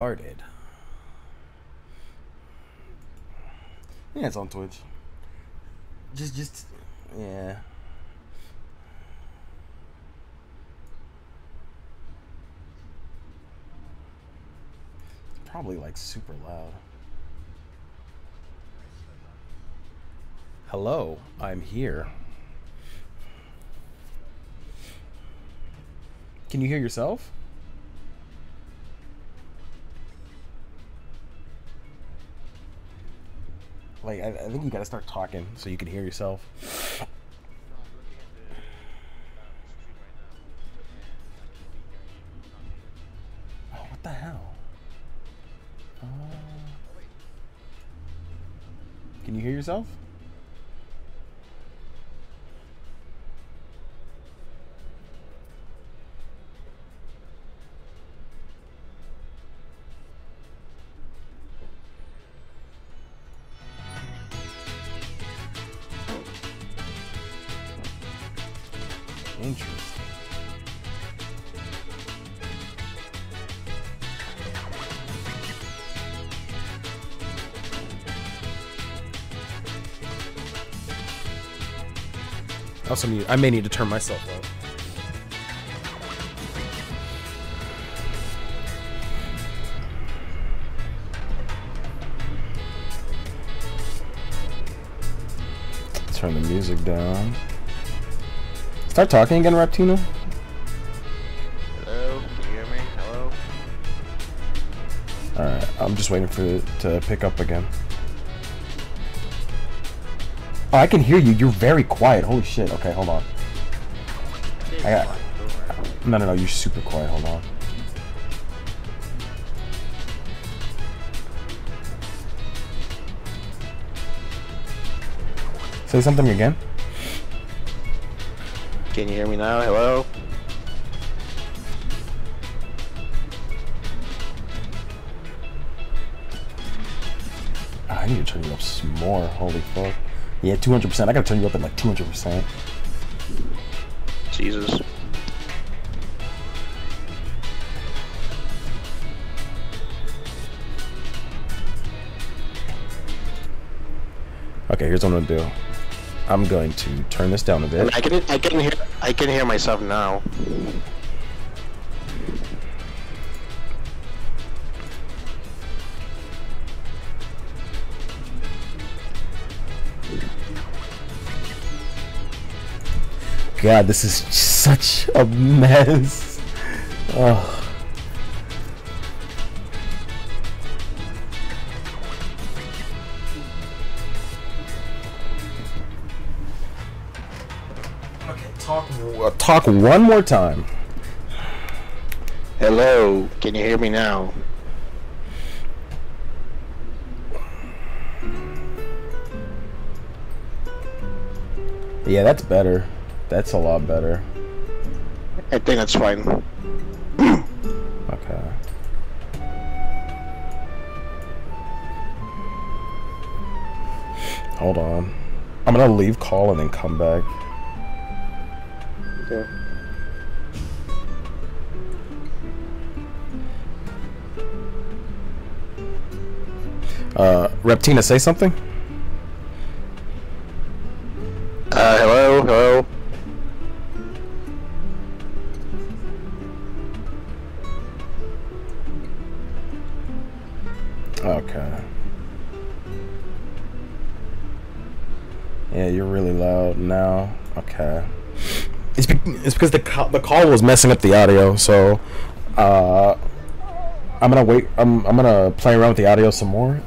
Started. Yeah, it's on Twitch. Yeah. It's probably like super loud. Hello, I'm here. Can you hear yourself? Like, I think you gotta start talking so you can hear yourself. Oh, what the hell? Can you hear yourself? Interesting. I may need to turn myself up. Turn the music down. Start talking again, Raptina. Hello, can you hear me? Hello? Alright, I'm just waiting for it to pick up again. Oh, I can hear you. You're very quiet. Holy shit. Okay, hold on. No, you're super quiet. Hold on. Say something again. Can you hear me now? Hello? I need to turn you up some more. Holy fuck. Yeah, 200%. I gotta turn you up at like 200%. Jesus. Okay, here's what I'm gonna do. I'm going to turn this down a bit. I can hear myself now. God, this is such a mess. Oh. Okay, talk one more time. Hello, can you hear me now? Yeah, that's better. That's a lot better. I think that's fine. Okay. Hold on. I'm gonna leave call and then come back. Okay. Raptina, say something? Hello? Okay. Yeah, you're really loud now. Okay. It's because the call was messing up the audio, so I'm gonna wait. I'm gonna play around with the audio some more.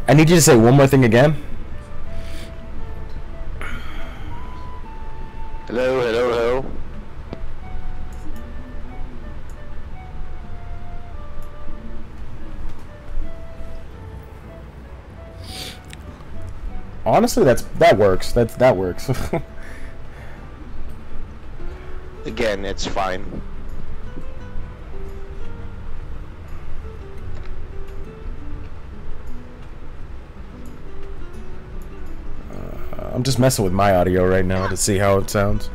I need you to say one more thing again. Hello? Honestly, that works. That works. Again, it's fine. I'm just messing with my audio right now to see how it sounds.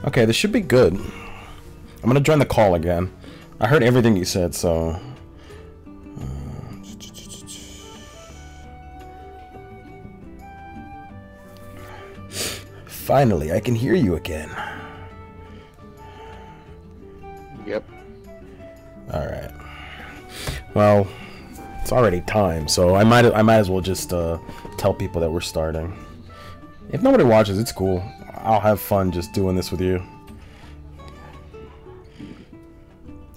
Okay, this should be good. I'm gonna join the call again. I heard everything you said, so... Finally, I can hear you again. Yep. Alright. Well, it's already time, so I might as well just tell people that we're starting. If nobody watches, it's cool. I'll have fun just doing this with you.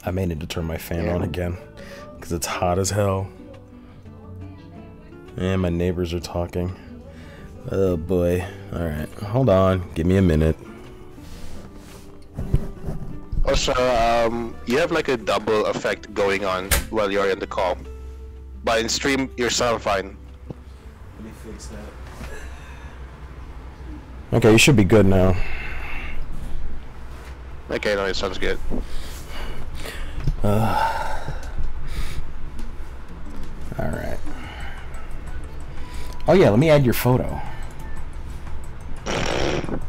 I may need to turn my fan on again, because it's hot as hell. And my neighbors are talking. Oh boy. Alright, hold on. Give me a minute. Also, you have like a double effect going on while you're in the call. But in stream, you sound fine. Let me fix that. Okay, you should be good now. Okay, no, it sounds good. Alright. Oh yeah, let me add your photo.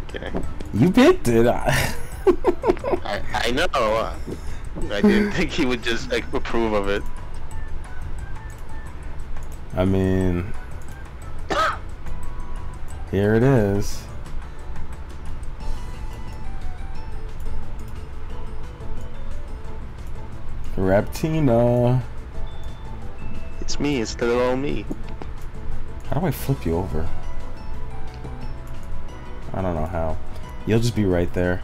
Okay. You picked it. I know. I didn't think he would just like approve of it. I mean... Here it is. Raptina. It's me, it's the little me. How do I flip you over? I don't know how. You'll just be right there.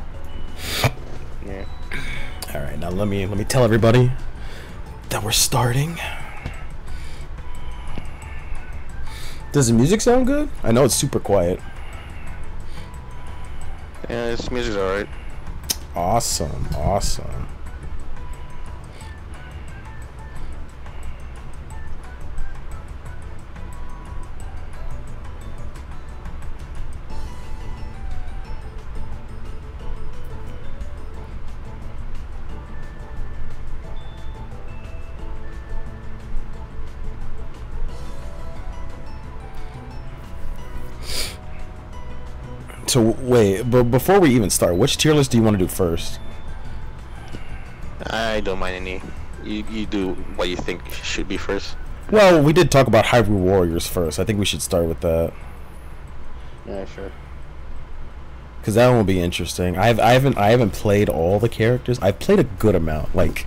Yeah. All right, now let me tell everybody that we're starting. Does the music sound good? I know it's super quiet. Yeah, this music's alright. Awesome, awesome. So wait, but before we even start, which tier list do you want to do first? I don't mind any. You do what you think should be first. Well, we did talk about Hyrule Warriors first. I think we should start with that. Yeah, sure. Cause that one will be interesting. I haven't played all the characters. I've played a good amount, like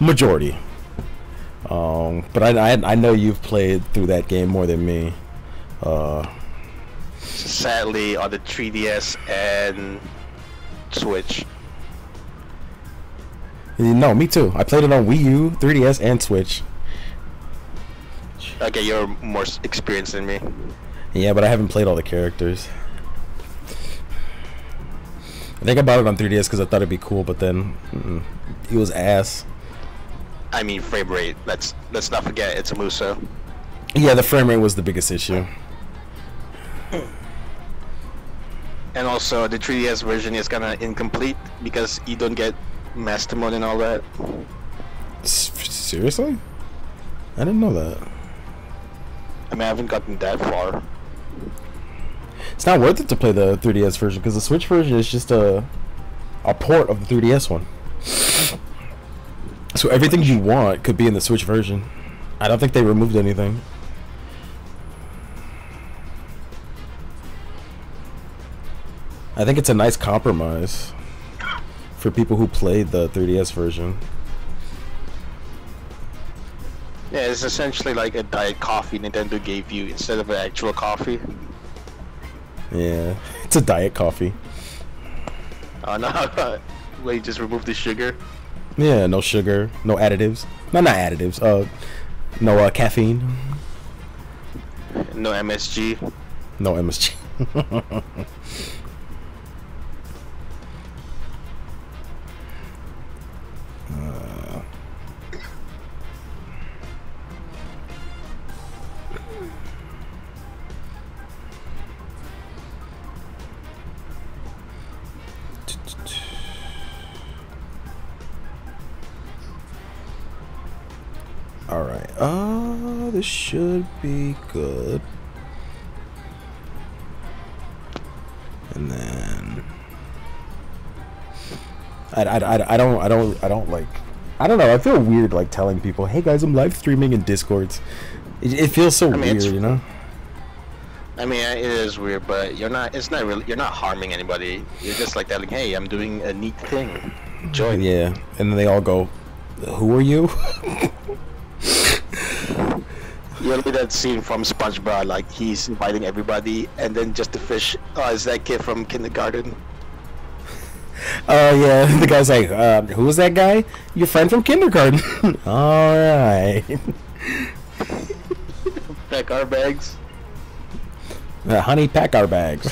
majority. But I know you've played through that game more than me. Sadly, on the 3DS and Switch. No, me too. I played it on Wii U, 3DS, and Switch. Okay, you're more experienced than me. Yeah, but I haven't played all the characters. I think I bought it on 3DS because I thought it'd be cool, but then it was ass. I mean, frame rate. Let's not forget it's a Muso. Yeah, the frame rate was the biggest issue. And also, the 3DS version is kind of incomplete because you don't get Master Mode and all that. Seriously? I didn't know that. I mean, I haven't gotten that far. It's not worth it to play the 3DS version because the Switch version is just a port of the 3DS one. So everything you want could be in the Switch version. I don't think they removed anything. I think it's a nice compromise for people who played the 3DS version. Yeah, it's essentially like a diet coffee Nintendo gave you instead of an actual coffee. Yeah, it's a diet coffee. Oh no, where you just remove the sugar. Yeah, no sugar, no additives. No, not additives. No caffeine. No MSG. No MSG. Alright, this should be good. And then I don't like. I don't know. I feel weird like telling people, "Hey guys, I'm live streaming in Discords." It feels so weird, you know. I mean, it is weird, but you're not. It's not really. You're not harming anybody. You're just like telling, "Hey, I'm doing a neat thing. Join." Yeah, and then they all go, "Who are you?" You know that scene from SpongeBob, like he's inviting everybody, and then just the fish. Oh, it's that kid from kindergarten. Oh yeah, the guy's like, "Who was that guy? Your friend from kindergarten." All right. Pack our bags. Honey, pack our bags.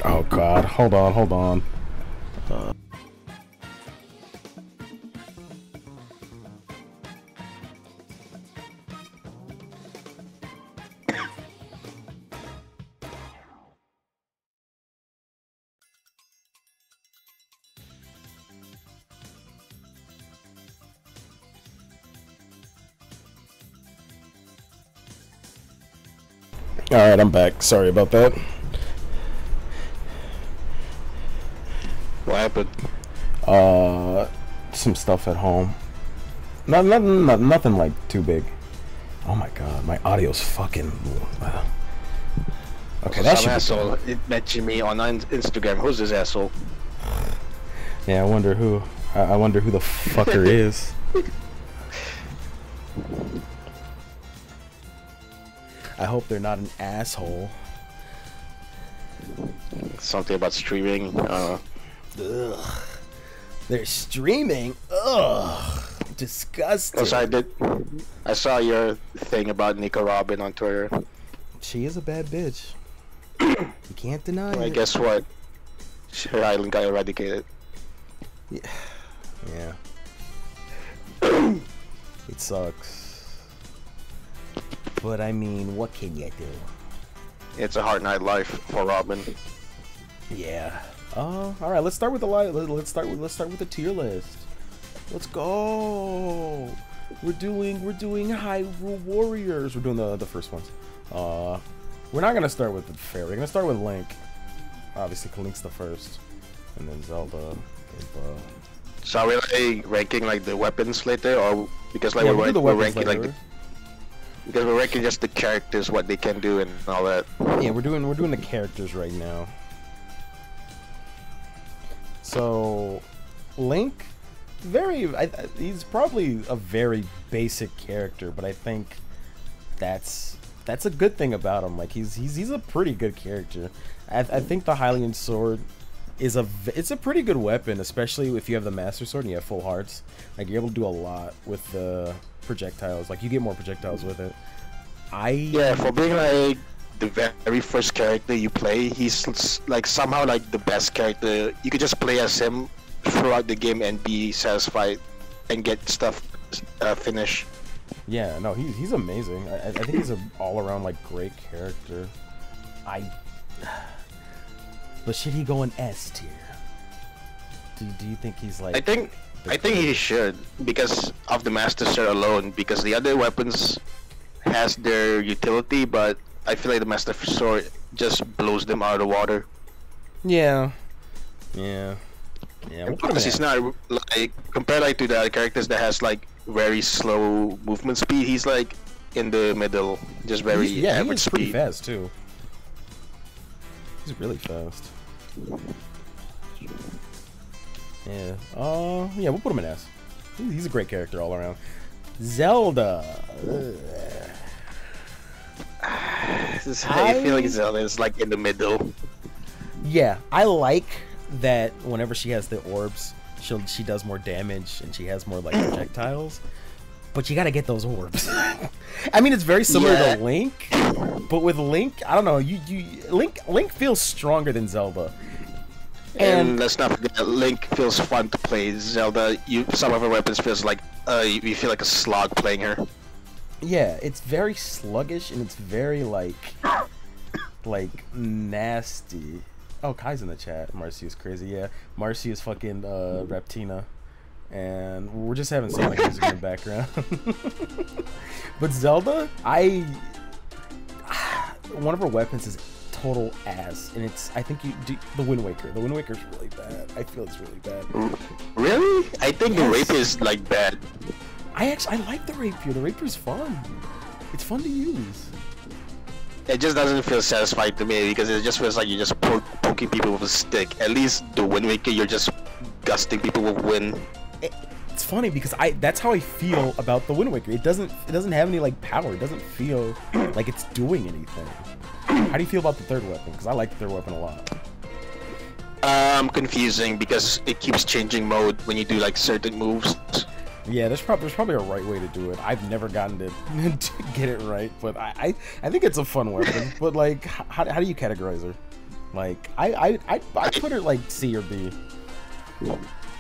Oh God! Hold on. All right, I'm back. Sorry about that. What happened? Some stuff at home. Nothing like too big. Oh my God, my audio's fucking. Okay, that's some asshole. It mentioned me on Instagram. Who's this asshole? Yeah, I wonder who. I wonder who the fucker is. I hope they're not an asshole. Something about streaming. Ugh. They're streaming. Ugh. Disgusting. Also, I saw your thing about Nico Robin on Twitter. She is a bad bitch. You can't deny it. Guess what? Her island got eradicated. Yeah. It sucks. But I mean, what can you do? It's a hard night life for Robin. Yeah. All right. Let's start with the let's start with the tier list. Let's go. We're doing Hyrule Warriors. We're doing the first ones. We're not gonna start with the fair. We're gonna start with Link. Obviously, Link's the first, and then Zelda. So are we like ranking like the weapons later, or because like yeah, we're ranking like because we're ranking just the characters, what they can do, and all that. Yeah, we're doing the characters right now. So, Link, he's probably a very basic character, but I think that's a good thing about him. Like he's a pretty good character. I think the Hylian sword it's a pretty good weapon, especially if you have the Master Sword and you have full hearts. Like you're able to do a lot with the projectiles. Like you get more projectiles with it. Yeah, for being like the very first character you play, he's like somehow like the best character. You could just play as him throughout the game and be satisfied and get stuff finished. Yeah, no, he's amazing. I think he's an all-around like great character. But should he go in S tier? Do you think he's like? I think he should, because of the Master Sword alone. Because the other weapons has their utility, but I feel like the Master Sword just blows them out of the water. Yeah. Because he's not like compared like to the other characters that has like very slow movement speed. He's like in the middle, just very average speed. Pretty fast too. He's really fast. Yeah. Yeah, we'll put him in S. He's a great character all around. Zelda. I feel like Zelda is like in the middle. Yeah, I like that whenever she has the orbs, she does more damage and she has more like projectiles. But you gotta get those orbs. I mean, it's very similar to Link, but with Link, I don't know. Link feels stronger than Zelda. And let's not forget, Link feels fun to play. Zelda, some of her weapons feels like you feel like a slog playing her. Yeah, it's very sluggish and it's very like nasty. Oh, Kai's in the chat. Marcy is crazy. Yeah, Marcy is fucking Raptina. And we're just having Sonic music in the background. But Zelda, one of her weapons is total ass, and it's I think you do the Wind Waker. The Wind Waker's really bad. I feel it's really bad. Really? I think the rapier is like bad. I like the rapier. The rapier's fun. It's fun to use. It just doesn't feel satisfying to me because it just feels like you're just poking people with a stick. At least the Wind Waker, you're just gusting people with wind. It's funny because that's how I feel about the Wind Waker. It doesn't have any like power. It doesn't feel like it's doing anything. How do you feel about the third weapon? Because I like the third weapon a lot. Confusing because it keeps changing mode when you do like certain moves. Yeah, there's probably a right way to do it. I've never gotten to get it right, but I think it's a fun weapon. But like, how do you categorize her? Like, I put her like C or B.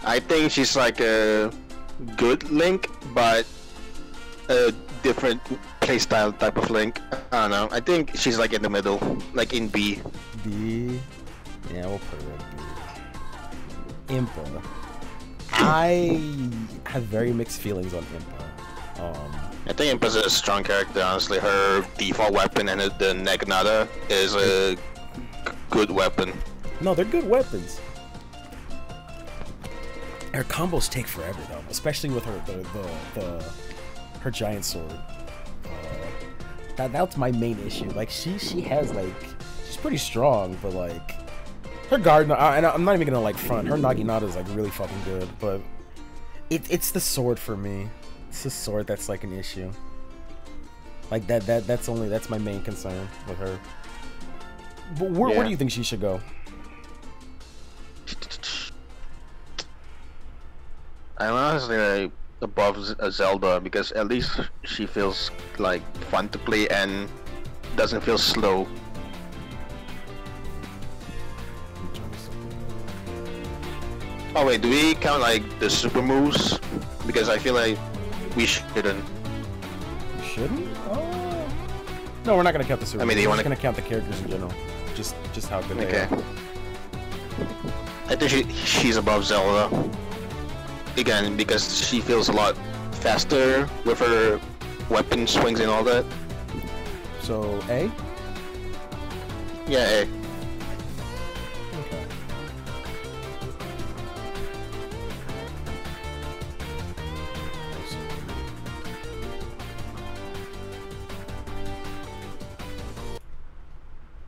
I think she's like a good Link, but a different playstyle type of Link. I don't know. I think she's like in the middle, like in B. B. Yeah, we'll put her in B. Impa. I have very mixed feelings on Impa. I think Impa's a strong character, honestly. Her default weapon and the Naginata is a good weapon. No, they're good weapons. Her combos take forever though, especially with her her giant sword. That's my main issue. Like she has like she's pretty strong, but like her guard, and I'm not even gonna like front. Her Naginata is like really fucking good, but it's the sword for me. It's the sword that's like an issue. Like that's my main concern with her. But where do you think she should go? I'm honestly like above Zelda because at least she feels like fun to play and doesn't feel slow. Oh wait, do we count like the super moves? Because I feel like we shouldn't. You shouldn't? Oh. No, we're not gonna count the super. I mean, we're just gonna count the characters in general. Just how good they are. I think she's above Zelda. Again, because she feels a lot faster with her weapon swings and all that. So A? Yeah, A. Okay.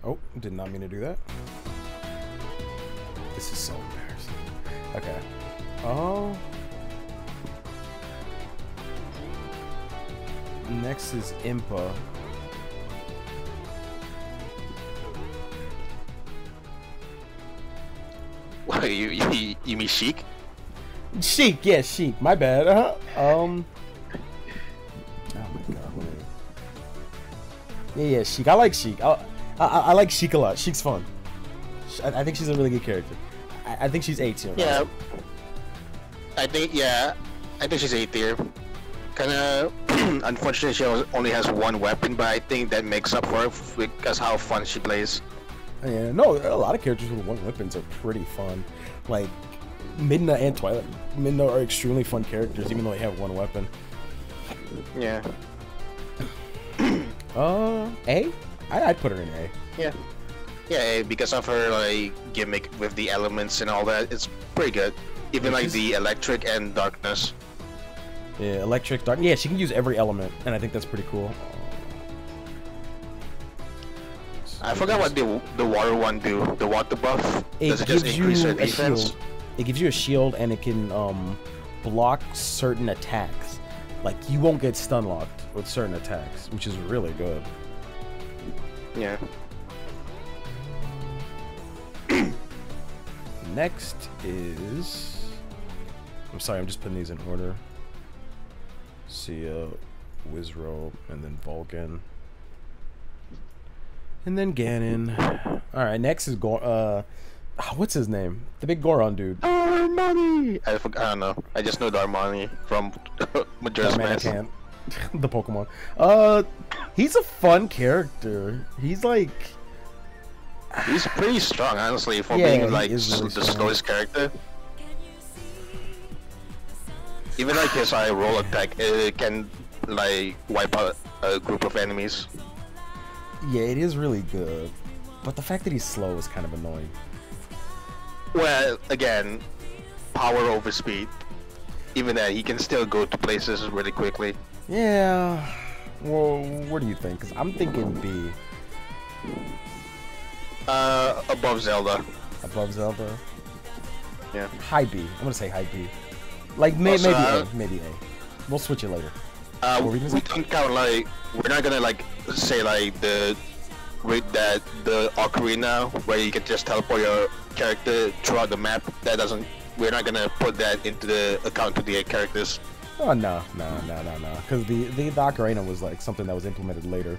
Oh, did not mean to do that. This is so embarrassing. Okay. Oh. Next is Impa. What, you mean Sheik? Sheik, yeah, Sheik. My bad. Oh my god. Wait. Yeah, Sheik. I like Sheik. I like Sheik a lot. Sheik's fun. I think she's a really good character. I think she's A tier. Yeah. I think she's A tier. Kinda unfortunately she only has one weapon, but I think that makes up for it because how fun she plays. Yeah, no, a lot of characters with one weapons are pretty fun. Like Midna and Twilight. Midna are extremely fun characters, even though they have one weapon. Yeah. A? I'd put her in A. Yeah. Yeah, because of her like gimmick with the elements and all that, it's pretty good. Even like the electric and darkness. Yeah, electric, dark. Yeah, she can use every element, and I think that's pretty cool. I forgot what the water one do. The water buff. Does it just increase her defense? Shield. It gives you a shield, and it can block certain attacks. Like you won't get stun locked with certain attacks, which is really good. Yeah. Next is... I'm sorry, I'm just putting these in order. Sia, Wizrobe, and then Vulcan. And then Ganon. Alright, next is what's his name? The big Goron dude. Darmani! I don't know. I just know Darmani from Majora's Mask. The Pokemon. He's a fun character. He's like... He's pretty strong, honestly, for being like really the slowest character. Even like his roll attack, it can like wipe out a group of enemies. Yeah, it is really good, but the fact that he's slow is kind of annoying. Well, again, power over speed. Even that, he can still go to places really quickly. Yeah. Well, what do you think? Because I'm thinking B. Above Zelda. Above Zelda? Yeah. High B. I'm gonna say high B. Like, maybe A. Maybe A. We'll switch it later. We don't count, like, we're not gonna, like, say, like, the ocarina where you can just teleport your character throughout the map. That doesn't, we're not gonna put that into the account of the characters. Oh, no. Because the ocarina was, like, something that was implemented later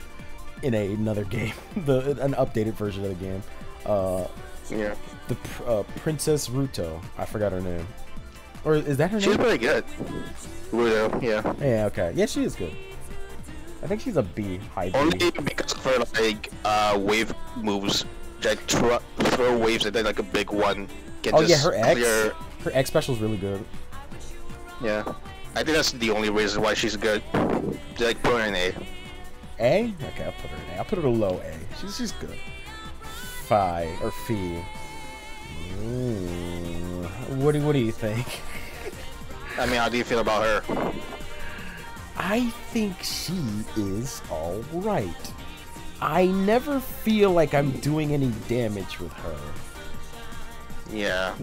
in another game. An updated version of the game. Yeah. The Princess Ruto. I forgot her name. Or is that her name? She's pretty good. Ruto, yeah. Yeah, okay. Yeah, she is good. I think she's a B, high B. Only because of her, like, wave moves. Like, throw waves and then, like, a big one. Oh, yeah, her X. Her X special is really good. Yeah. I think that's the only reason why she's good. Like, put her in A. A? Okay, I'll put her in A. I'll put her to low A. She's good. Phi, or Phi. What do you think? I mean, how do you feel about her? I think she is alright. I never feel like I'm doing any damage with her. Yeah.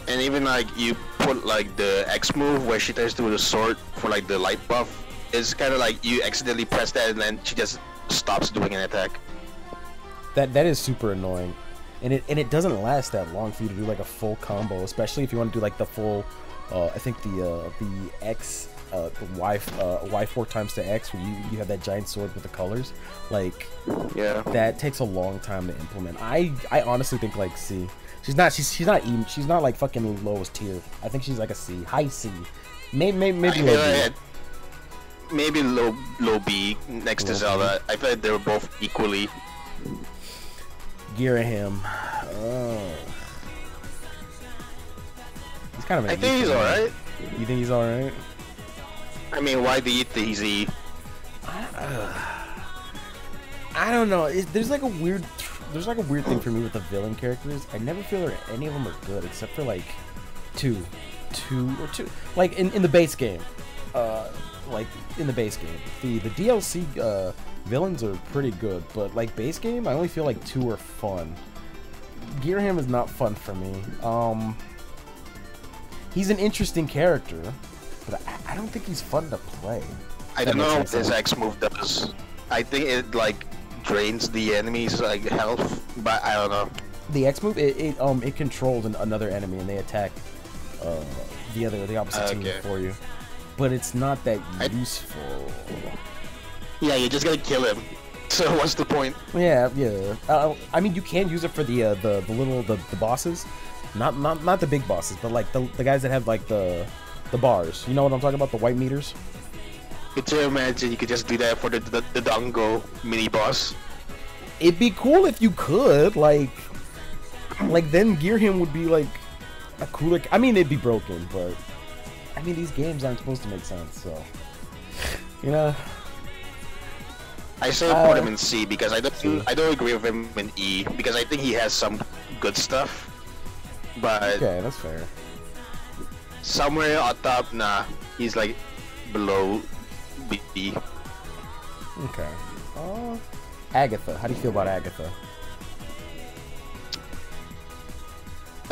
And even, like, you put, like, the X move where she turns to the sword for, like, the light buff. It's kind of like you accidentally press that and then she just stops doing an attack. That is super annoying. And it doesn't last that long for you to do, like, a full combo, especially if you want to do, like, the full, I think the X, the Y 4 times to X, where you have that giant sword with the colors. Like, yeah, that takes a long time to implement. I honestly think, like, C. She's not even, she's not like fucking lowest tier. I think she's like a C, high C, maybe low B. Maybe low B next to Zelda. I feel like they were both equally. Girahim. Oh. He's kind of. I think he's alright. You think he's alright? I mean, why do you think he's E? I don't know. There's like a weird thing for me with the villain characters. I never feel like any of them are good except for like two, like in the base game. Like in the base game, the DLC villains are pretty good, but like base game, I only feel like two are fun. Girahim is not fun for me. He's an interesting character, but I don't think he's fun to play. I don't know what his X move does. I think it like drains the enemy's like health, but I don't know. The X move it controls another enemy and they attack the opposite team for you. But it's not that useful. Yeah, you just gotta kill him. So what's the point? Yeah. I mean, you can use it for the bosses, not the big bosses, but like the guys that have like the bars. You know what I'm talking about? The white meters. Could you imagine you could just do that for the Dongo mini boss? It'd be cool if you could. Like then Girahim would be like a cooler. I mean, it'd be broken, but. I mean, these games aren't supposed to make sense, so you know. I still put him in C because I don't agree with him in E because I think he has some good stuff, but okay, that's fair. Somewhere on top, nah, he's like below B. Okay. Agatha, how do you feel about Agatha?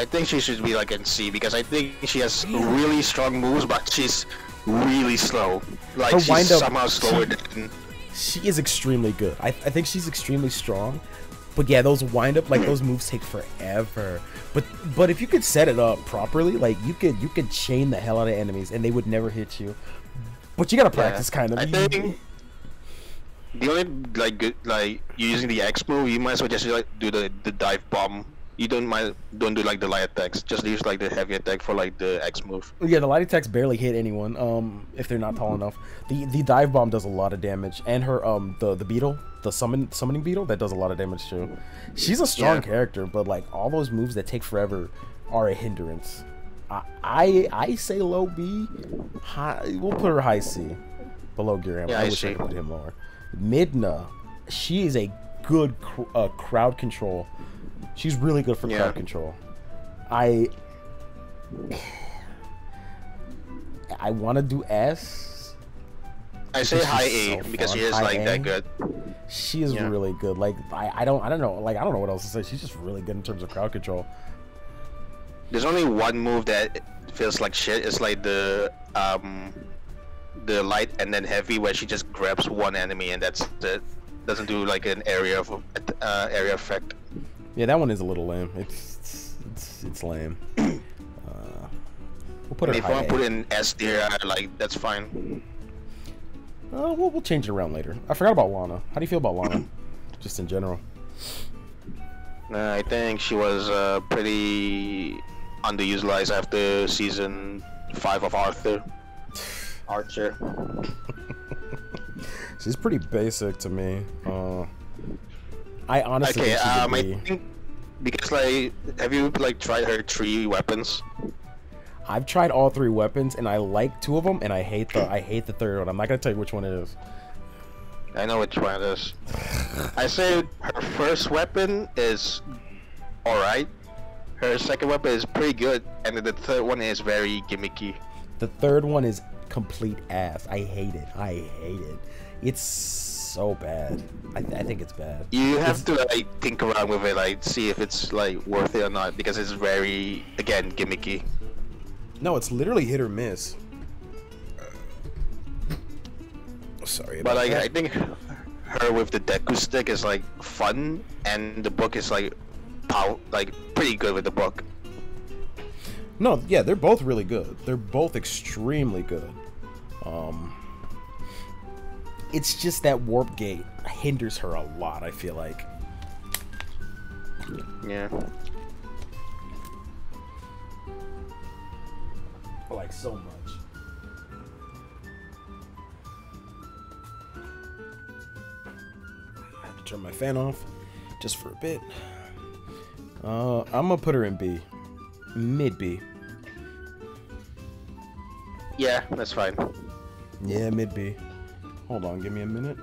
I think she should be like in C because I think she has really strong moves, but she's really slow. Like her she's somehow slower than. She is extremely good. I think she's extremely strong, but yeah, those wind-up like those moves take forever. But if you could set it up properly, like you could chain the hell out of enemies and they would never hit you. But you gotta practice, kind of. I think the only like good like using the X move, you might as well just like do the dive bomb. You don't do like the light attacks. Just use like the heavy attack for like the X move. Yeah, the light attacks barely hit anyone. If they're not tall enough. The dive bomb does a lot of damage, and her the beetle, the summoning beetle, that does a lot of damage too. She's a strong character, but like all those moves that take forever are a hindrance. I say low B. High, we'll put her high C. below Gear. Yeah, I I wish I see. could put him lower. Midna, she is a good crowd control. She's really good for crowd control. I want to do S. I say high A so because fun. she is High like A. that good. She is really good. Like I don't know. Like I don't know what else to say. She's just really good in terms of crowd control. There's only one move that feels like shit. It's like the light and then heavy, where she just grabs one enemy and that's it. Doesn't do like an area of area effect. Yeah, that one is a little lame. It's lame. We'll put her If you high want A. to put it in S tier, like that's fine. We'll change it around later. I forgot about Lana. How do you feel about Lana? Just in general. I think she was pretty underutilized after season 5 of Archer. She's pretty basic to me. I honestly think she's a I B. think because like, have you like tried her 3 weapons? I've tried all 3 weapons and I like 2 of them and I hate the third one. I'm not gonna tell you which one it is. I know which one it is. I say her first weapon is alright. Her second weapon is pretty good, and then the third one is very gimmicky. The third one is complete ass. I hate it. I hate it. It's so bad. I think it's bad. You have to like think around with it, like see if it's like worth it or not, because it's very, again, gimmicky. No, it's literally hit or miss. Sorry about But like, that. I think her with the Deku stick is like fun, and the book is like pretty good with the book. No, yeah, they're both really good. They're both extremely good. It's just that warp gate hinders her a lot, I feel like. Yeah. Like so much. I have to turn my fan off just for a bit. I'm gonna put her in B. Mid B. Yeah, that's fine. Yeah, mid B. Hold on, give me a minute.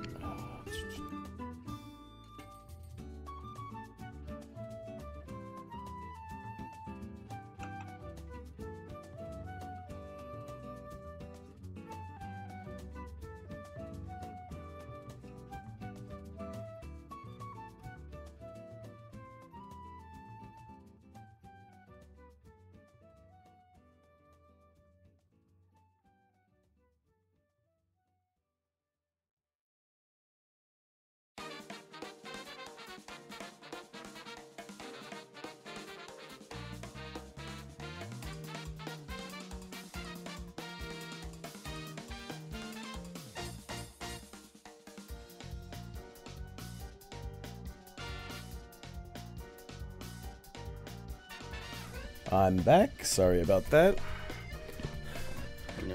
I'm back. Sorry about that. I'm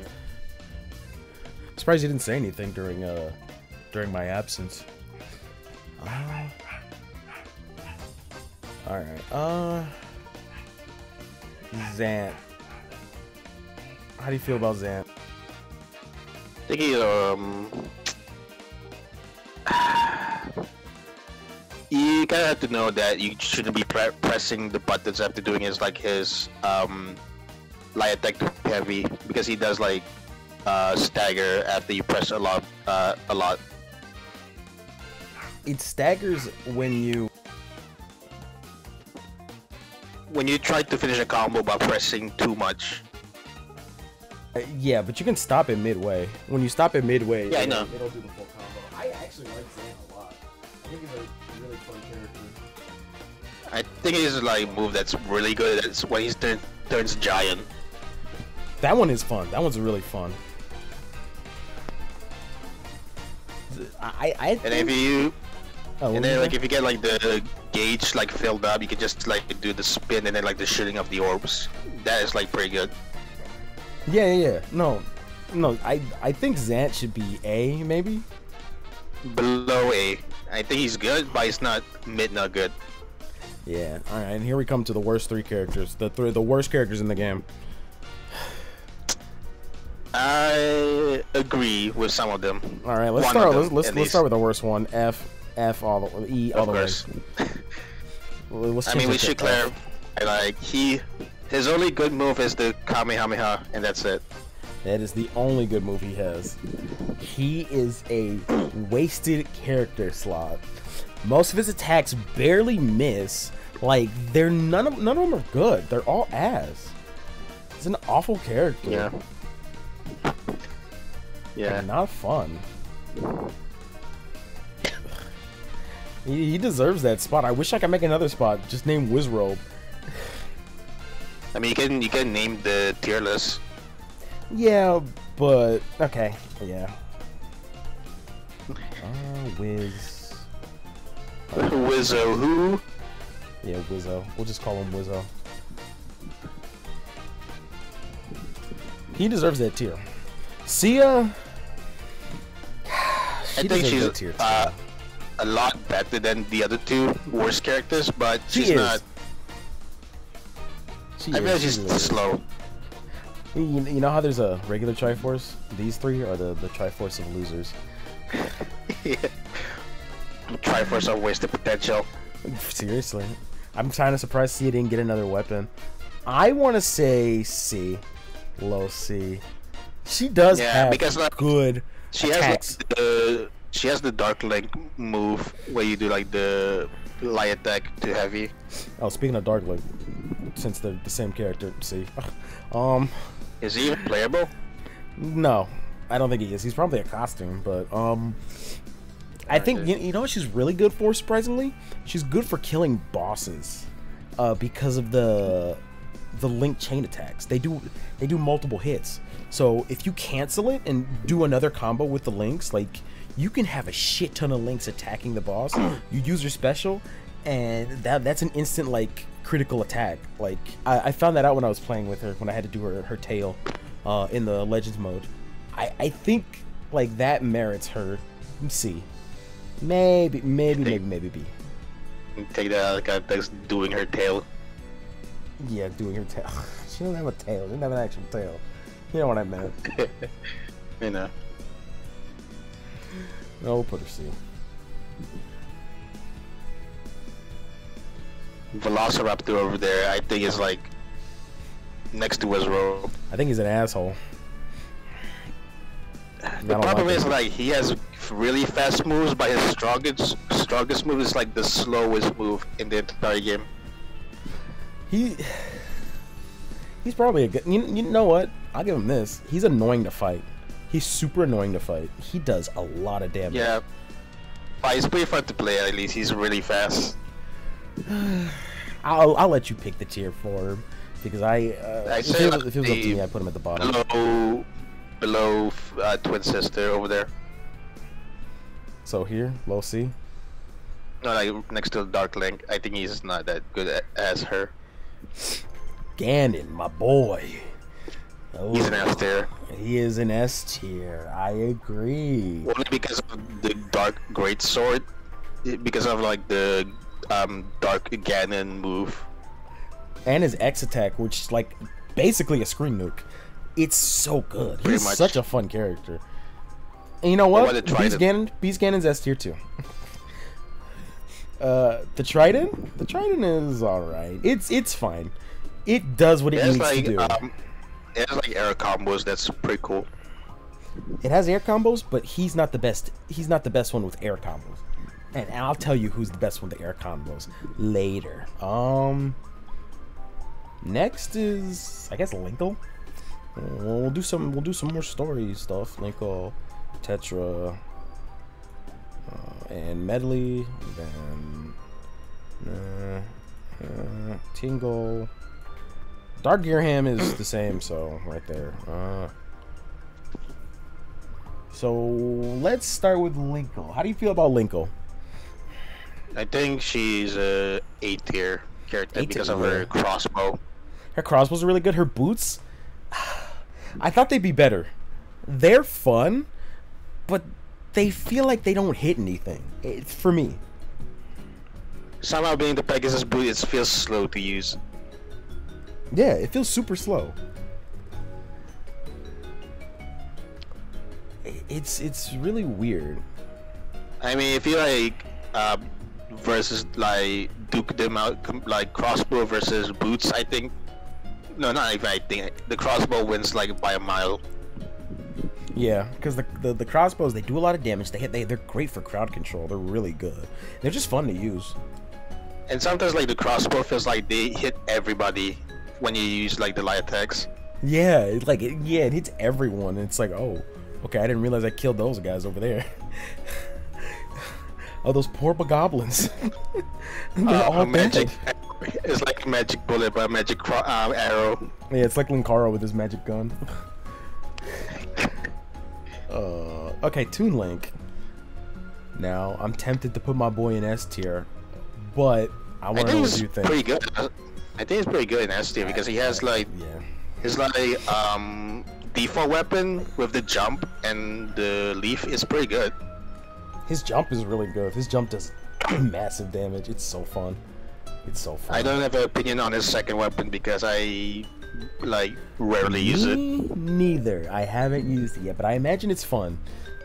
surprised you didn't say anything during my absence. All right. Zant. How do you feel about Zant? I think he you kind of have to know that you shouldn't be pressing the buttons after doing his light attack to heavy, because he does like stagger after you press a lot. It staggers when you try to finish a combo by pressing too much. yeah, but you can stop it midway. When you stop it midway, Yeah, I know. it'll do the full combo. I actually like Zant a lot. I think he's a really fun character. I think he's like move that's really good. That's when he turns giant. That one is fun. That one's really fun. I And if you oh, and then like if you get like the gauge like filled up, you can just like do the spin and then like the shooting of the orbs. That is like pretty good. yeah. No, I think Zant should be A maybe. Below A. I think he's good, but he's not not good. Yeah. All right, and here we come to the worst 3 characters. The worst characters in the game. I agree with some of them. All right, let's One start. of them, Let's start with the worst one. F all the E all Of the way. course. Let's I change mean, we it to should F. clarify. Like his only good move is the Kamehameha, and that's it. That is the only good move he has. He is a wasted character slot. Most of his attacks barely miss. Like none of them are good. They're all ass. It's an awful character. Yeah. Yeah. And not fun. He deserves that spot. I wish I could make another spot. Just name Wizrobe. I mean, you can name the tier list. Yeah, but okay. Yeah. Wiz. Wizzo who? Yeah, Wizzo. We'll just call him Wizzo. He deserves that tier. Sia. I think she's a lot better than the other two worst characters, but she's not. I feel like she's slow. You know how there's a regular Triforce? These three are the Triforce of losers. Yeah. Triforce of wasted potential. Seriously. I'm kind of surprised Sia didn't get another weapon. I want to say C. Low C. She does have because, like, good attacks. She has the Dark Link move where you do like the light attack to heavy. Oh, speaking of Dark Link, since they're the same character, C. Is he even playable? No, I don't think he is. He's probably a costume, but I think you know what she's really good for. Surprisingly, she's good for killing bosses, because of the link chain attacks. They do multiple hits. So if you cancel it and do another combo with the links, like you can have a shit ton of links attacking the boss. You use your special, and that's an instant like critical attack. Like I found that out when I was playing with her when I had to do her tail in the Legends mode. I think like that merits her C. Maybe B. Take that like that's doing her tail. Yeah, doing her tail. She doesn't have a tail. She doesn't have an actual tail. You know what I meant. You know. No, we'll put her C. Velociraptor over there, I think is like next to Wizrobe. I think he's an asshole. The problem is like he has really fast moves, but his strongest move is like the slowest move in the entire game. He's probably a good. You know what? I'll give him this. He's annoying to fight. He's super annoying to fight. He does a lot of damage. Yeah, but he's pretty fun to play. At least he's really fast. I'll let you pick the tier for him because if it was up to me, I'd put him at the bottom. Below twin sister over there. So here, low C. No, like next to Dark Link. I think he's not that good as her. Ganon, my boy. Oh, he's an S tier. He is an S tier. I agree. Only because of the Dark Great Sword, because of like the Dark Ganon move, and his X attack, which is like basically a screen nuke. It's so good. He's such a fun character. And you know what? Beast Ganon's S tier too. The Trident? The Trident is alright. It's fine. It does what it needs to do. It has like air combos. That's pretty cool. It has air combos, but he's not the best. He's not the best one with air combos. And I'll tell you who's the best one with the air combos later. Next is I guess Linkle. We'll do some more story stuff. Linkle, Tetra, and Medley. Then Tingle. Dark Gearham is the same, so right there. So let's start with Linkle. How do you feel about Linkle? I think she's a A tier character because of her crossbow. Her crossbows are really good. Her boots, I thought they'd be better. They're fun, but they feel like they don't hit anything. It's for me. Somehow being the Pegasus boot, it feels slow to use. Yeah, it feels super slow. it's really weird. I mean, if you like versus like duke them out, like crossbow versus boots, I think. No, not even I think. The crossbow wins like by a mile. Yeah, because the crossbows, they do a lot of damage. They're great for crowd control. They're really good. They're just fun to use. And sometimes like the crossbow feels like they hit everybody when you use like the light attacks. Yeah, it hits everyone. And it's like, oh, okay, I didn't realize I killed those guys over there. Oh, those poor goblins. They're all magic. dead. It's like a magic bullet, but a magic arrow. Yeah, it's like Linkara with his magic gun. Okay, Toon Link. Now, I'm tempted to put my boy in S tier, but I want to know what you think. Pretty good. I think it's pretty good in S tier because he has like, his like default weapon with the jump and the leaf is pretty good. His jump is really good. His jump does massive damage. It's so fun. It's so fun. I don't have an opinion on his second weapon because I like rarely use it. Neither. I haven't used it yet, but I imagine it's fun.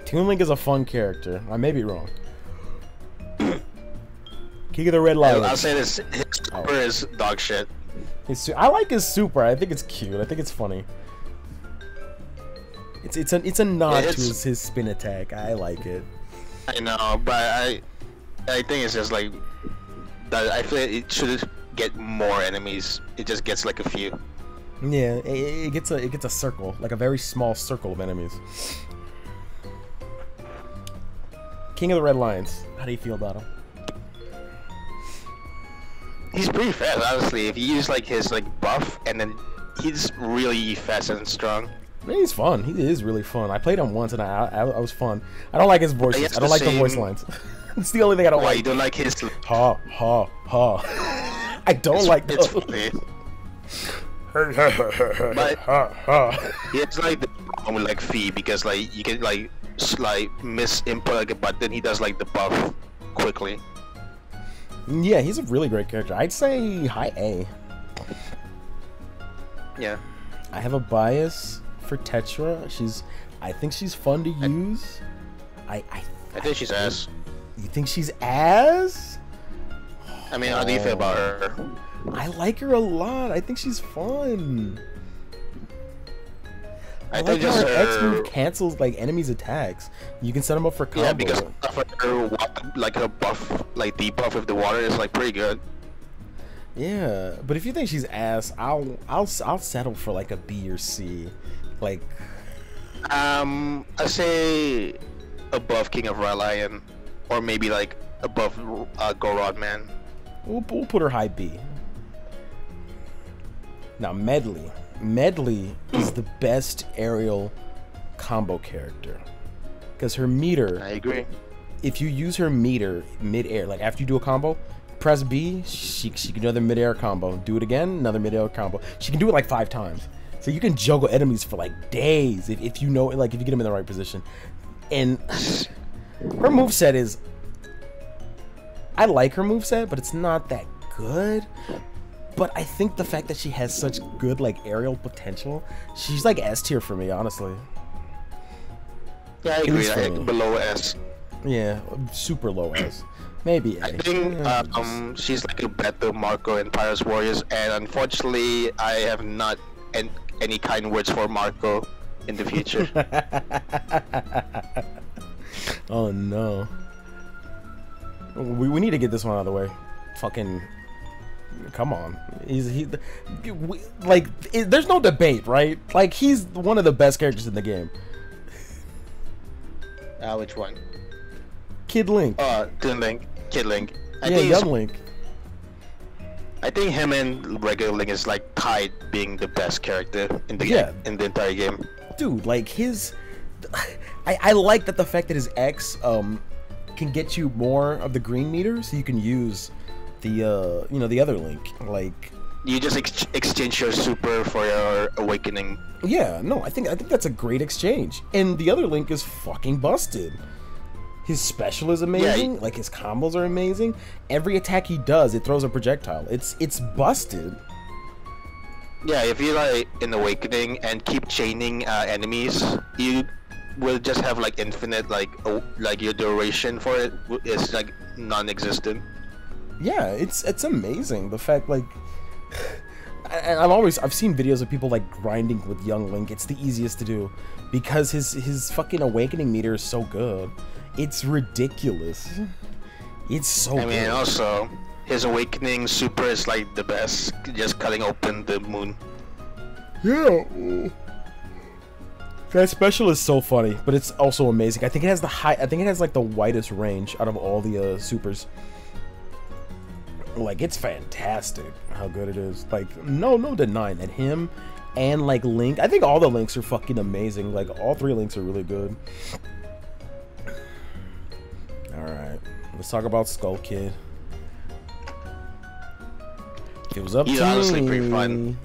Toon Link is a fun character. I may be wrong. King of the Red Lion. I'll say this: his super is dog shit. I like his super. I think it's cute. I think it's funny. It's a nod to his spin attack. I like it. I know, but I think it's just like that. I feel like it should get more enemies. It just gets like a few. Yeah, it gets a circle, like a very small circle of enemies. King of the Red Lions. How do you feel about him? He's pretty fast, honestly. If you use like his like buff, and then he's really fast and strong. Man, he's fun. He is really fun. I played him once, and I was fun. I don't like his voices. I don't like the voice lines. It's the only thing I don't like. You don't like his? Ha ha ha. I don't like those. It's funny. But it's like the problem with like Fee because like you can like miss input like a button. He does like the buff quickly. Yeah, he's a really great character. I'd say high A. Yeah. I have a bias for Tetra. I think she's fun to use. I think she's ass. You think she's ass? I mean, how do you feel about her? I like her a lot. I think she's fun. I like how her X move cancels like enemies' attacks. You can set them up for combo. Yeah, because her buff, like debuff with the water, is like pretty good. Yeah, but if you think she's ass, I'll settle for like a B or C. Like, I say above King of Red Lion, or maybe like above Gorod Man. We'll put her high B. Now Medley. Medley is the best aerial combo character because her meter. I agree. If you use her meter mid-air, like after you do a combo, press B, she can do another mid-air combo. Do it again, another mid-air combo. She can do it like 5 times. So you can juggle enemies for like days if you know, like if you get them in the right position. And her moveset is, I like her moveset, but it's not that good. But I think the fact that she has such good like aerial potential, she's like S tier for me, honestly. Yeah, I agree. I think below S. Yeah, super low S. Maybe A. I think she's like a better Marco in Pirates Warriors, and unfortunately, I have not any kind words for Marco in the future. Oh no. We need to get this one out of the way. Fucking. Come on, there's no debate, right? Like, he's one of the best characters in the game. Which one? Kid Link. Kid Link. Yeah, young Link. I think him and regular Link is like tied being the best character in the game, in the entire game. Dude, like I like that the fact that his X can get you more of the green meter, so you can use the the other Link. Like, you just exchange your super for your awakening. Yeah, no, I think that's a great exchange. And the other Link is fucking busted. His special is amazing. Like, his combos are amazing. Every attack he does, it throws a projectile. It's busted. Yeah, if you like in awakening and keep chaining enemies, you will just have like infinite like your duration for it is like non-existent. Yeah, it's amazing the fact like. And I've seen videos of people like grinding with young Link. It's the easiest to do because his fucking awakening meter is so good. It's ridiculous. It's so I mean, good. also his awakening super is like the best, just cutting open the moon. Yeah. That special is so funny, but it's also amazing. I think it has like the widest range out of all the supers. Like, it's fantastic how good it is. Like, no denying that him and like Link, I think all the Links are fucking amazing. Like, all 3 Links are really good. Alright, let's talk about Skull Kid. It was up He's to honestly me. pretty fun.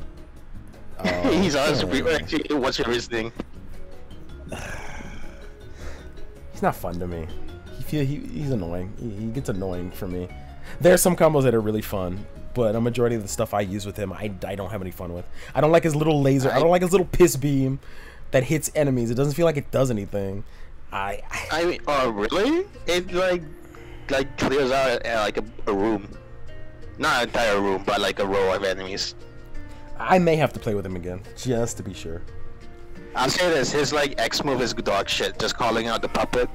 He's honestly pretty actually, what's your reasoning? He's not fun to me. He's annoying. He gets annoying for me. There are some combos that are really fun, but a majority of the stuff I use with him, I don't have any fun with. I don't like his little laser. I don't like his little piss beam that hits enemies. It doesn't feel like it does anything. I mean, oh really? It like clears out like a room, not an entire room, but like a row of enemies. I may have to play with him again just to be sure. I'll say this: his like X move is dog shit. Just calling out the puppet.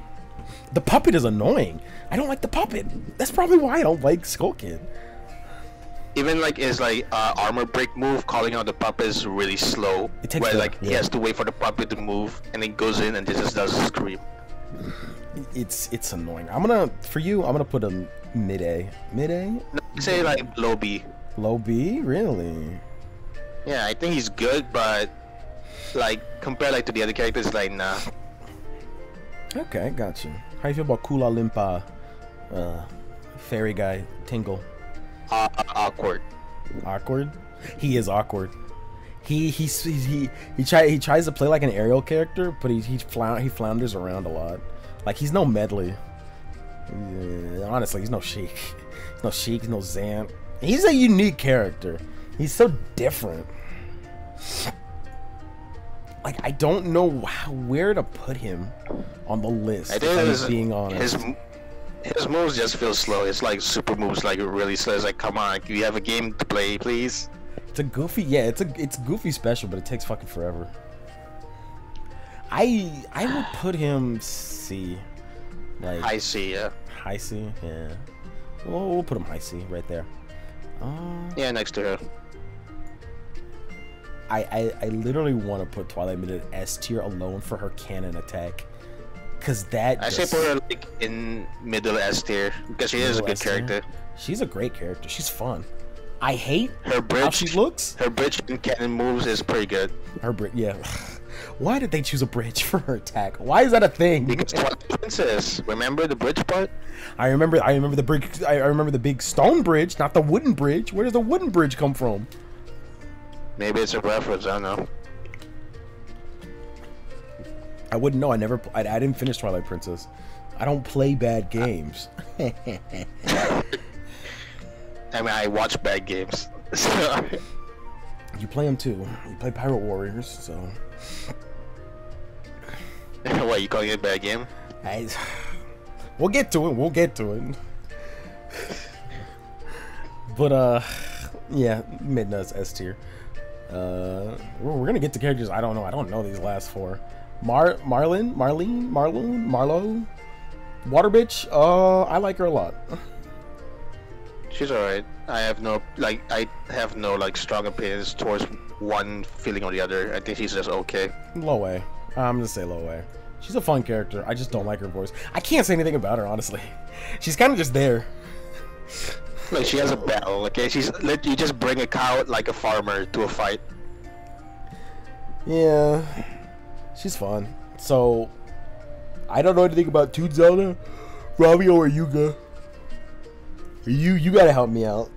The puppet is annoying. I don't like the puppet. That's probably why I don't like Skull Kid. Even like his like armor break move, calling out the puppet is really slow. It takes where forever, like he has to wait for the puppet to move, and then goes in and just does a scream. It's annoying. I'm gonna put a mid A. Mid A? No, say like low B. Low B? Really? Yeah, I think he's good, but like compared like to the other characters, like nah. Okay, gotcha. How you feel about Kula Limpa, fairy guy, Tingle? Awkward. Awkward? He is awkward. He tries to play like an aerial character, but he flounders around a lot. Like, he's no Medley. Honestly, he's no Sheik. He's no Sheik. He's no Zant. He's a unique character. He's so different. Like, I don't know where to put him on the list. I think if I'm being honest. His moves just feel slow. It's like super moves, like really slow. It's like, come on, you have a game to play, please. It's a goofy, yeah. It's goofy special, but it takes fucking forever. I would put him C, like I see, yeah. high C, yeah. We'll put him high C right there. Yeah, next to her. I literally want to put Twilight Mid at S tier alone for her cannon attack, cause that. I say put her like in middle S tier because she is a good character. She's a great character. She's fun. I hate her bridge. How she looks. Her bridge and cannon moves is pretty good. Her bridge, yeah. Why did they choose a bridge for her attack? Why is that a thing? Because Twilight Princess. Remember the bridge part? I remember the bridge. I remember the big stone bridge, not the wooden bridge. Where does the wooden bridge come from? Maybe it's a reference. I don't know. I wouldn't know. I didn't finish Twilight Princess. I don't play bad games. I mean, I watch bad games. So. You play them too. You play Pirate Warriors, so. What, you calling it a bad game? We'll get to it. We'll get to it. But yeah, Midnight's S tier. We're gonna get to characters I don't know. I don't know these last four. Marlene, Marlo, Water Bitch. I like her a lot. She's alright. I have no strong opinions towards one feeling or the other. I think she's just okay. Low A. I'm gonna say low A. She's a fun character. I just don't like her voice. I can't say anything about her, honestly. She's kind of just there. Like, she has a battle, okay? You just bring a cow like a farmer to a fight. Yeah. She's fun. So, I don't know anything about Toon Zelda, Rabio, or Yuga. You gotta help me out.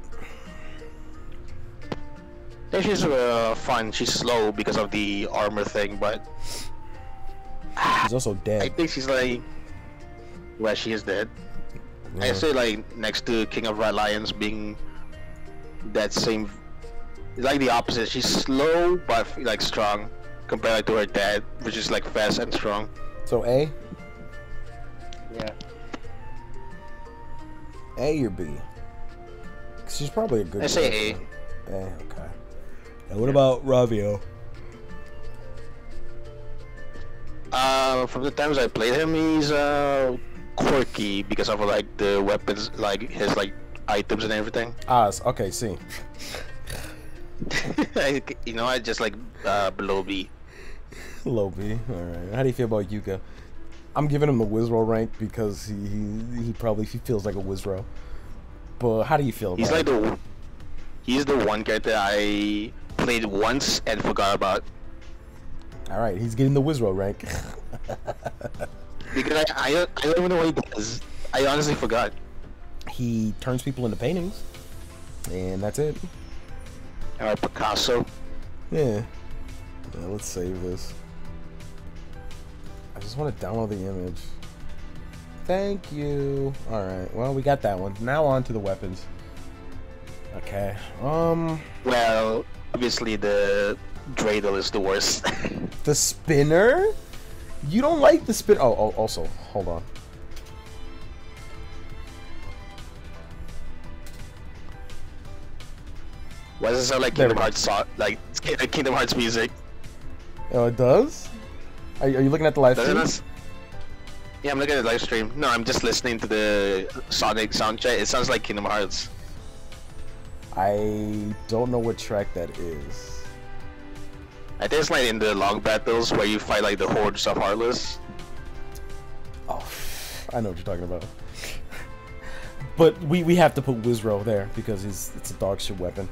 Yeah, she's fun. She's slow because of the armor thing, but she's also dead. I think she's like, well, she is dead. Yeah. I say like next to King of Red Lions being that same, like the opposite. She's slow but like strong compared to her dad, which is like fast and strong. So A? Yeah. A or B? 'Cause she's probably a good I say character. A, okay. And what about Ravio? From the times I played him, he's quirky because of like the weapons, like his like items and everything. Okay, see. You know, I just like below B. Low B. Alright. How do you feel about Yuka? I'm giving him the Wizro rank because he probably feels like a Wizro. But how do you feel about him? He's the one character I played once and forgot about. Alright, he's getting the Wizro rank. Because I don't even know what he does. I honestly forgot. He turns people into paintings. And that's it. Alright, Picasso. Yeah. Let's save this. I just want to download the image. Thank you. Alright, well, we got that one. Now on to the weapons. Okay. Well, obviously the dreidel is the worst. The spinner? You don't like the spin? Oh, also, hold on. Why does it sound like Kingdom Hearts Kingdom Hearts music? Oh, it does? Are you looking at the live stream? Yeah, I'm looking at the live stream. No, I'm just listening to the Sonic soundtrack. It sounds like Kingdom Hearts. I don't know what track that is. I think it's like in the long battles where you fight like the hordes of Heartless. Oh, I know what you're talking about. But we have to put Wizro there because it's a dog shit weapon.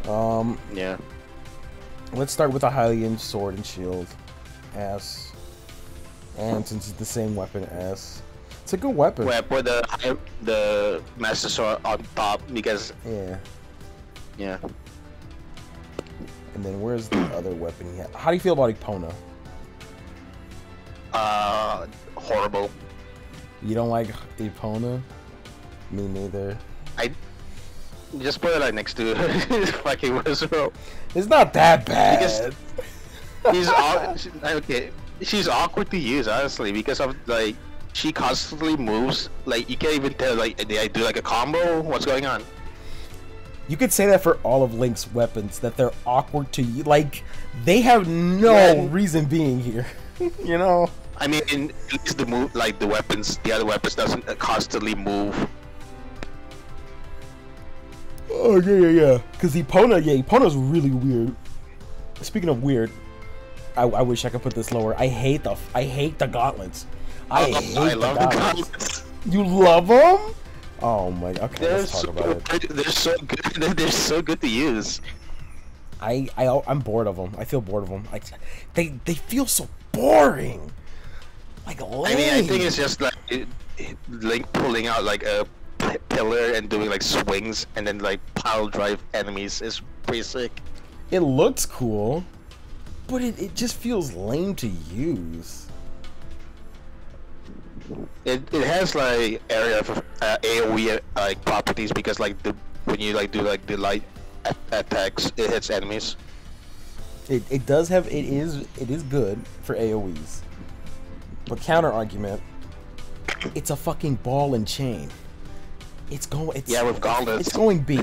Yeah. Let's start with a Hylian sword and shield. S. And since it's the same weapon, S. It's a good weapon. Where I put the Master Sword on top because... Yeah. Yeah. And then where's the other weapon he had? How do you feel about Epona? Horrible. You don't like Epona? Me neither. I just put it like next to fucking Wizard. It's not that bad. She's awkward to use, honestly, because of like she constantly moves. Like you can't even tell. Like, did I do like a combo? What's going on? You could say that for all of Link's weapons, that they're awkward to you. Like, they have no reason being here. You know? I mean, at least the other weapons doesn't constantly move. Oh, yeah. Because Epona's really weird. Speaking of weird, I wish I could put this lower. I hate the gauntlets. I love the gauntlets. You love them? Oh my. Okay, let's talk about it. They're so good. They're so good to use. I'm bored of them. I feel bored of them. Like they feel so boring. Like lame. I mean, I think it's just like Link pulling out like a pillar and doing like swings and then like pile drive enemies is pretty sick. It looks cool, but it just feels lame to use. It has like area of AOE like properties because like when you like do like the light attacks, it hits enemies. It does have it is good for AOEs, but counter argument, it's a fucking ball and chain. It's with gauntlets. It's going B.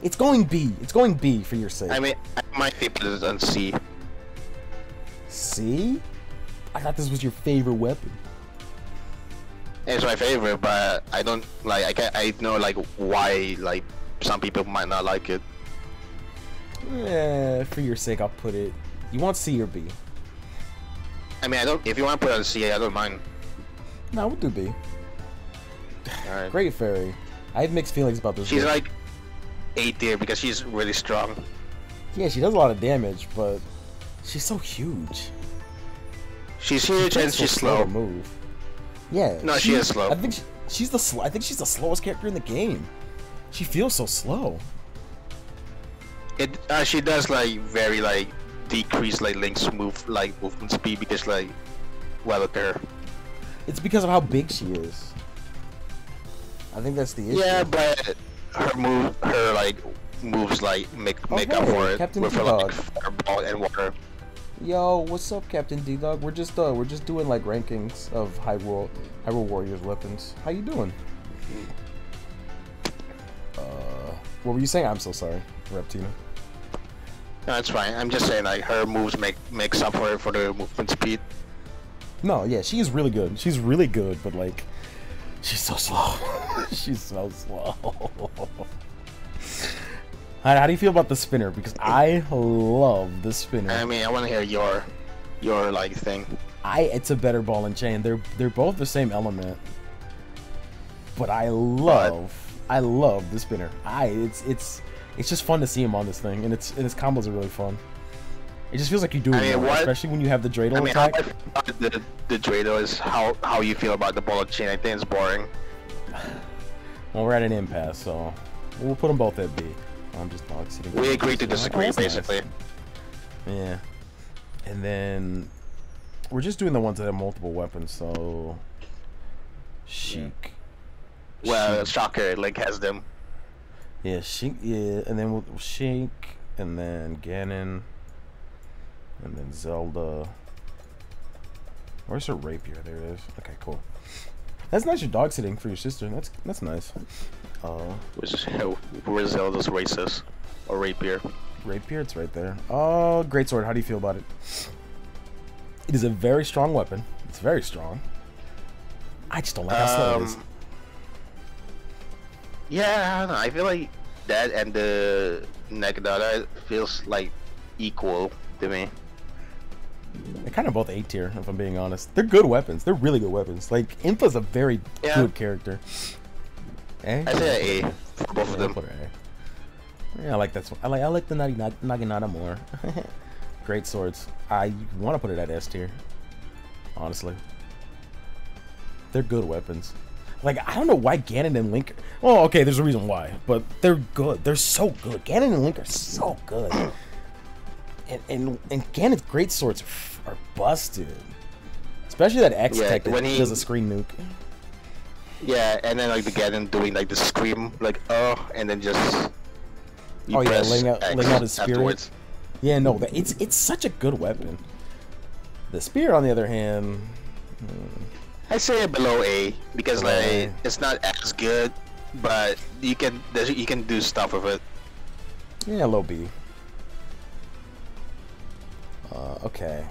It's going B. It's going B for your sake. I mean, I might be put it on C. C? I thought this was your favorite weapon. It's my favorite, but I don't like. I know like why like some people might not like it. For your sake, I'll put it. You want C or B? I mean, I don't. If you want to put it on C, I don't mind. No, we'll do B. Alright. Great Fairy. I have mixed feelings about this. She's like A tier because she's really strong. Yeah, she does a lot of damage, but she's so huge. She's huge and she's slow. To move. Yeah. No, she is slow. I think she's the slowest character in the game. She feels so slow. She does like very like decrease like Link's movement speed because like look at her. It's because of how big she is. I think that's the issue. Yeah, but her moves like make up for it Captain with her like fireball and water. Yo, what's up, Captain D-Dog? We're just doing like rankings of Hyrule Warriors weapons. How you doing? What were you saying? I'm so sorry, Raptina. No, it's fine. I'm just saying like her moves makes up for the movement speed. No, yeah, she's really good. She's really good, but like, she's so slow. She's so slow. How do you feel about the spinner? Because I love the spinner. I mean, I want to hear your like thing. It's a better ball and chain. They're both the same element, but I love the spinner. It's just fun to see him on this thing, and his combos are really fun. It just feels like you do it more, especially when you have the dreidel attack. How I feel about the dreidel is how you feel about the ball and chain. I think it's boring. Well, we're at an impasse, so we'll put them both at B. I'm just dog sitting. We agree to disagree, basically. Nice. Yeah. And then we're just doing the ones that have multiple weapons, so Sheik. Well, Shocker Link has them. Yeah, Sheik. Yeah, and then we'll Sheik, and then Ganon, and then Zelda. Where's her rapier? There it is. Okay, cool. That's nice. You're dog sitting for your sister. That's nice. Where's Zelda's racist or rapier? Rapier, it's right there. Oh, great sword. How do you feel about it? It is a very strong weapon. It's very strong. I just don't like how slow it is. Yeah, I don't know. I feel like that and the Nagadata feels like equal to me. They're kind of both A tier, if I'm being honest. They're good weapons. They're really good weapons. Like, Impa's a very good character. A? I say A for both of them. Put her A. Yeah, I like that. I like the Naginata more. Great swords. I want to put it at S tier. Honestly, they're good weapons. Like, I don't know why Ganon and Link. Well, okay, there's a reason why, but they're good. They're so good. Ganon and Link are so good. And Ganon's great swords are busted. Especially that X tech that does a screen nuke. Yeah, and then like the Ganon doing like the scream, like and then just laying out his spirit. Afterwards. Yeah, no, it's such a good weapon. The spear, on the other hand, I say it below A because like it's not as good, but you can do stuff with it. Yeah, low B. Okay,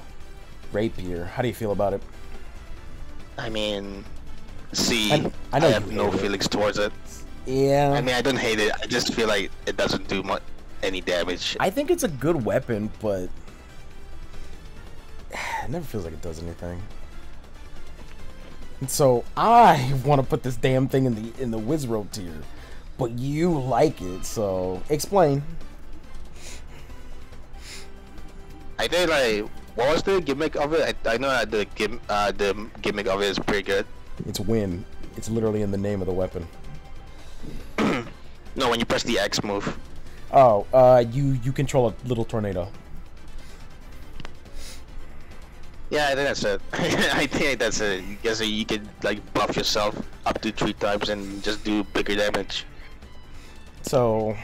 rapier. How do you feel about it? I mean, C. I know I have no feelings towards it. Yeah. I mean, I don't hate it. I just feel like it doesn't do any damage. I think it's a good weapon, but it never feels like it does anything. And so I want to put this damn thing in the Wizrobe tier, but you like it, so explain. I think like what was the gimmick of it? I know that the gimmick of it is pretty good. It's win. It's literally in the name of the weapon. No, when you press the X move. Oh, you control a little tornado. Yeah, I think that's it. I think that's it. I guess you can like buff yourself up to 3 times and just do bigger damage. So,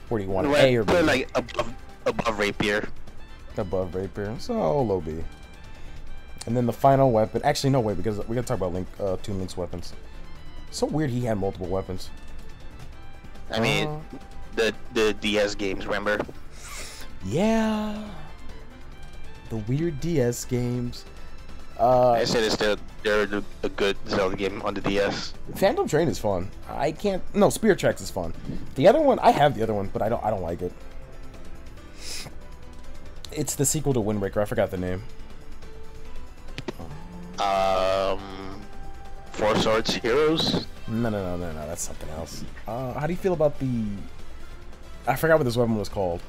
where do you want it? A or B? Put like above rapier. Above rapier. So low B. And then the final weapon. Actually, no way, because we gotta talk about Toon Link's weapons. So weird he had multiple weapons. I mean, the DS games, remember? Yeah. The weird DS games. I said they're a good Zelda game on the DS. Phantom Train is fun. I can't. No, Spirit Tracks is fun. The other one, I have the other one, but I don't like it. It's the sequel to Windbreaker. I forgot the name. Four Swords Heroes? No. That's something else. How do you feel about the? I forgot what this weapon was called.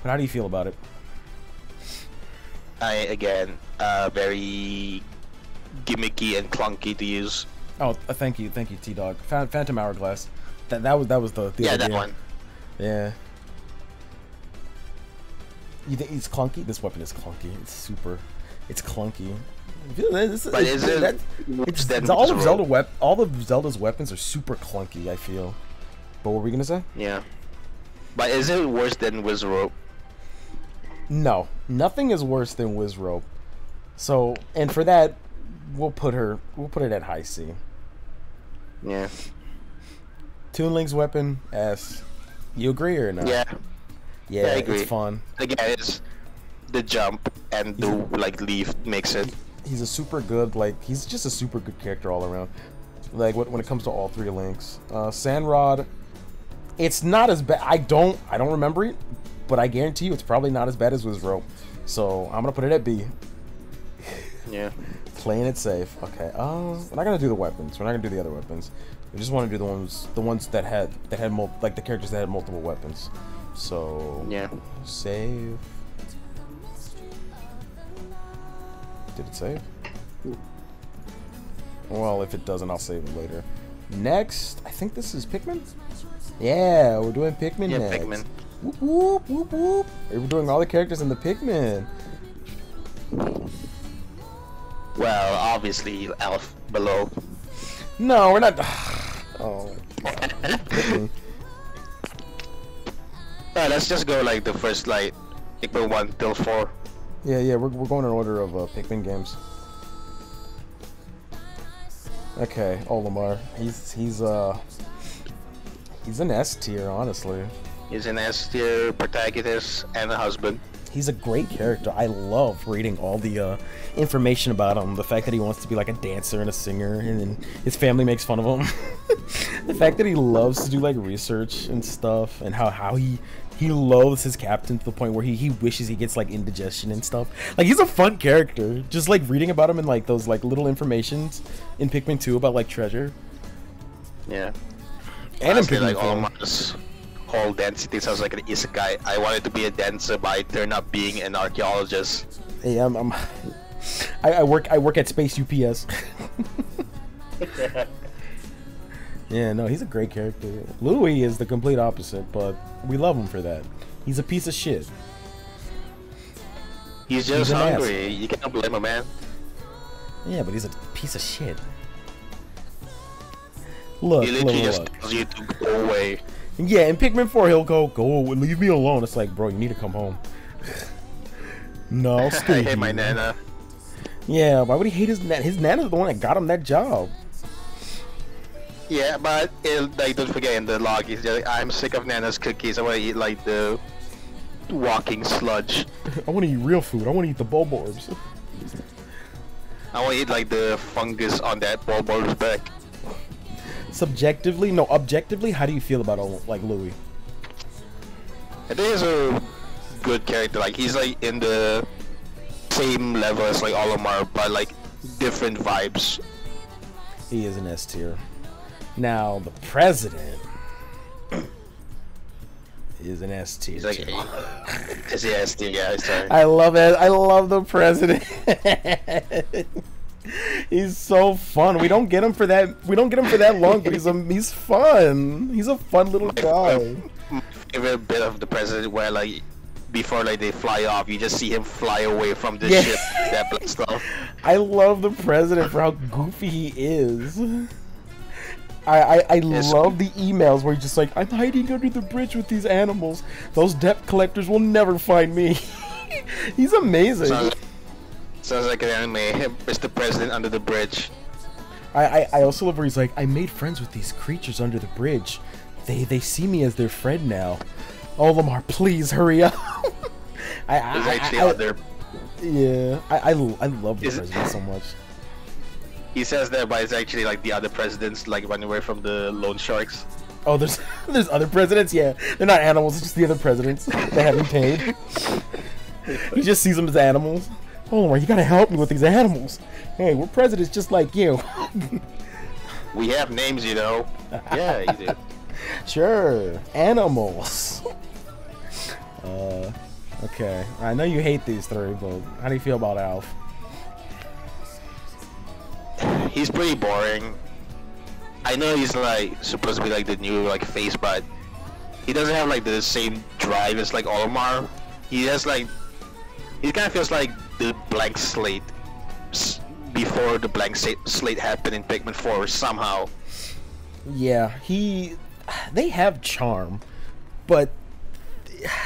But how do you feel about it? Again, very gimmicky and clunky to use. Oh, thank you, T-Dog. Phantom Hourglass. That was the yeah, idea. that one. Yeah. You think it's clunky? This weapon is clunky. It's clunky. But is it? It's all of Zelda's weapons are super clunky, I feel. But what were we gonna say? Yeah. But is it worse than Wizrobe? No, nothing is worse than Wizrope. So, and for that, we'll put it at high C. Yeah. Toon Link's weapon S. You agree or not? Yeah. Yeah, I agree. it's fun. Again, it's the jump and the like leaf makes it. He's a super good, like, he's just a super good character all around. Like, when it comes to all three Links. Sandrod, it's not as bad. I don't remember it, but I guarantee you it's probably not as bad as Wizrope. So, I'm gonna put it at B. Yeah. Playing it safe. Okay, we're not gonna do the weapons. We're not gonna do the other weapons. We just want to do the ones that had like the characters that had multiple weapons. So, Yeah. save. Did it save? Well, if it doesn't, I'll save it later. Next, I think this is Pikmin? Yeah, we're doing Pikmin next. Pikmin. Whoop, whoop, whoop, whoop. We're doing all the characters in the Pikmin. Well, obviously, Elf below. No, we're not. Oh. Pikmin. Alright, let's just go like the first like Pikmin 1 till 4. Yeah, we're going in order of Pikmin games. Okay, Olimar. He's an S tier, honestly. He's an S tier protagonist and a husband. He's a great character. I love reading all the information about him. The fact that he wants to be like a dancer and a singer, and then his family makes fun of him. The fact that he loves to do like research and stuff, and how he loathes his captain to the point where he wishes he gets like indigestion and stuff. Like, he's a fun character. Just like reading about him in like those like little informations in Pikmin 2 about like treasure. Yeah. And honestly, in Pikmin like 4. Olimar's whole density sounds like an isekai. I wanted to be a dancer, but I turned up being an archaeologist. Hey, I work at Space UPS. Yeah, no, he's a great character. Louis is the complete opposite, but we love him for that. He's a piece of shit. He's just hungry. You can't blame him, man. Yeah, but he's a piece of shit. Look, he literally just tells you to go away. Yeah, in Pikmin 4, he'll go, leave me alone. It's like, bro, you need to come home. No, I'll stay I hate my Nana. Yeah, why would he hate his Nana? His Nana's the one that got him that job. Yeah, but like, don't forget in the log, he's just like, I'm sick of Nana's cookies. I want to eat like the walking sludge. I want to eat real food. I want to eat the bulborbs. I want to eat like the fungus on that bulborb's back. Subjectively, no, objectively, how do you feel about like Louis? I think he's a good character. Like, he's like in the same level as like Olimar, but like different vibes. He is an S tier. Now the president is an S tier. He's like, is he S tier? Yeah, sorry. I love it. I love the president. He's so fun. We don't get him for that. We don't get him for that long, but he's fun. He's a fun little guy. My favorite bit of the president where like before like they fly off, you just see him fly away from the ship. That black stuff. I love the president for how goofy he is. I love the emails where he's just like, I'm hiding under the bridge with these animals. Those debt collectors will never find me. He's amazing. Sounds like an anime. Mr. President under the bridge. I also love where he's like, I made friends with these creatures under the bridge. They see me as their friend now. Olimar, please hurry up. Yeah, I love the president so much. He says that, but it's actually like the other presidents like running away from the loan sharks. Oh, there's other presidents? Yeah, they're not animals, it's just the other presidents. They haven't paid. He just sees them as animals. Oh, you gotta help me with these animals. Hey, we're presidents just like you. We have names, you know. Yeah, you do. Sure, animals. Okay. I know you hate these three, but how do you feel about Alf? He's pretty boring. I know he's like supposed to be like the new like face, but he doesn't have like the same drive as like Olimar. He has like, he kind of feels like the blank slate before the blank slate happened in Pikmin 4 somehow. Yeah, they have charm, but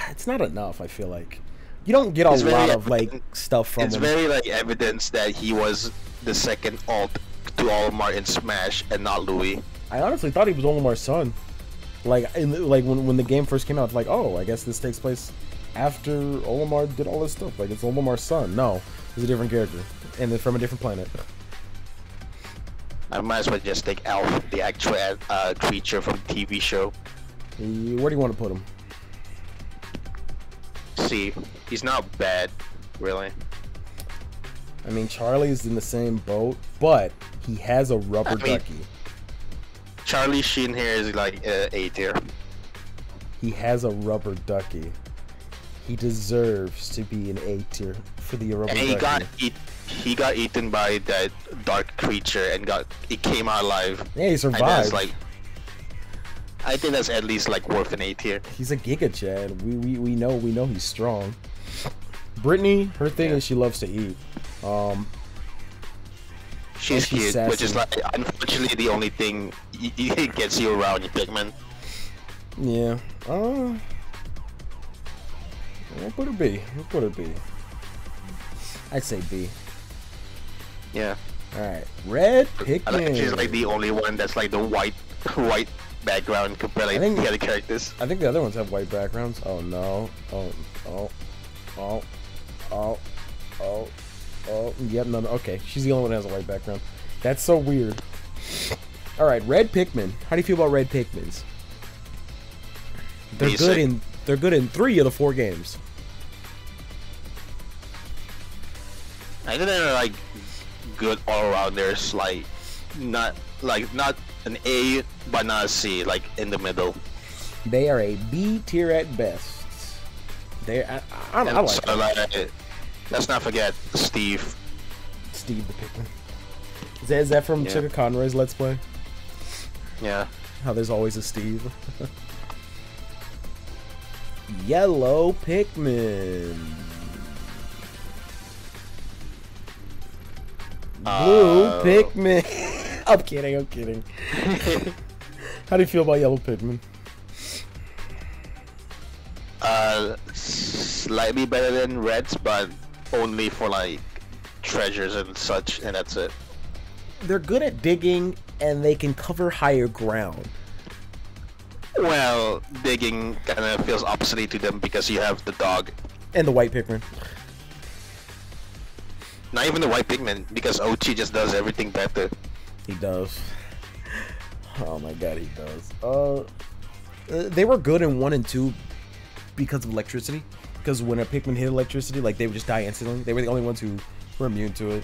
it's not enough, I feel like. You don't get a It's lot very of like stuff from It's him. very like evidence that he was the second alt to Olimar in Smash and not Louis. I honestly thought he was Olimar's son. Like, like when the game first came out, it's like, oh, I guess this takes place after Olimar did all this stuff. Like, it's Olimar's son. No, he's a different character, and they're from a different planet. I might as well just take Alf, the actual creature from the TV show. Where do you want to put him? See, he's not bad, really. I mean, Charlie's in the same boat, but he has a rubber ducky. Charlie Sheen here is like A tier. He has a rubber ducky. He deserves to be an A tier for the rubber ducky. He got eaten by that dark creature and he came out alive. Yeah, he survived. I think that's at least like worth an A tier. He's a Giga Chad. We know he's strong. Brittany, her thing is she loves to eat. She's cute, which is like unfortunately the only thing gets you around, you Pikmin. Yeah. We'll put her B. We'll put her B. I'd say B. Yeah. Alright. Red Pikmin. I think she's like the only one that's like the white background compared to the other characters. I think the other ones have white backgrounds. Oh no. Oh. Yep, no. Okay, she's the only one that has a white background. That's so weird. Alright, Red Pikmin. How do you feel about Red Pikmins? They're good in 3 of the 4 games. I think they're like good all around. There's like not an A but not a C, like in the middle. They are a B tier at best. I like so, let's not forget Steve. Steve the Pikmin. Is that from Sugar Conroy's Let's Play? Yeah. How there's always a Steve. Yellow Pikmin. Blue Pikmin. I'm kidding. How do you feel about Yellow Pikmin? Slightly better than Reds, but only for like treasures and such, and that's it. They're good at digging, and they can cover higher ground. Well, digging kind of feels obsolete to them because you have the dog. And the white Pikmin. Not even the white Pikmin, because Ochi just does everything better. He does. Oh my god, he does. They were good in 1 and 2 because of electricity. Because when a Pikmin hit electricity, like, they would just die instantly. They were the only ones who were immune to it.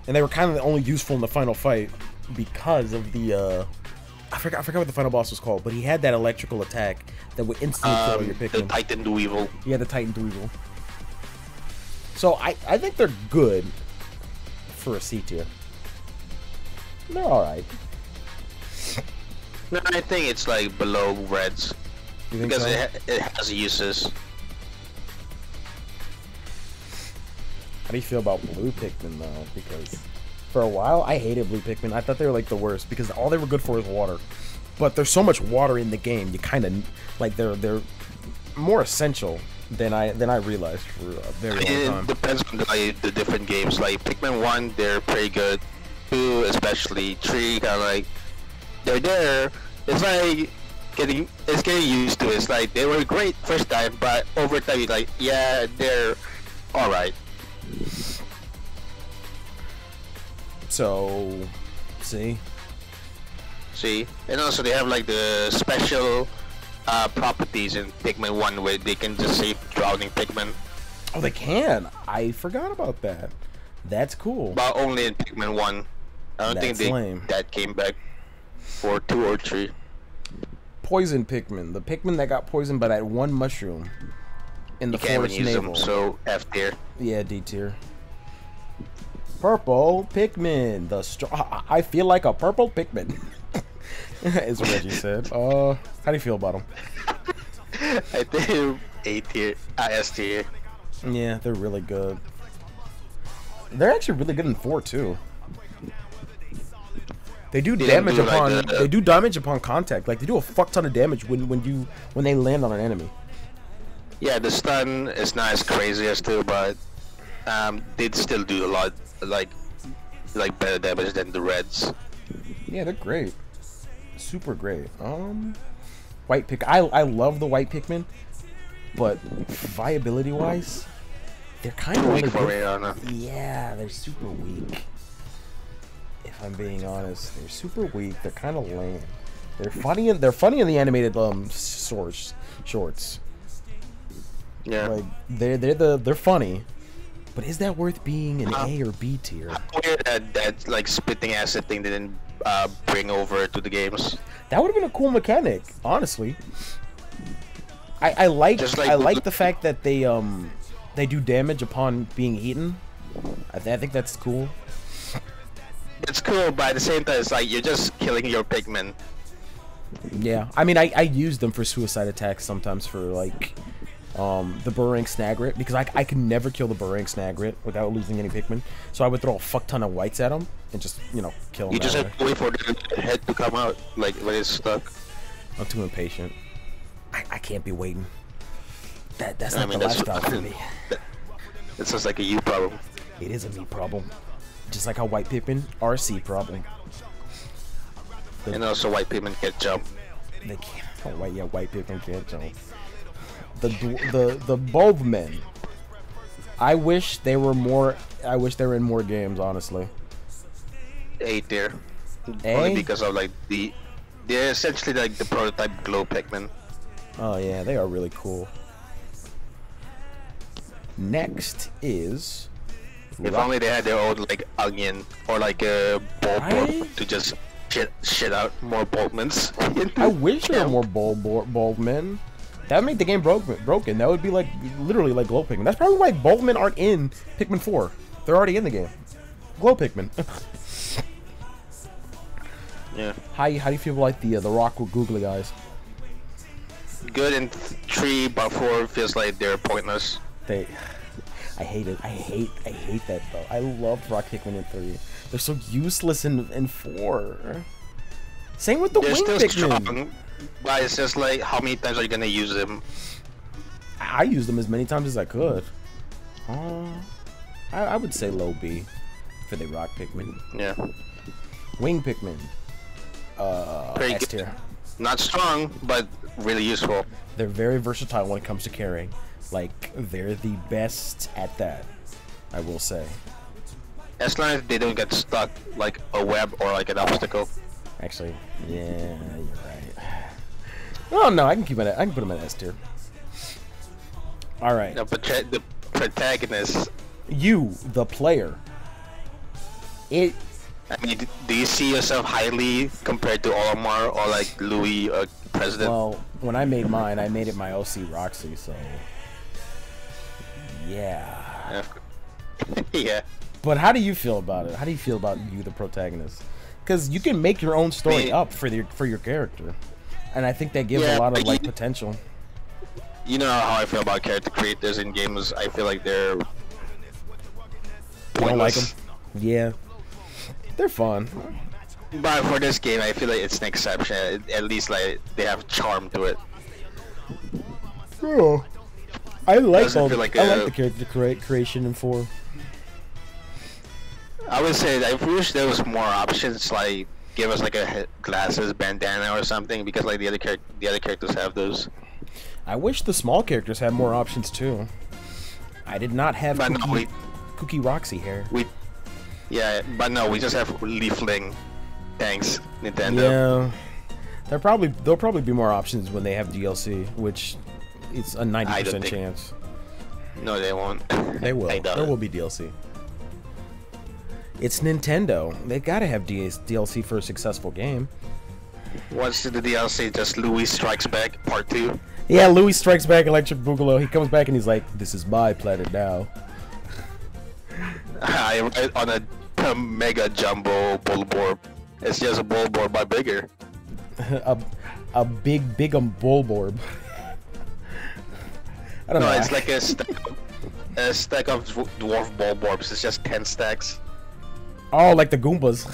And they were kind of the only useful in the final fight because of the, I forgot what the final boss was called, but he had that electrical attack that would instantly kill your Pikmin. The Titan Dweevil. Yeah, the Titan Dweevil. So I think they're good for a C tier. They're alright. No, I think it's like below Reds. You think because so? it has uses. How do you feel about blue Pikmin though? Because for a while I hated blue Pikmin. I thought they were like the worst because all they were good for was water. But there's so much water in the game, you kind of like they're more essential than I realized for a very long time. It depends on the different games. Like Pikmin 1, they're pretty good. 2, especially 3, kind of like they're there. It's like getting used to it. It's like they were great first time, but over time you're like, yeah, they're all right. So, see, and also they have like the special properties in Pikmin 1 where they can just save drowning Pikmin. Oh, they can. I forgot about that. That's cool. But only in Pikmin 1. I don't think that came back for 2 or 3. Poison Pikmin, the Pikmin that got poisoned by that one mushroom in the forest navel. Them, so F tier. Yeah, D tier. Purple Pikmin, I feel like a purple Pikmin. Is what Reggie said. How do you feel about them? I think A tier, S tier. Yeah, they're really good. They're actually really good in 4 too. They do damage upon they do damage upon contact. Like they do a fuck ton of damage when they land on an enemy. Yeah, the stun is not as crazy as two, but they'd still do a lot, like better damage than the reds. Yeah, they're great. Super great. White pick. I love the white Pikmin, but viability wise, they're kind of Weak for Rihanna. Yeah, they're super weak. If I'm being honest, they're super weak. They're kind of lame. They're funny in the animated shorts. Yeah. Like they're funny, but is that worth being an A or B tier? Weird that like spitting acid thing didn't bring over to the games. That would have been a cool mechanic, honestly. I like the fact that they do damage upon being eaten. I think that's cool. It's cool, but at the same time, it's like you're just killing your Pikmin. Yeah, I mean, I use them for suicide attacks sometimes for like the Burrowing Snagrit, because I can never kill the Burrowing Snagrit without losing any Pikmin. So I would throw a fuck ton of whites at him and just, you know, kill him. You just have to wait for the head to come out, like when it's stuck. I'm too impatient. I can't be waiting. That's not the lifestyle for me. It sounds like a you problem. It is a me problem. Just like how white Pikmin are a C problem. And also white Pikmin can't jump. They can't. Oh, white Pikmin can't jump. The bulb men. I wish they were more. I wish they were in more games. Honestly. A tier. A? Only because of like they're essentially like the prototype glow Pikmin. Oh yeah, they are really cool. Next is. If only they had their own like onion or like a bulb to just shit out more Bulbmans. I wish there were more Bulbmen. That would make the game broken. That would be like literally like glow Pikmin. That's probably why Bulbmen aren't in Pikmin 4. They're already in the game. Glow Pikmin. Yeah. How do you feel like the rock with googly eyes? Good in 3, but 4 feels like they're pointless. I hate it. I hate that though. I loved rock Pikmin in 3. They're so useless in 4. Same with the They're wing still Pikmin. strong, but it's just like how many times are you gonna use them? I used them as many times as I could. I would say low B for the rock Pikmin. Yeah. Wing Pikmin. S tier. Not strong, but really useful. They're very versatile when it comes to carrying. Like, they're the best at that, I will say. As long as they don't get stuck like a web or like an obstacle. Actually, yeah, you're right. Oh no, I can put them in S tier. All right. The protagonist. You, the player. I mean, do you see yourself highly compared to Olimar or like Louis or President? Well, when I made mine, I made it my OC Roxy, so yeah. Yeah. But how do you feel about it? How do you feel about you, the protagonist? Because you can make your own story up for your character, and I think that gives a lot of like potential. You know how I feel about character creators in games. I feel like they're pointless. You don't like them? Yeah, they're fun. But for this game, I feel like it's an exception. At least like they have charm to it. Oh, I like I like the character creation in 4. I would say I wish there was more options, like give us like a glasses bandana or something, because like the other characters have those. I wish the small characters had more options too. I did not have Cookie Roxy hair. Yeah, but no, we just have Leafling. Thanks, Nintendo. Yeah, there'll probably be more options when they have DLC, which it's a 90% chance. No, they won't. They will. There will be DLC. It's Nintendo. They gotta have DLC for a successful game. What's the DLC? Just Louis Strikes Back Part 2? Yeah, Louis Strikes Back Electric Boogaloo. He comes back and he's like, "This is my planet now." I ride on a mega jumbo Bulborb. It's just a Bulborb but bigger. a big Bulborb. I don't know. No, it's like a stack of dwarf Bulborbs. It's just 10 stacks. Oh, like the Goombas.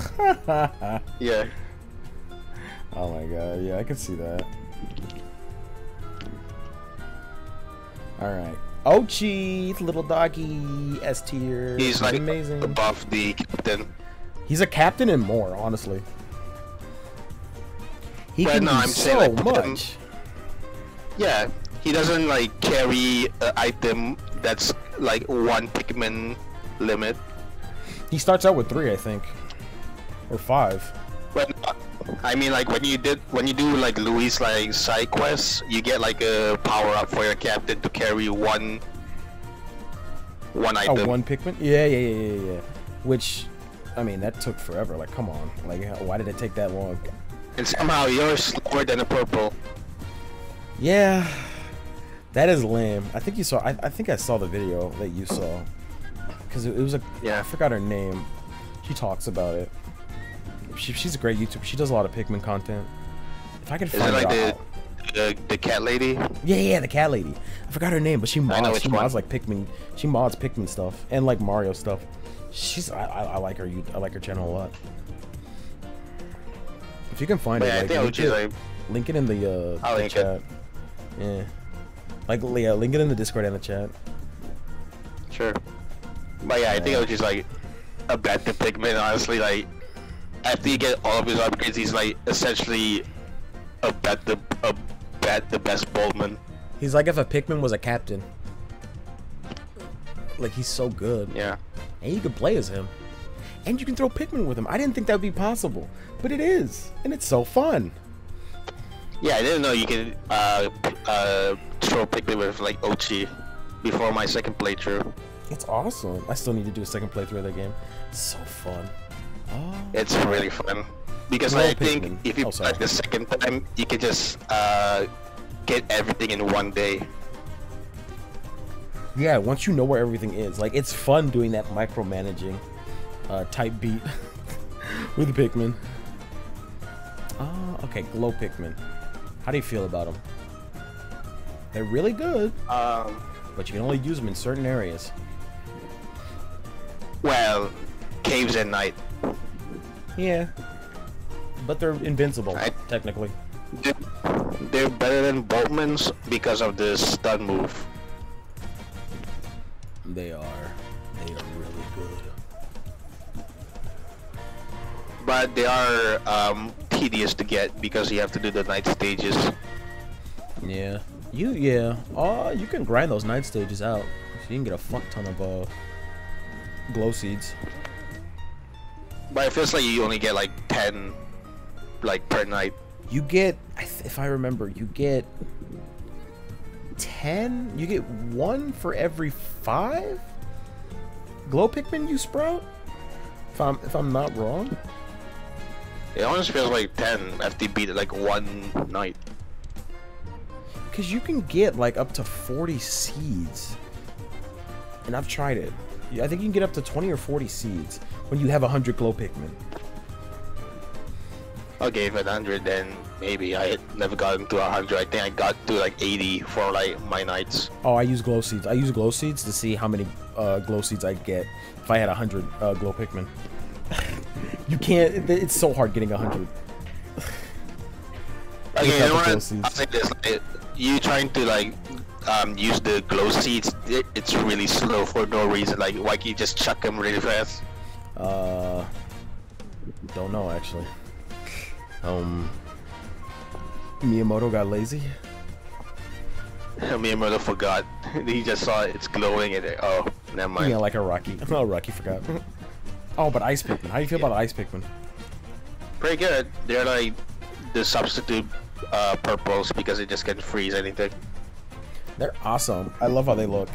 Yeah. Oh my god, yeah, I can see that. Alright. Ochi, little doggy, S tier. He's like amazing. above the captain. He's a captain and more, honestly. He But can no, do I'm so saying like much. Yeah, he doesn't like carry an item that's like 1 Pikmin limit. He starts out with 3, I think, or 5. But I mean, like when you do like Louis like side quests, you get like a power up for your captain to carry one item. Oh, 1 Pikmin? Yeah. Which, I mean, that took forever. Like, come on. Like, why did it take that long? And somehow you're slower than a purple. Yeah, that is lame. I think you saw. I think I saw the video that you saw, because it was a. Yeah. I forgot her name. She talks about it. She's a great YouTuber. She does a lot of Pikmin content. If I could Is find it like her, the cat lady? yeah, the cat lady. I forgot her name, but she mods. which She one. mods like Pikmin. She mods Pikmin stuff and like Mario stuff. I like her. I like her channel a lot. If you can find But it, yeah, I like, think OG's like link it in the I'll link chat. it. Yeah. Like, yeah, link it in the Discord and the chat. Sure. But yeah, I think OG's like a better Pikmin. Honestly, like after you get all of his upgrades, he's like essentially the best bowlman. He's like if a Pikmin was a captain. Like, he's so good. Yeah. And you can play as him. And you can throw Pikmin with him. I didn't think that would be possible. But it is. And it's so fun. Yeah, I didn't know you could throw Pikmin with like Ochi before my second playthrough. It's awesome. I still need to do a second playthrough of that game. It's so fun. Oh. It's really fun. Because Well, I think Pikmin. if you Oh, sorry. play the second time, you can just get everything in one day. Yeah, once you know where everything is. Like, it's fun doing that micromanaging type beat with Pikmin. Oh, okay, glow Pikmin. How do you feel about them? They're really good, but you can only use them in certain areas. Well, caves at night. Yeah, but they're invincible, I- technically. They're better than Boltmans because of the stun move. They are really good. But they are tedious to get because you have to do the night stages. Yeah, you can grind those night stages out, so you can get a fuck ton of glow seeds. But it feels like you only get like 10 like per night. You get, if I remember, you get 10. You get 1 for every 5 glow Pikmin you sprout. If I'm not wrong. It almost feels like 10 after you beat it like one night. Because you can get like up to 40 seeds. And I've tried it. I think you can get up to 20 or 40 seeds when you have 100 glow Pikmin. Okay, if at 100 then maybe. I had never gotten to 100. I think I got to like 80 for like my nights. Oh, I use glow seeds. I use glow seeds to see how many glow seeds I get if I had 100 glow Pikmin. You can't. It's so hard getting 100. Okay, you know Without the glow what? seeds. I'll say this: like, you trying to like use the glow seeds, it's really slow for no reason. Like, why can't you just chuck them really fast? Don't know actually. Miyamoto got lazy. Miyamoto forgot. He just saw it's glowing and oh, never mind. Yeah, like a Rocky. Oh, Rocky forgot. Oh, but Ice Pikmin. How do you feel about Ice Pikmin? Pretty good. They're like the substitute purples because it just can freeze anything. They're awesome. I love how they look.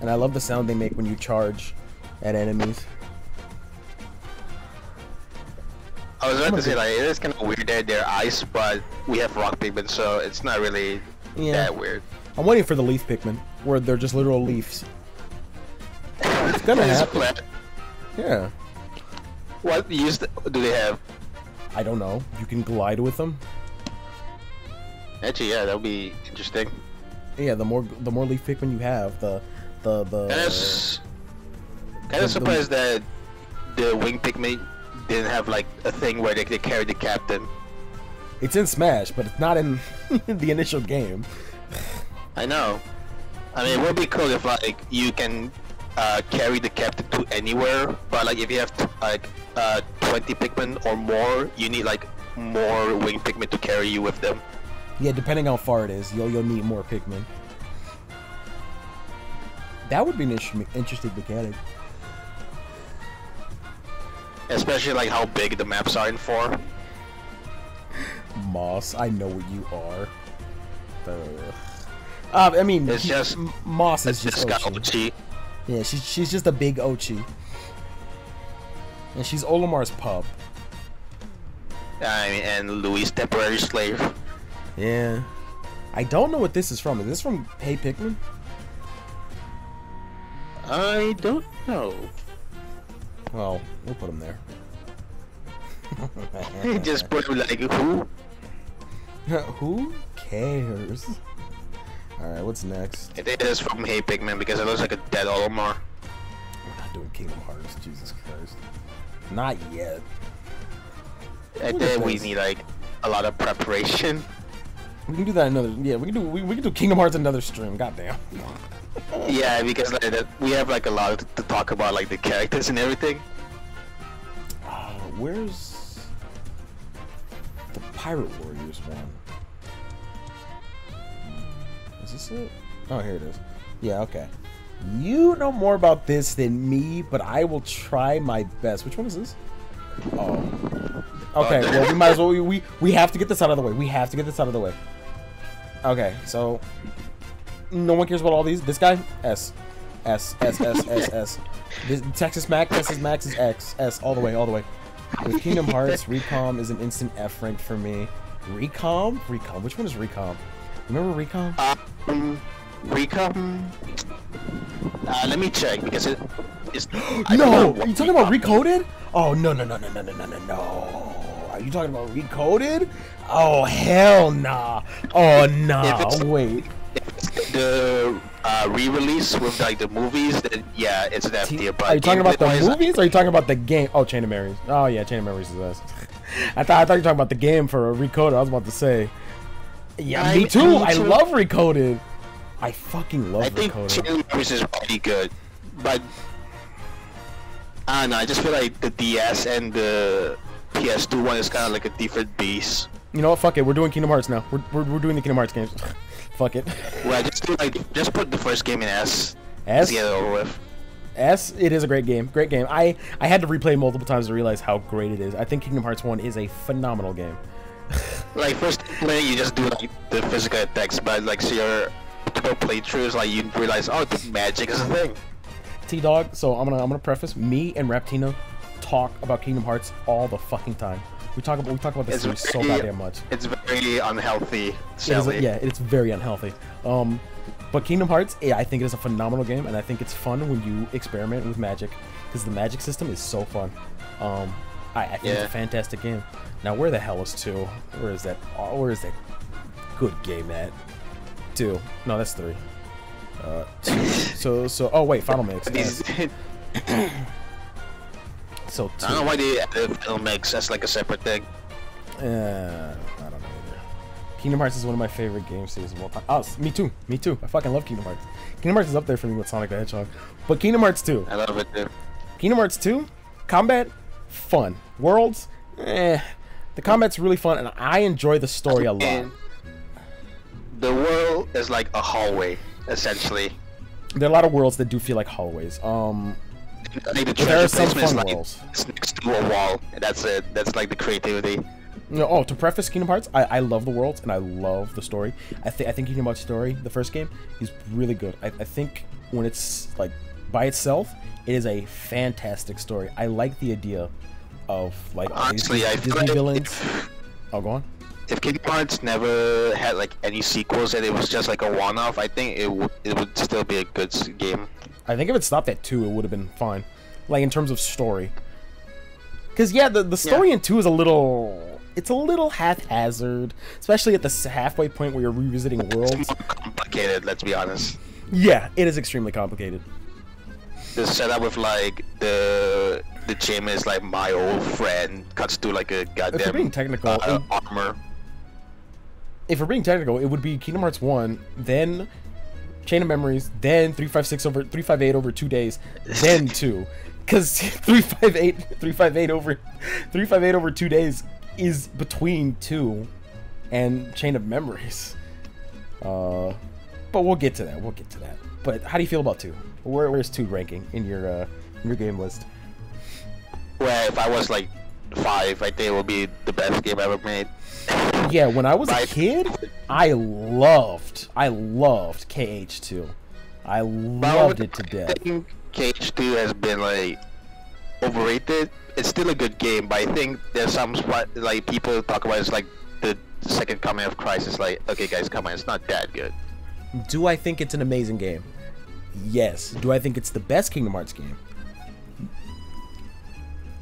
And I love the sound they make when you charge at enemies. I was about to say, like, it is kind of weird that they're ice, but we have rock Pikmin, so it's not really that weird. I'm waiting for the leaf Pikmin, where they're just literal leaves. It's gonna It's happen. flat. Yeah. What use do they have? I don't know. You can glide with them. Actually, yeah, that would be interesting. Yeah, the more leaf Pikmin you have, the Kind of surprised that the wing Pikmin didn't have like a thing where they could carry the captain. It's in Smash, but it's not in the initial game. I know. I mean, it would be cool if like you can carry the captain to anywhere, but like if you have 20 Pikmin or more, you need like more wing Pikmin to carry you with them. Yeah, depending how far it is, you'll need more Pikmin. That would be an interesting mechanic. Especially like how big the maps are in 4. Moss, I know what you are. I mean, it's just Moss is just Ochi. Yeah, she's just a big Ochi. And she's Olimar's pup. I mean, and Louis' temporary slave. Yeah. I don't know what this is from. Is this from Hey Pikmin? I don't know. Well, we'll put him there. Just put him like, who? Who cares? Alright, what's next? It is from Hey Pikmin because it looks like a dead Olimar. We're not doing Kingdom Hearts, Jesus Christ. Not yet. I think we need like a lot of preparation. We can do that another. Yeah, we can do Kingdom Hearts another stream. Goddamn. Yeah, because like we have like a lot to talk about, like the characters and everything. Where's the Pirate Warriors one? Is this it? Oh, here it is. Yeah, okay. You know more about this than me, but I will try my best. Which one is this? Oh. Okay, well, we might as well. We have to get this out of the way. We have to get this out of the way. Okay, so no one cares about all these. This guy, S. This, Texas Max is X. S, all the way, all the way. With Kingdom Hearts, Recom is an instant F rank for me. Recom? Recom. Which one is Recom? Remember Recom? Recom? Let me check because it's. No! Are you talking about Recoded? Oh, no. Are you talking about Recoded? Oh, hell nah. Oh, nah. Wait. If it's the re-release with like the movies, then yeah, it's an F tier. But are you talking about the movies or are you talking about the game? Oh, Chain of Memories. Oh, yeah, Chain of Memories is us. I thought you were talking about the game for Recoded. I was about to say. Yeah, me too. I love Recoded. I fucking love Recoded. I think Chain of Memories is pretty good, but I don't know. I just feel like the DS and the PS2 one is kind of like a different beast. You know what? Fuck it. We're doing Kingdom Hearts now. We're doing the Kingdom Hearts games. Fuck it. Well, just put the first game in S. S. Get it over with. S. It is a great game. Great game. I had to replay multiple times to realize how great it is. I think Kingdom Hearts 1 is a phenomenal game. Like first play, you just do like the physical attacks, but like so your playthroughs, like you realize, oh, the magic is a thing. T-Dog. So I'm gonna preface. Me and Raptina talk about Kingdom Hearts all the fucking time. We talk about this series so goddamn much. It's very unhealthy. It's very unhealthy. But Kingdom Hearts, yeah, I think it is a phenomenal game, and I think it's fun when you experiment with magic, because the magic system is so fun. I think it's a fantastic game. Now, where the hell is 2? Where is that? Oh, where is that good game at? 2. No, that's 3. 2. So. Oh wait, Final Mix. So 2. I don't know why they added Final Mix as like a separate thing. I don't know either. Kingdom Hearts is one of my favorite game series of all time. Oh, me too. Me too. I fucking love Kingdom Hearts. Kingdom Hearts is up there for me with Sonic the Hedgehog. But Kingdom Hearts 2. I love it too. Kingdom Hearts 2, combat, fun. Worlds, the combat's really fun, and I enjoy the story a lot. The world is like a hallway, essentially. There are a lot of worlds that do feel like hallways. Like the there are some fun like, worlds. It's next to a wall, and that's it. That's like the creativity. No, to preface Kingdom Hearts, I love the worlds and I love the story. I think Kingdom Hearts story, the first game, is really good. I think when it's like by itself, it is a fantastic story. I like the idea of like honestly, I feel Disney like villains. Oh, go on. If Kingdom Hearts never had like any sequels and it was just like a one-off, I think it would still be a good game. I think if it stopped at 2, it would have been fine, like in terms of story. Because yeah, the story in 2 is a little haphazard, especially at the halfway point where you're revisiting worlds. It's more complicated, let's be honest. Yeah, it is extremely complicated. The setup with like the gym is like my old friend cuts to like a goddamn if we're being technical, armor. If we're being technical, it would be Kingdom Hearts 1, then Chain of Memories, then 358 over 2 days, then 2. Because 358 over 2 days is between 2 and Chain of Memories. But we'll get to that. But how do you feel about 2? Where's 2 ranking in your game list? Well, if I was like 5, I think it would be the best game ever made. Yeah, when I was a kid, I loved KH2. I loved it to death. I think KH2 has been like overrated. It's still a good game, but I think there's some spot like people talk about it's like the second coming of Christ. It's like, okay guys, come on, it's not that good. Do I think it's an amazing game? Yes. Do I think it's the best Kingdom Hearts game?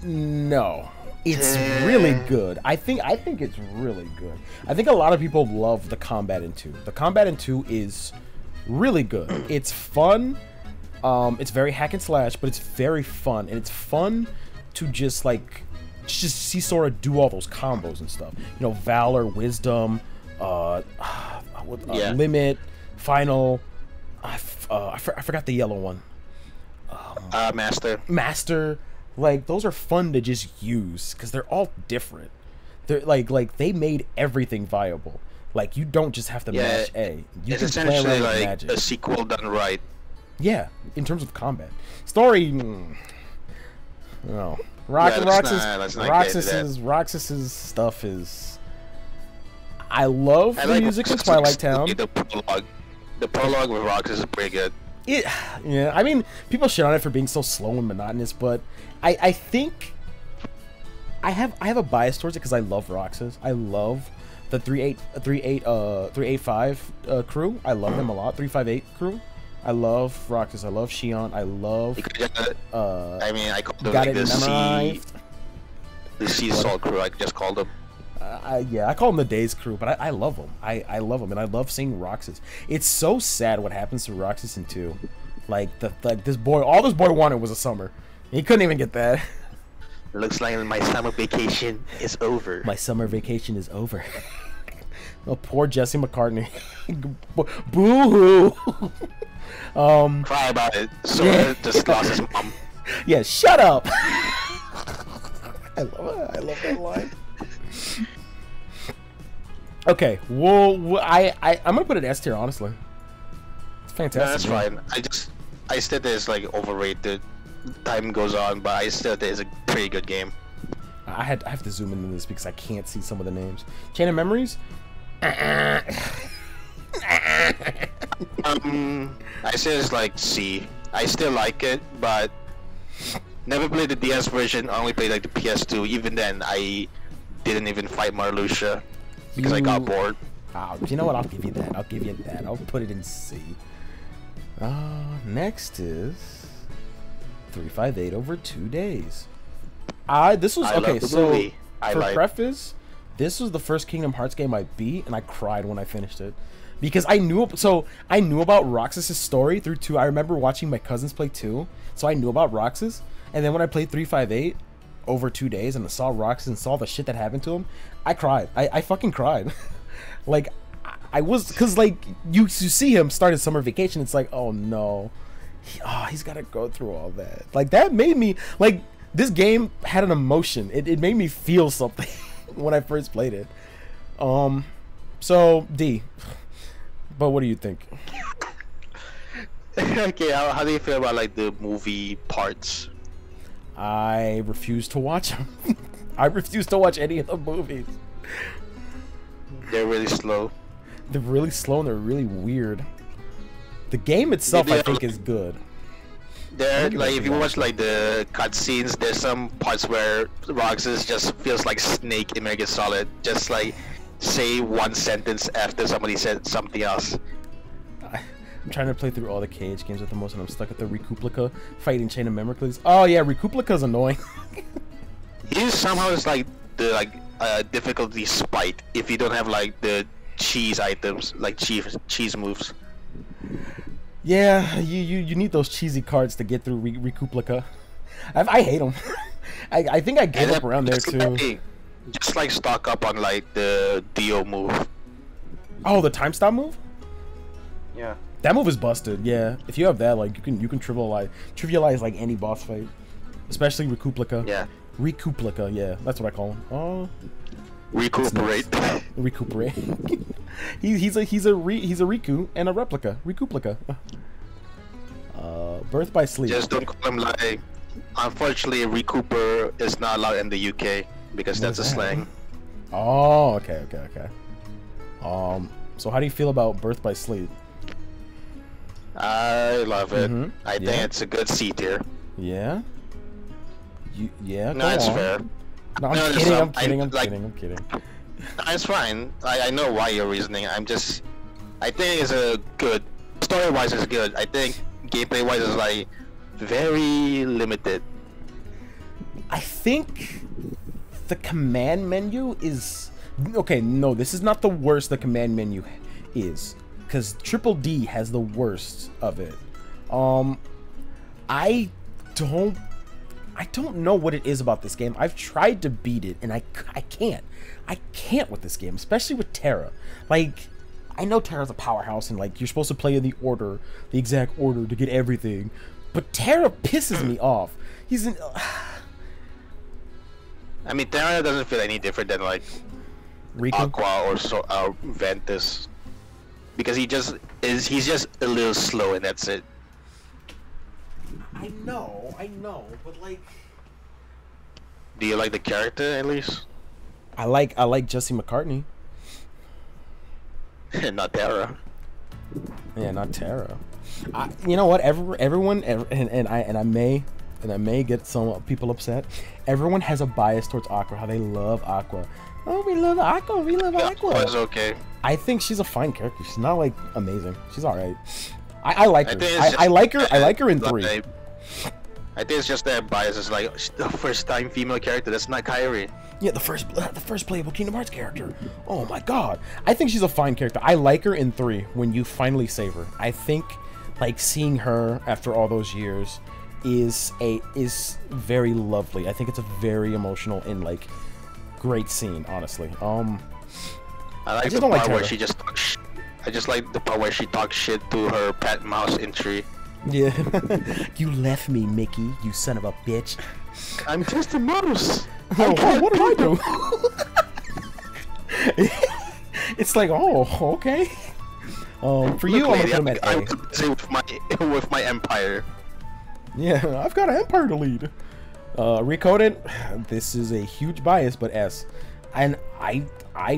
No. It's really good. I think it's really good. I think a lot of people love the combat in 2. The combat in 2 is really good. It's fun. It's very hack and slash, but it's very fun, and it's fun to just see Sora do all those combos and stuff. You know, Valor, Wisdom, Limit, Final. I forgot the yellow one. Master. Like, those are fun to just use because they're all different. They're like they made everything viable. Like, you don't just have to mash A. You it's can play essentially around with like magic. a sequel done right. Yeah, in terms of combat, story. No, Roxas's stuff is. I love the music in Twilight Town. The prologue with Roxas is pretty good. Yeah, I mean, people shit on it for being so slow and monotonous, but I think I have a bias towards it because I love Roxas. I love the 385 crew. I love them a lot. 358 crew. I love Roxas. I love Shion. I love. I mean, I call them got like it memorized. The Sea Salt crew. I just called them. Yeah, I call them the Days crew, but I love them. I love them, and I love seeing Roxas. It's so sad what happens to Roxas in 2. Like this boy, all this boy wanted was a summer. He couldn't even get that. Looks like my summer vacation is over. My summer vacation is over. Oh, poor Jesse McCartney. Boo-hoo. Cry about it. Sora just lost his mom. Yeah, shut up. I love that line. Okay, well, I'm gonna put it S tier, honestly. It's fantastic. No, that's fine. I still think it's like overrated. Time goes on, but I still think it's a pretty good game. I have to zoom into this because I can't see some of the names. Chain of Memories. I say it's like C. I still like it, but never played the DS version. I only played like the PS2. Even then, I didn't even fight Marluxia because I got bored. You know what? I'll give you that. I'll put it in C. Next is 358 over 2 days. This was okay. So for preface, this was the first Kingdom Hearts game I beat, and I cried when I finished it because I knew about Roxas's story through 2. I remember watching my cousins play 2, so I knew about Roxas. And then when I played 358 over 2 days and I saw Roxas and saw the shit that happened to him, I cried. I fucking cried. Like, I was, because like you see him start his summer vacation, it's like, oh no, he's got to go through all that. Like, that made me, like, this game had an emotion. It made me feel something when I first played it. So D, but what do you think? Okay, how do you feel about like the movie parts? I refuse to watch them. I refuse to watch any of the movies. They're really slow. They're really slow and they're really weird. The game itself, I think, is good. There, like, if you watch like the cutscenes, there's some parts where Roxas just feels like Snake in Metal Gear Solid. Just like say one sentence after somebody said something else. I'm trying to play through all the KH games at the most, and I'm stuck at the Recouplica fighting Chain of Memories. Oh yeah, Recouplica's annoying. He somehow is like the difficulty spite if you don't have like the cheese items, like cheese moves. Yeah, you need those cheesy cards to get through Recouplica. I hate them. I think I gave up around there too. Just like stock up on like the Dio move. Oh, the time stop move? Yeah. That move is busted. Yeah, if you have that, like you can trivialize like any boss fight, especially Recuplica. Yeah. Recuplica. Yeah, that's what I call him. Oh. Recuperate. Recuperate. he's a Riku and a replica. Recuplica. Birth by sleep. Just don't call him like. Unfortunately, Recooper is not allowed in the UK because that's a slang. Oh, okay. So how do you feel about Birth by Sleep? I love it. I think it's a good C tier. Yeah. Yeah. No, it's fair. No, I'm kidding. I'm kidding. No, it's fine. I know why you're reasoning. I think it's a good story-wise. It's good. I think gameplay-wise is like very limited. I think the command menu is okay. No, this is not the worst the command menu is, because Triple D has the worst of it. I don't know what it is about this game. I've tried to beat it, and I can't. I can't with this game, especially with Terra. Like, I know Terra's a powerhouse, and like you're supposed to play in the exact order to get everything, but Terra pisses me off. He's an. I mean, Terra doesn't feel any different than like Riku? Aqua or Ventus, because he's just a little slow, and that's it. I know, but like, do you like the character at least? I like Jesse McCartney. Not Terra. Yeah, not Terra. You know what? Everyone, and I may get some people upset. Everyone has a bias towards Aqua. How they love Aqua. Oh, we love Aqua. We love Aqua. Aqua's okay. I think she's a fine character. She's not like amazing. She's all right. I like her. I like her. I like her in 3. I think it's just that bias is like the first time female character. That's not Kairi. Yeah, the first playable Kingdom Hearts character. Oh my god. I think she's a fine character. I like her in 3 when you finally save her. I think like seeing her after all those years is very lovely. I think it's a very emotional and like great scene, honestly. I like the part where she just talks. I just like the part where she talks shit to her pet mouse in 3. Yeah. You left me, Mickey, you son of a bitch. I'm just a mouse. Oh, what did I do? It's like, oh, okay. For you, I'm gonna put him at A. I'm busy with my empire. Yeah, I've got an empire to lead. Recoded, this is a huge bias, but S. And I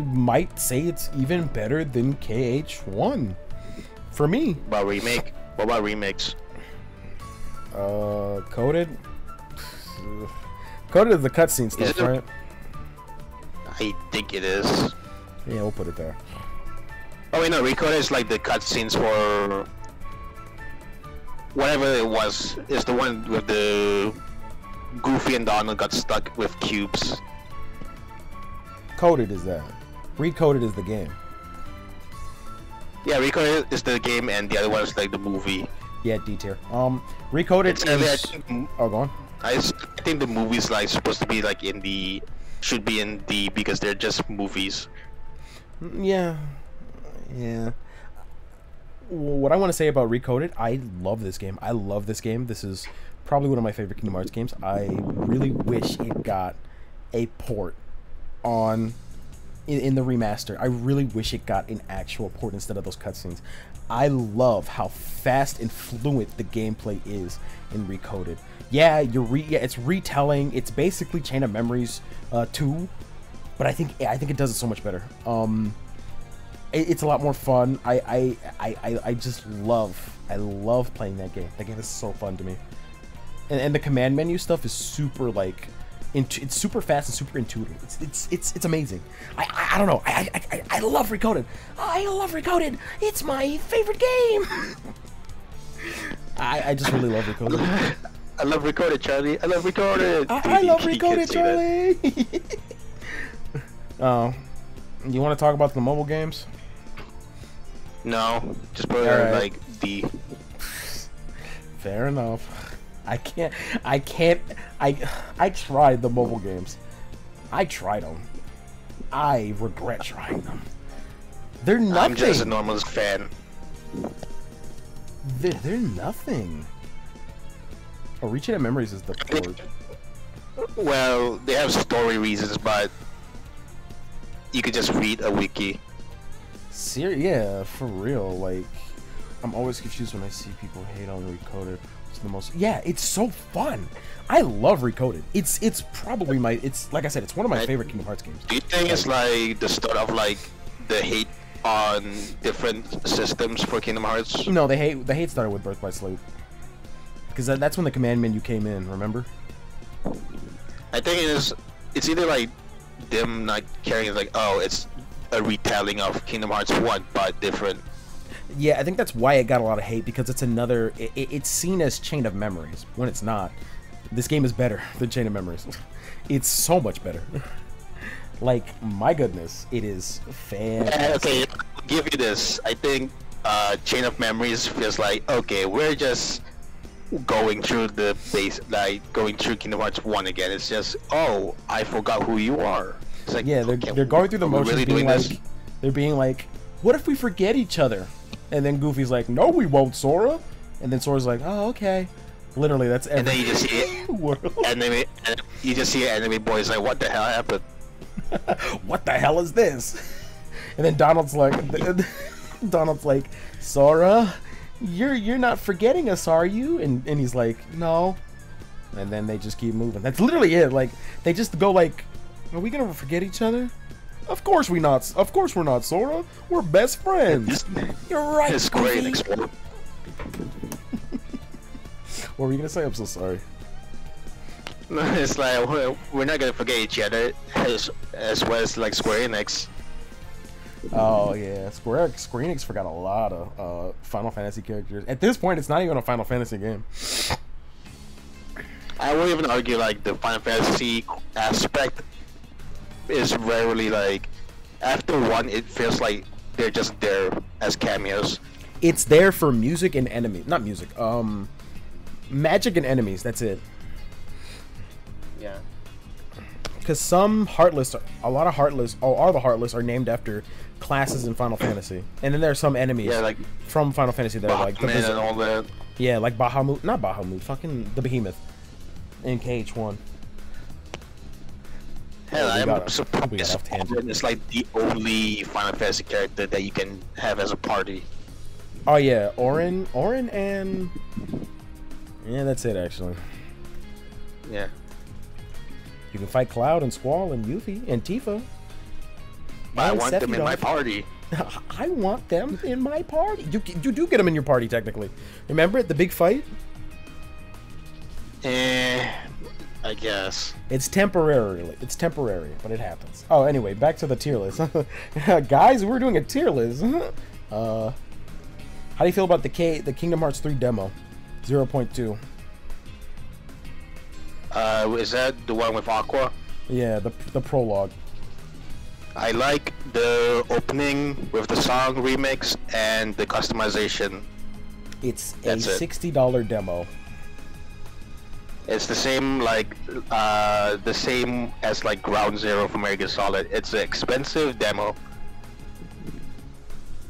might say it's even better than KH1 for me. What about remakes? Coded is the cutscene stuff, right? I think it is. Yeah, we'll put it there. Oh wait, no, Recoded is like the cutscenes for whatever it was. It's the one with the Goofy and Donald got stuck with cubes. Coded is that. Recoded is the game. Yeah, Recoded is the game, and the other one is like the movie. Yeah, D tier. Recoded is. Oh, go on. I think the movie's like supposed to be like should be in D because they're just movies. Yeah. What I want to say about Recoded, I love this game. I love this game. This is probably one of my favorite Kingdom Hearts games. I really wish it got a port on in the remaster. I really wish it got an actual port instead of those cutscenes. I love how fast and fluent the gameplay is in Recoded. Yeah, it's retelling. It's basically Chain of Memories 2, but I think it does it so much better. It's a lot more fun. I just love playing that game. That game is so fun to me. And the command menu stuff is super like it's super fast and super intuitive. It's amazing. I don't know. I love Recoded. I love Recoded. It's my favorite game. I just really love Recoded. I love Recoded, Charlie. I love Recoded. I love Recoded, Charlie. You want to talk about the mobile games? No, just put it like D. Fair enough. I tried the mobile games. I tried them. I regret trying them. They're nothing. I'm just a normal fan. They're nothing. Oh, Reaching at Memories is the port. Well, they have story reasons, but you could just read a wiki. Yeah, for real. Like, I'm always confused when I see people hate on Recoded. It's the most. Yeah, it's so fun. I love Recoded. It's probably it's like I said, it's one of my favorite Kingdom Hearts games. Do you think it's like the start of like the hate on different systems for Kingdom Hearts? No, the hate started with Birth by Sleep. Because that's when the command menu came in, remember? I think it's either like them not caring, it's like, oh, it's a retelling of Kingdom Hearts 1 but different. Yeah, I think that's why it got a lot of hate, because it's another it's seen as Chain of Memories when it's not. This game is better than Chain of Memories. It's so much better. Like, my goodness, it is fantastic. Okay, I'll give you this. I think Chain of Memories feels like, okay, we're just going through the base, like going through Kingdom Hearts 1 again. It's just, oh, I forgot who you are. It's like, yeah, they're going through the motions, really being like, they're being like, what if we forget each other? And then Goofy's like, no, we won't, Sora. And then Sora's like, oh, okay. Literally, that's every. And then you just see it. And you just see Enemy Boy's like, what the hell happened? What the hell is this? And then Donald's like, Sora, you're not forgetting us, are you? And he's like, no. And then they just keep moving. That's literally it. Like, they just go like, are we gonna forget each other? Of course we're not, Sora. We're best friends. You're right, it's great. What were you gonna say? I'm so sorry. It's like, we're not gonna forget each other, as well as like Square Enix. Oh yeah, Square Enix forgot a lot of Final Fantasy characters. At this point, it's not even a Final Fantasy game. I won't even argue like the Final Fantasy aspect is rarely like, after 1 it feels like they're just there as cameos. It's there for music and enemies, not music. Magic and enemies. That's it. Yeah. Because some Heartless, a lot of Heartless, the Heartless are named after classes in Final Fantasy, and then there are some enemies, yeah, like from Final Fantasy that are like the and all that. Yeah, like Bahamut, not Bahamut, fucking the Behemoth in KH1. Hell, I'm surprised it's like the only Final Fantasy character that you can have as a party. Oh yeah, Auron, and yeah, that's it actually. Yeah. You can fight Cloud and Squall and Yuffie and Tifa. I want them in my party. I want them in my party. You do get them in your party technically. Remember it, the big fight? I guess. It's temporary, but it happens. Oh, anyway, back to the tier list. Guys, we're doing a tier list. How do you feel about the Kingdom Hearts 3 demo? 0.2. Is that the one with Aqua? Yeah, the prologue. I like the opening with the song remix and the customization. It's a $60 demo. It's the same the same as like Ground Zero from Metal Gear Solid. It's an expensive demo.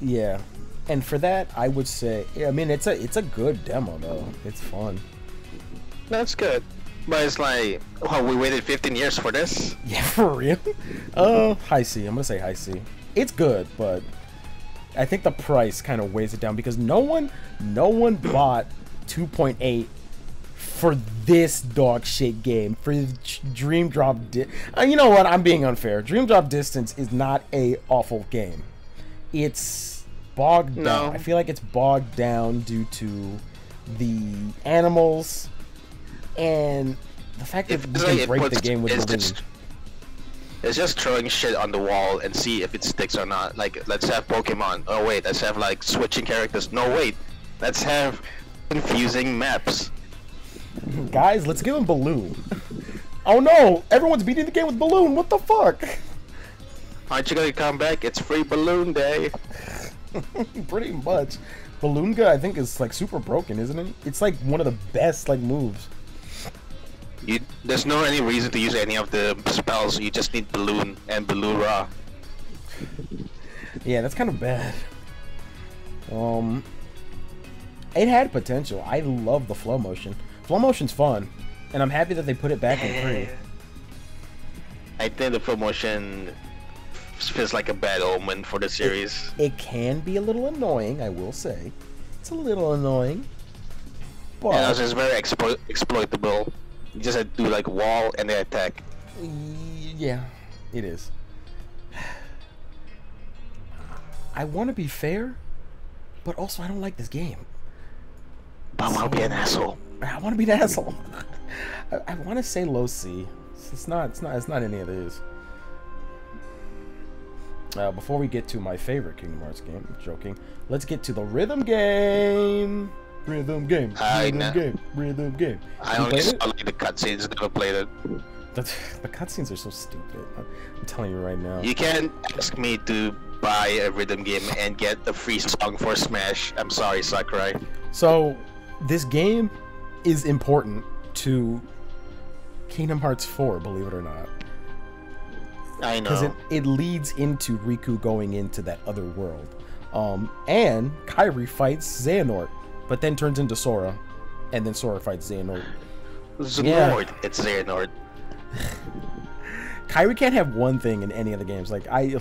Yeah, and for that, I would say, I mean, it's a good demo though. It's fun. That's good. But it's like, oh, we waited 15 years for this? Yeah, for real? High C. I'm gonna say high C. It's good, but I think the price kind of weighs it down because no one bought 2.8 for this dog shit game, for Dream Drop you know what? I'm being unfair. Dream Drop Distance is not a awful game. It's bogged down. I feel like it's bogged down due to the animals and the fact that we can break the game with balloons. It's just throwing shit on the wall and see if it sticks or not. Like, let's have Pokemon. Oh wait, let's have like switching characters. No wait, let's have confusing maps. Guys, let's give him Balloon. Oh no, everyone's beating the game with Balloon. What the fuck? Aren't you gonna come back? It's free Balloon Day. Pretty much. Balloonga, I think, is like super broken, isn't it? It's like one of the best like moves. There's no any reason to use any of the spells. You just need Balloon and Ballura. Yeah, that's kind of bad. It had potential. I love the flow motion. Flow motion's fun, and I'm happy that they put it back in 3. I think the promotion feels like a bad omen for the series. It can be a little annoying, I will say. It's a little annoying. But And also it's very exploitable. You just have to do like wall and then attack. yeah, it is. I want to be fair, but also I don't like this game. I want to be an asshole. I want to be an asshole. I want to say low C. It's not any of these. Before we get to my favorite Kingdom Hearts game, I'm joking. Let's get to the rhythm game. Rhythm game. Rhythm game. I only saw like the cutscenes, never played it. The cutscenes are so stupid. I'm telling you right now. You can't ask me to buy a rhythm game and get a free song for Smash. I'm sorry, Sakurai. So, this game is important to Kingdom Hearts 4, believe it or not. I know. Because it leads into Riku going into that other world. And Kairi fights Xehanort, but then turns into Sora. And then Sora fights Xehanort. Xehanort, it's Xehanort. Kairi can't have one thing in any of the games. Like, she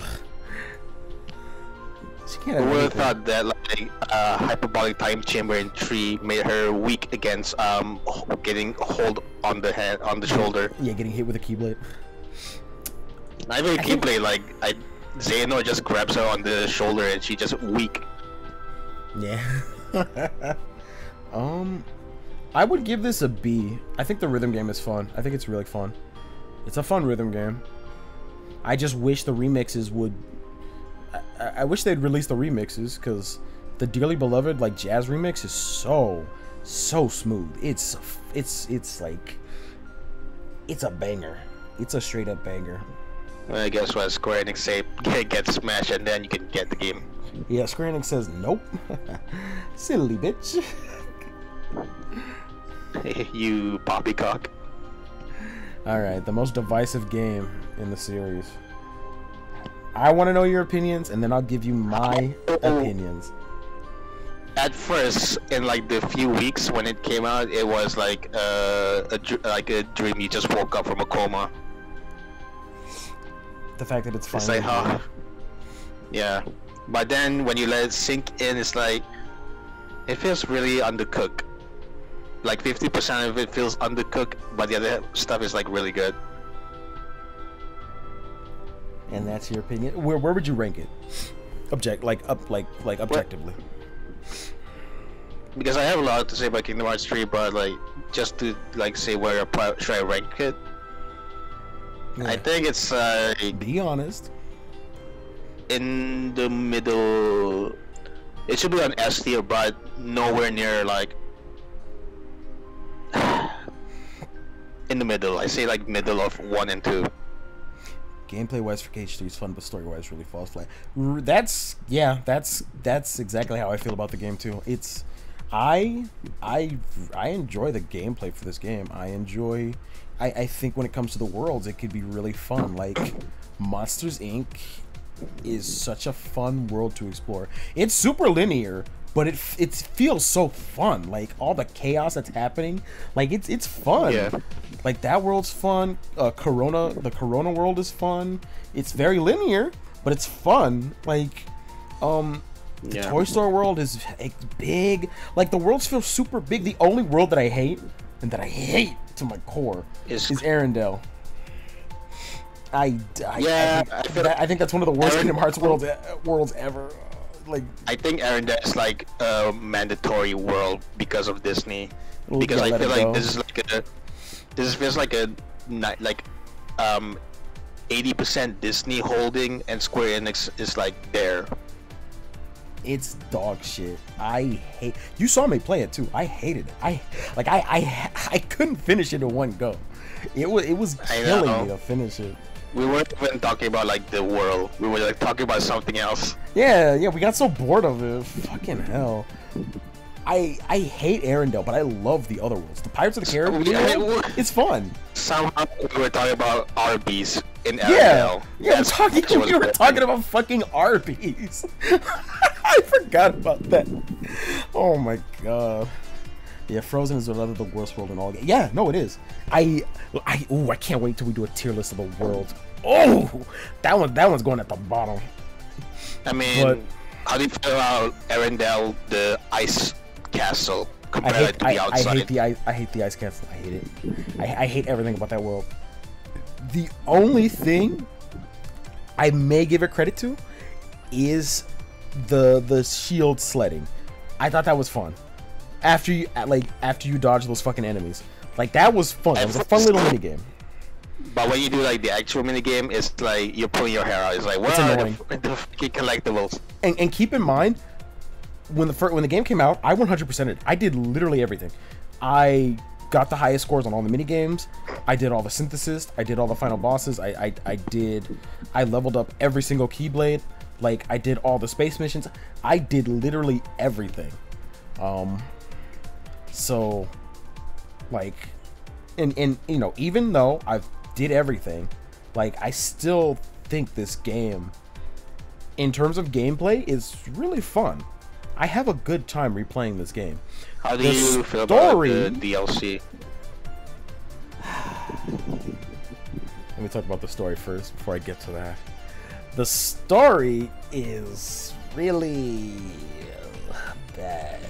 can't have Who would have anything. thought that like hyperbolic time chamber in 3 made her weak against getting hold on the hand on the shoulder. Yeah, getting hit with a Keyblade. Not even a Keyblade, like Xehanort just grabs her on the shoulder and she just weak. Yeah. I would give this a B. I think the rhythm game is fun. I think it's really fun. It's a fun rhythm game. I just wish the remixes would... I wish they'd release the remixes, because the Dearly Beloved, like, jazz remix is so smooth. It's like... It's a banger. It's a straight up banger. I guess what Square Enix say, get Smash and then you can get the game. Yeah, Square Enix says nope. Silly bitch. You poppycock. Alright, the most divisive game in the series. I want to know your opinions, and then I'll give you my opinions. At first, in like the few weeks when it came out, it was like a dream. You just woke up from a coma. The fact that it's It's finally... like, huh? Yeah. But then when you let it sink in, it's like it feels really undercooked. Like 50% of it feels undercooked, but the other stuff is like really good. And that's your opinion. Where would you rank it? Objectively. Because I have a lot to say about Kingdom Hearts 3, but like just to like say where should I rank it? Yeah. I think it's Be honest. in the middle. It should be on S tier, but nowhere near like in the middle. I say like middle of 1 and 2. Gameplay wise for KH3 is fun, but story wise really falls flat. That's exactly how I feel about the game too. It's I enjoy the gameplay for this game. I think when it comes to the worlds, it could be really fun. Like Monsters Inc. is such a fun world to explore. It's super linear, but it feels so fun. Like all the chaos that's happening, like it's fun. Yeah. Like that world's fun. The Corona world is fun. It's very linear, but it's fun. Like the Toy Story world is big. Like the worlds feel super big. The only world that I hate, and that I hate to my core, is Arendelle. I think that's one of the worst Kingdom Hearts worlds ever. Like I think Arendelle is like a mandatory world because of Disney. Because I feel like this feels like a 80% Disney holding, and Square Enix is like there. It's dog shit. I hate. You saw me play it too. I hated it. I couldn't finish it in one go. It was killing me to finish it. We weren't even talking about like the world. We were like talking about something else. Yeah, we got so bored of it. Fucking hell. I hate Arendelle, but I love the other worlds. The Pirates of the Caribbean world, it's fun. Somehow we were talking about Arby's in Arendelle. We were talking about fucking Arby's. I forgot about that. Oh my god. Yeah, Frozen is another the worst world in all games. Yeah, no, it is. I can't wait till we do a tier list of the worlds. Oh, that one's going at the bottom. I mean, how do you feel about Arendelle, the ice castle, compared to the outside? I hate the ice castle. I hate it. I hate everything about that world. The only thing I may give it credit to is the shield sledding. I thought that was fun. After you dodge those fucking enemies, like that was fun. It was a fun little mini game. But when you do like the actual mini game, it's like you're pulling your hair out. It's like, what are the fucking collectibles? And keep in mind, when the game came out, I 100%ed. I did literally everything. I got the highest scores on all the mini games. I did all the synthesis. I did all the final bosses. I leveled up every single Keyblade. Like I did all the space missions. I did literally everything. So, like, and you know, even though I've did everything, like I still think this game, in terms of gameplay, is really fun. I have a good time replaying this game. How do you feel about the DLC? Let me talk about the story first before I get to that. The story is really bad.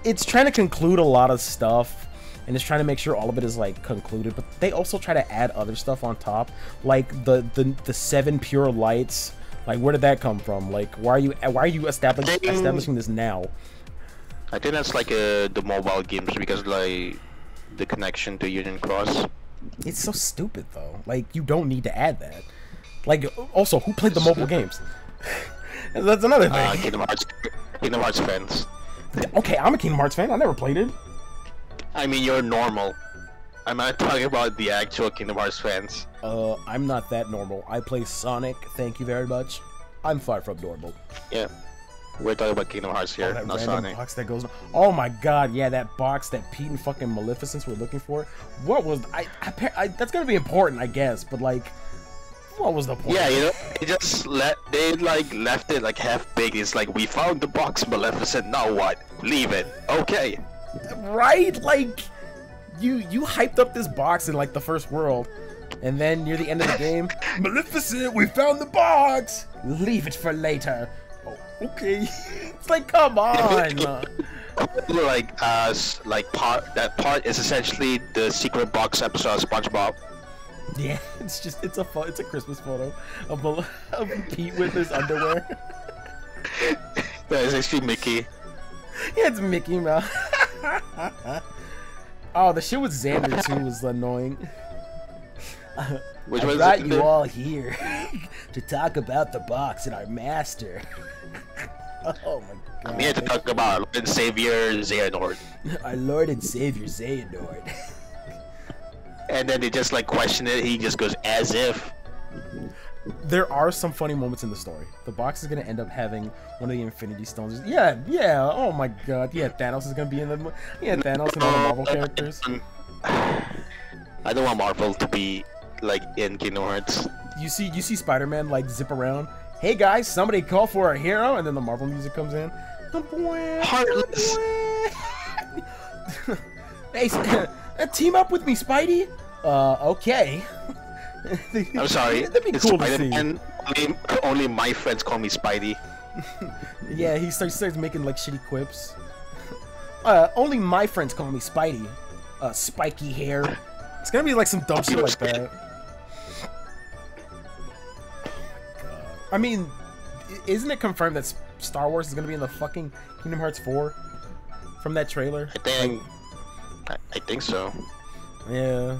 It's trying to conclude a lot of stuff, and it's trying to make sure all of it is like concluded, but they also try to add other stuff on top, like the 7 pure lights. Like, where did that come from? Like, why are you establishing this now? I think that's like the mobile games, because like the connection to Union Cross. It's so stupid though. Like, you don't need to add that. Like, also, who played the mobile games? That's another thing. Kingdom Hearts fans. Okay, I'm a Kingdom Hearts fan. I never played it. I mean, you're normal. I'm not talking about the actual Kingdom Hearts fans. I'm not that normal. I play Sonic. Thank you very much. I'm far from normal. Yeah, we're talking about Kingdom Hearts here, that not random Sonic. box that goes. Oh my god, yeah, that box that Pete and fucking Maleficence were looking for. What was I that's gonna be important, I guess, but like, what was the point? Yeah, you know, they left it like half baked. It's like, we found the box, Maleficent. Now what? Leave it. Okay. Right? Like, you hyped up this box in like the first world, and then near the end of the game, Maleficent, we found the box. Leave it for later. Oh, okay. It's like, come on. That part is essentially the secret box episode of SpongeBob. Yeah, it's a Christmas photo of Pete with his underwear. Yeah, it's actually Mickey. Yeah, it's Mickey Mouse. Oh, the shit with Xander too was annoying. I brought you all here to talk about the box and our master. Oh my god. I'm here to talk about Lord and Savior Xehanort. Our Lord and Savior Xehanort. And then they just like question it. He just goes, as if. There are some funny moments in the story. The box is gonna end up having one of the Infinity Stones. Yeah. Oh my god. Yeah, Thanos is gonna be in the. Yeah, Thanos and all the Marvel characters. I don't want Marvel to be like in Kingdom Hearts. You see Spider-Man like zip around. Hey guys, somebody call for a hero, and then the Marvel music comes in. Heartless. Hey, team up with me, Spidey. Okay. I'm sorry. That'd be cool to see. Only my friends call me Spidey. Yeah, he starts making like shitty quips. Only my friends call me Spidey. Spiky hair. It's gonna be like some dumb shit like that. I mean, isn't it confirmed that Star Wars is gonna be in the fucking Kingdom Hearts 4 from that trailer? I think so. Yeah,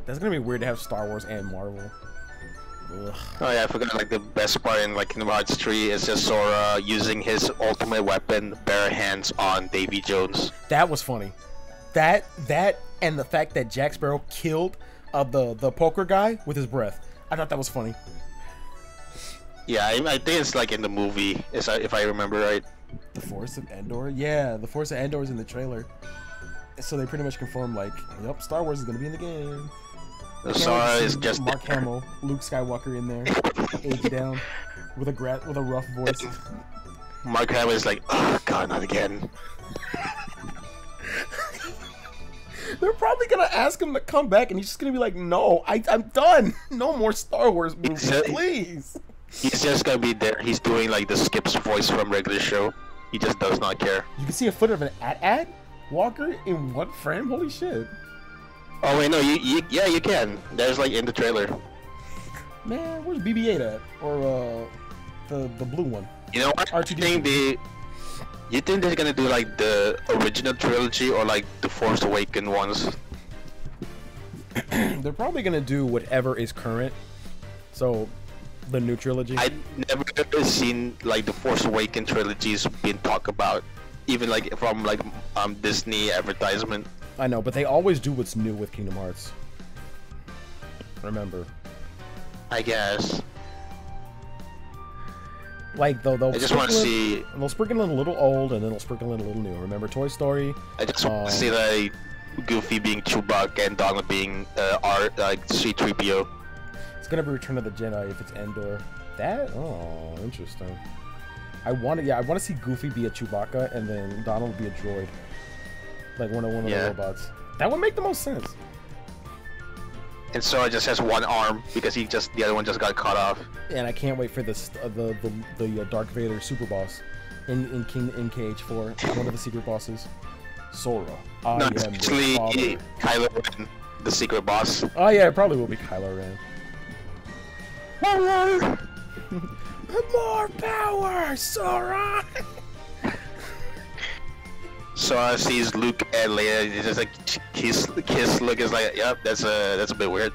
that's gonna be weird to have Star Wars and Marvel. Ugh. Oh yeah, I forgot. Like the best part in like Kingdom Hearts 3 is just Sora using his ultimate weapon, bare hands, on Davy Jones. That was funny. That and the fact that Jack Sparrow killed the poker guy with his breath. I thought that was funny. Yeah, I think it's like in the movie, if I remember right. The Force of Endor? Yeah, the Force of Endor is in the trailer. So they pretty much confirmed, like, yep, Star Wars is gonna be in the game. Sora is just Mark Hamill, Luke Skywalker in there, age down. with a rough voice. Mark Hamill is like, oh god, not again. They're probably gonna ask him to come back, and he's just gonna be like, "No, I'm done. No more Star Wars movies, please." He's just gonna be there. He's doing like the Skip's voice from regular show. He just does not care. You can see a footage of an AT-AT Walker in one frame. Holy shit! Oh wait, no, yeah, you can. There's like in the trailer. Man, where's BB-8 at? Or the blue one? You know what? You think they're gonna do like the original trilogy or like the Force Awakens ones? They're probably gonna do whatever is current. So, the new trilogy. I never seen like the Force Awakens trilogies being talked about, even like from like Disney advertisement. I know, but they always do what's new with Kingdom Hearts. Remember. I guess. Like they'll I just want to see. They'll sprinkle in a little old, and then they'll sprinkle in a little new. Remember Toy Story? I just want to see like Goofy being Chewbacca and Donald being like C-3PO. It's gonna be Return of the Jedi if it's Endor. That interesting. I want to see Goofy be a Chewbacca and then Donald be a droid, like one of the robots. That would make the most sense. And Sora just has one arm because the other one just got cut off. And I can't wait for this the Darth Vader super boss in KH4, one of the secret bosses. Sora. No, it's actually Kylo Ren, the secret boss. Oh yeah, it probably will be Kylo Ren. More power, Sora! Sora sees Luke and Leia. It's just like kiss. Luke is like, yep, that's a bit weird.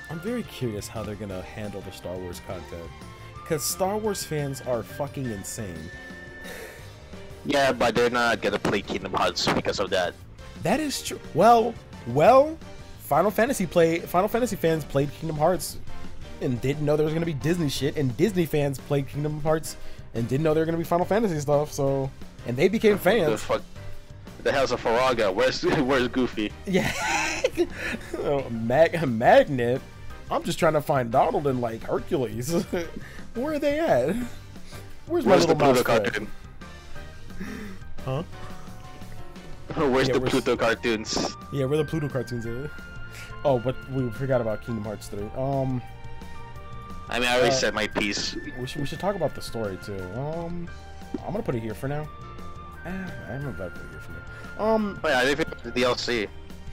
I'm very curious how they're gonna handle the Star Wars content, because Star Wars fans are fucking insane. Yeah, but they're not gonna play Kingdom Hearts because of that. That is true. Well, Final Fantasy fans played Kingdom Hearts and didn't know there was gonna be Disney shit, and Disney fans played Kingdom Hearts and didn't know there were gonna be Final Fantasy stuff. So, and they became fans. The hell's a Faraga? Where's Goofy? Yeah, Magnet. I'm just trying to find Donald and like Hercules. Where are they at? Where's my little mouse cartoon? Huh? Where's the Pluto cartoons? Yeah, where the Pluto cartoons are. Oh, but we forgot about Kingdom Hearts 3. I mean, I already said my piece. We should talk about the story too. I'm gonna put it here for now. I'm about to put it here for now. Oh yeah, they picked the DLC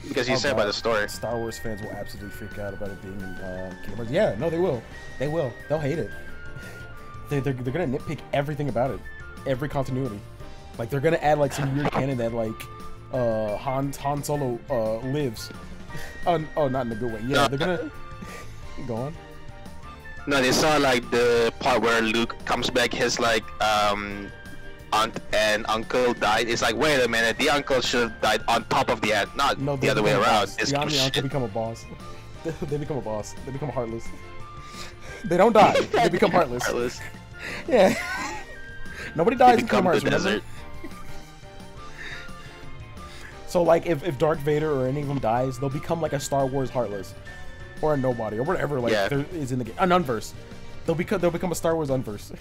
because you said about the story. Star Wars fans will absolutely freak out about it being in Kingdom Hearts. Yeah, no, they will. They will. They'll hate it. They're gonna nitpick everything about it, every continuity. Like they're gonna add like some weird canon that like Han Solo lives. Oh, not in a good way. Yeah, they're gonna go on. No, they saw like the part where Luke comes back. His like aunt and uncle died. It's like, wait a minute, the uncle should have died on top of the aunt, not the other way around. The aunt and the uncle become a boss. They become a boss. They become heartless. They don't die. They become heartless. Heartless. Yeah. Nobody dies in Kingdom Hearts, remember? So like if Darth Vader or any of them dies, they'll become like a Star Wars Heartless. Or a nobody, or whatever like there is in the game. An unverse. They'll become a Star Wars unverse.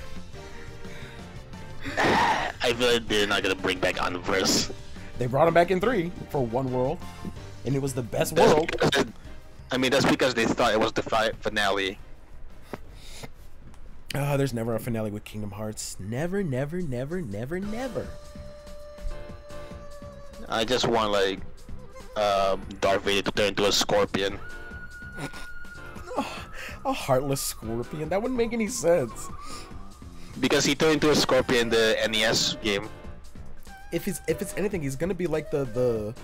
I feel like they're not gonna bring back unverse. They brought him back in 3 for one world. And it was the best world. I mean, that's because they thought it was the finale. There's never a finale with Kingdom Hearts. Never, never, never, never, never. I just want like Darth Vader to turn into a scorpion. A heartless scorpion? That wouldn't make any sense. Because he turned into a scorpion in the NES game. If it's anything, he's gonna be like the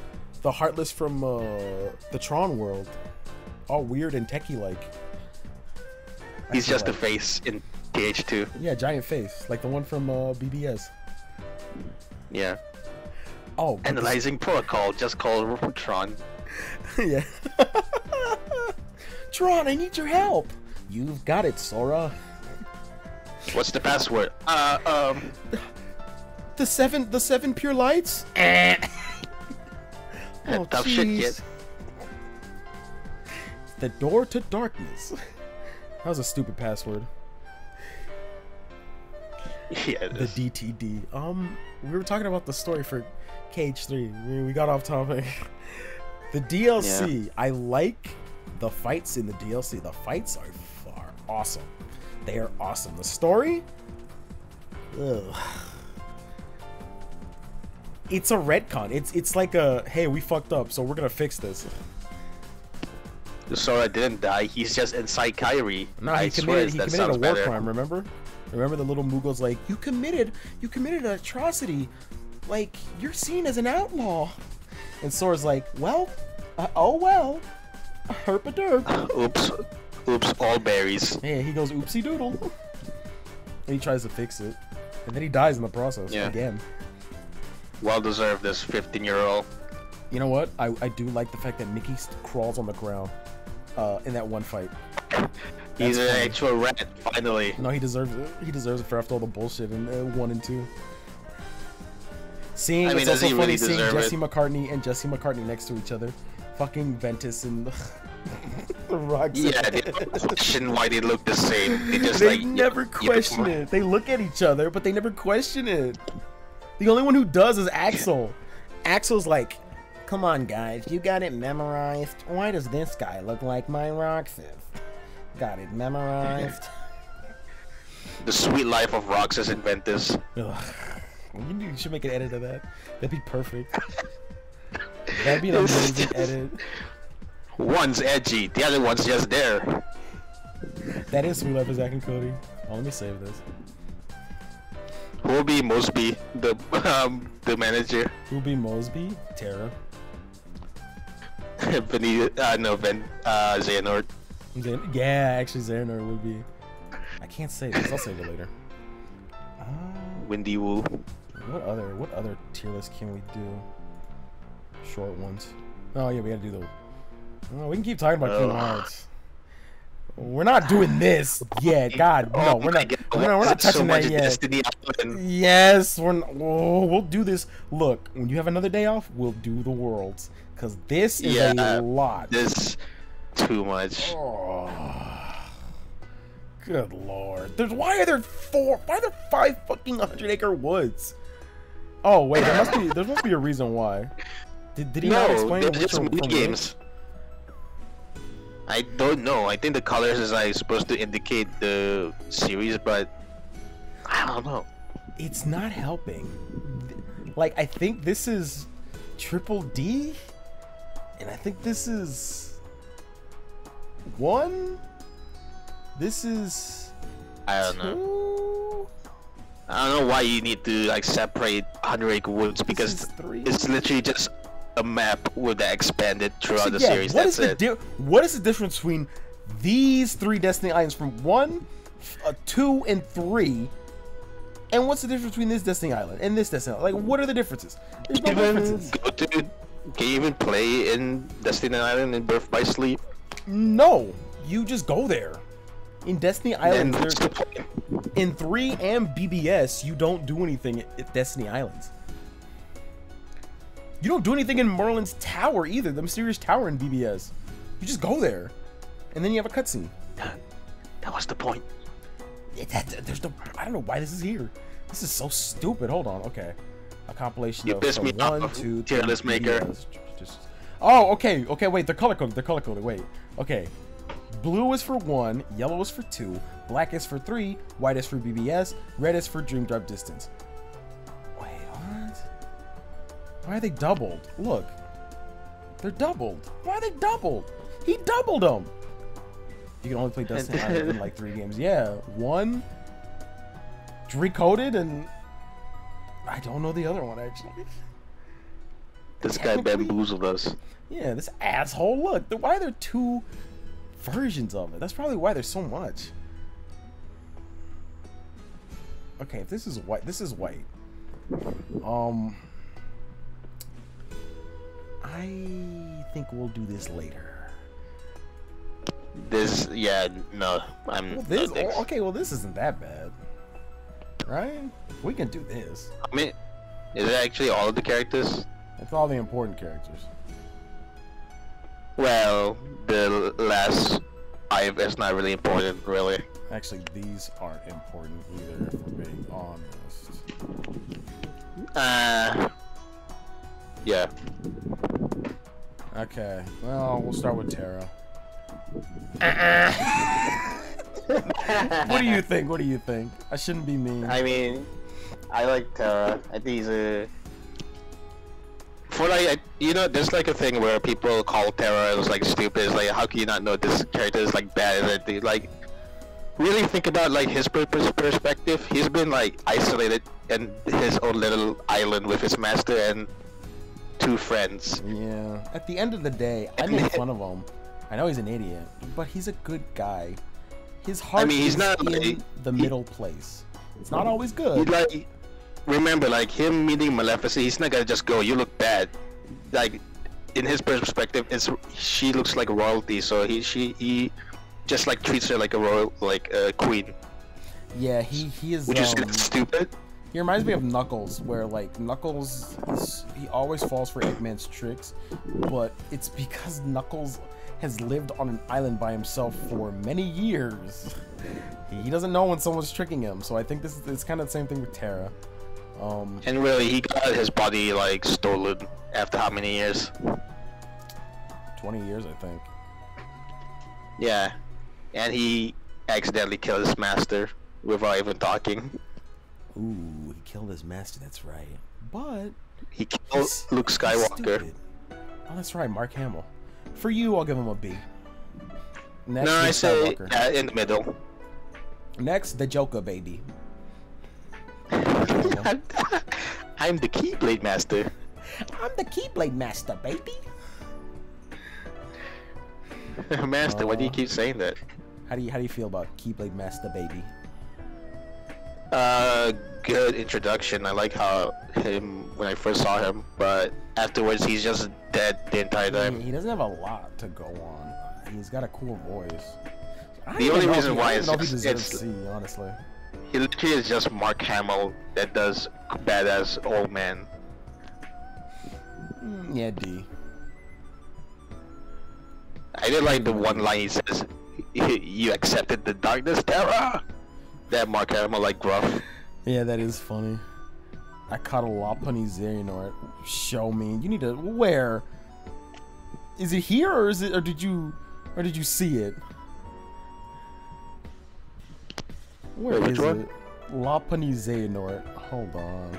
heartless from the Tron world, all weird and techie like. He's just a face in TH2. Yeah, giant face, like the one from BBS. Yeah. Oh, Analyzing protocol, just called Tron. Yeah. Tron, I need your help. You've got it, Sora. What's the password? The seven pure lights. Oh, tough shit, kid. The door to darkness. That was a stupid password. Yeah, The DTD. We were talking about the story for KH3. We got off topic. The DLC. Yeah. I like the fights in the DLC. The fights are awesome. They are awesome. The story. Ugh. It's a retcon. It's like a, hey, we fucked up, so we're gonna fix this. Sora didn't die. He's just inside Kyrie. No, he committed a war crime. Remember the little Moogle's like, you committed an atrocity. Like, you're seen as an outlaw. And Sora's like, well, oh well, herp a derp. Oops, all berries. Yeah, he goes oopsie doodle. And he tries to fix it, and then he dies in the process again. Well deserved, this 15-year-old. You know what? I do like the fact that Mickey crawls on the ground in that one fight. He's an actual rat, finally. No, he deserves it. He deserves it for after all the bullshit in 1 and 2. It's also funny really seeing Jesse McCartney and Jesse McCartney next to each other. Fucking Ventus and the Rocks. Yeah, they don't question why they look the same. They just never question it. They look at each other, but they never question it. The only one who does is Axel. Axel's like, come on, guys, you got it memorized. Why does this guy look like my Roxas? Got it memorized. The sweet life of Roxas and Ventus. Ugh. You should make an edit of that. That'd be perfect. That'd be an amazing edit. One's edgy, the other one's just there. That is Sweet Life of Zack and Cody. Oh, let me save this. Who will be Mosby, the manager? Who will be Mosby? Terra. Xehanort. Yeah, actually Xehanort would be. I can't say this. I'll save it later. Windy Woo. What other tier list can we do? Short ones. Oh yeah, we gotta do the. Oh, we can keep talking about Kingdom Hearts. We're not doing this yet. God, no, we're not touching that yet. Yes, we'll do this. Look, when you have another day off, we'll do the worlds, cause this is a lot. This too much. Oh, good lord. Why are there 5 fucking 100-acre woods? Oh wait, there must be a reason why. Did he not explain which are from games? I don't know. I think the colors is supposed to indicate the series, but I don't know. It's not helping. Like, I think this is Triple D, and I think this is 1. This is I don't know. I don't know why you need to separate 100-acre woods, because it's literally just a map with that expanded throughout the series. What is the difference between these 3 Destiny Islands from 1, 2, and 3? And what's the difference between this Destiny Island and this Destiny Island? Like, what are the differences? There's no differences. Can you even play in Destiny Island in Birth by Sleep? No, you just go there. In Destiny Island, in 3 and BBS, you don't do anything at Destiny Islands. You don't do anything in Merlin's Tower either, the mysterious tower in BBS. You just go there, and then you have a cutscene. That was the point. I don't know why this is here. This is so stupid. Hold on, okay. A compilation of pissed me 1, 2, 3. Tier list maker. Oh, okay, wait, they're color coded, wait. Okay. Blue is for 1, yellow is for 2, black is for 3, white is for BBS, red is for Dream Drop Distance. Wait, what? Why are they doubled? Look. They're doubled. Why are they doubled? He doubled them. You can only play Destiny in like 3 games. Yeah, 1 recoded, and I don't know the other one actually. This guy bamboozled us. Yeah, this asshole. Look, why are there 2 versions of it? That's probably why there's so much. Okay, if this is white, this is white. I think we'll do this later. This, yeah, no, okay, well, this isn't that bad, right? We can do this. I mean, is it actually all of the characters? It's all the important characters. Well, the last 5 is not really important, really. Actually, these aren't important either, if we're being honest. Yeah. Okay, well, we'll start with Terra. What do you think? What do you think? I shouldn't be mean. I mean, I like Terra. I think he's a... For like, you know, there's like a thing where people call Terra as like stupid. It's like, how can you not know this character is like bad? And like, really think about like his perspective. He's been like isolated in his own little island with his master and 2 friends. Yeah. At the end of the day, I make fun of him. I know he's an idiot, but he's a good guy. His heart he's is not in like, the middle place. It's not always good. He like, remember, like him meeting Maleficent, he's not gonna just go, "You look bad." Like, in his perspective, she looks like royalty, so he just like treats her like a royal, like a queen. Yeah, he is. Which is stupid. He reminds me of Knuckles, where like Knuckles, he always falls for Eggman's tricks, but it's because Knuckles has lived on an island by himself for many years. He doesn't know when someone's tricking him, so I think it's kind of the same thing with Terra. And really, he got his body like stolen after how many years? 20 years, I think. Yeah, and he accidentally killed his master without even talking. Ooh, he killed his master. That's right. But he killed Luke Skywalker. Oh, that's right, Mark Hamill. For you, I'll give him a B. Next, no, I say in the middle. Next, the Joker, baby. I'm the Keyblade Master. I'm the Keyblade Master, baby. Master, why do you keep saying that? How do you feel about Keyblade Master, baby? Good introduction. I like how when I first saw him, but afterwards he's just dead the entire time. He doesn't have a lot to go on. He's got a cool voice. The only reason why is it's C, honestly. He literally is just Mark Hamill that does badass old man. Yeah, D. I did like the one line he says, "You accepted the darkness, Terra." That Mark Hamill like gruff. Yeah, that is funny. I caught a Lopunny Xehanort. Show me. You need to where? Is it here or did you see it? Where is it? Lopunny Xehanort. Hold on.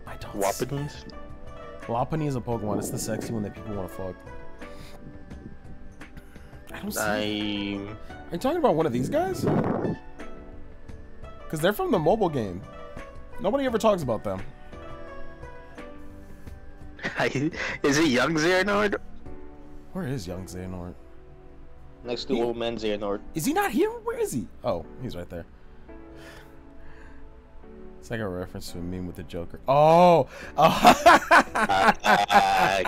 I don't Lopunny? Lopunny is a Pokemon. It's the sexy one that people want to fuck. I don't see it. Are you talking about one of these guys? Because they're from the mobile game. Nobody ever talks about them. Is it young Xehanort? Where is young Xehanort? Next to old man Xehanort. Is he not here? Where is he? Oh, he's right there. It's like a reference to a meme with the Joker. Oh!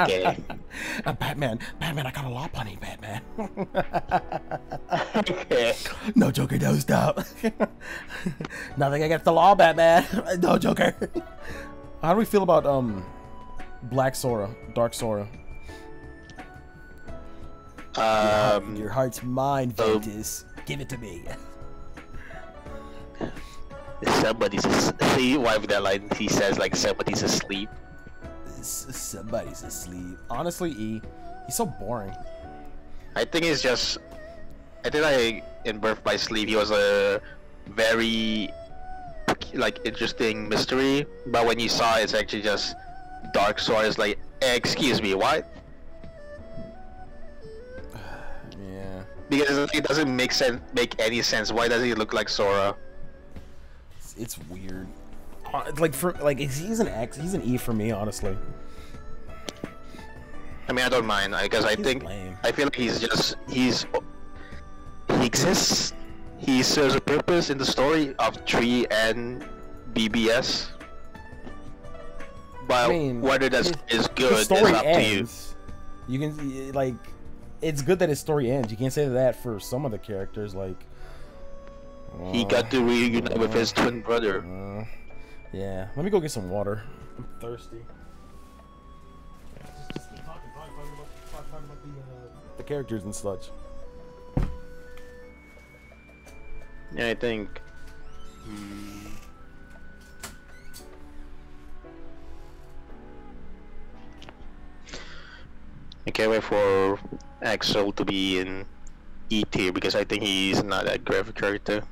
Okay. Batman, I got a Lopunny, Batman. Okay. No Joker, don't stop. Nothing against the law, Batman. No Joker. How do we feel about Black Sora, Dark Sora? Your heart's mine, Ventus. Give it to me. Somebody's asleep. Why would that line he says like somebody's asleep? Somebody's asleep. Honestly, he's so boring. I think it's just. I think like in Birth by Sleep he was a very like interesting mystery, but when you saw it, it's actually just Dark Sora is like, excuse me, what? Yeah. Because it doesn't make any sense. Why does he look like Sora? It's weird. He's an X. He's an E for me, honestly. I mean, I don't mind because I feel like he exists. He serves a purpose in the story of Tree and BBS. But I mean, whether that is good is up to you. You can like, it's good that his story ends. You can't say that for some of the characters, like. He got to reunite with his twin brother. Yeah, let me go get some water. I'm thirsty. Just keep talking about the characters and such. Yeah, I think. Hmm, I can't wait for Axel to be in E tier because I think he's not that great of a character.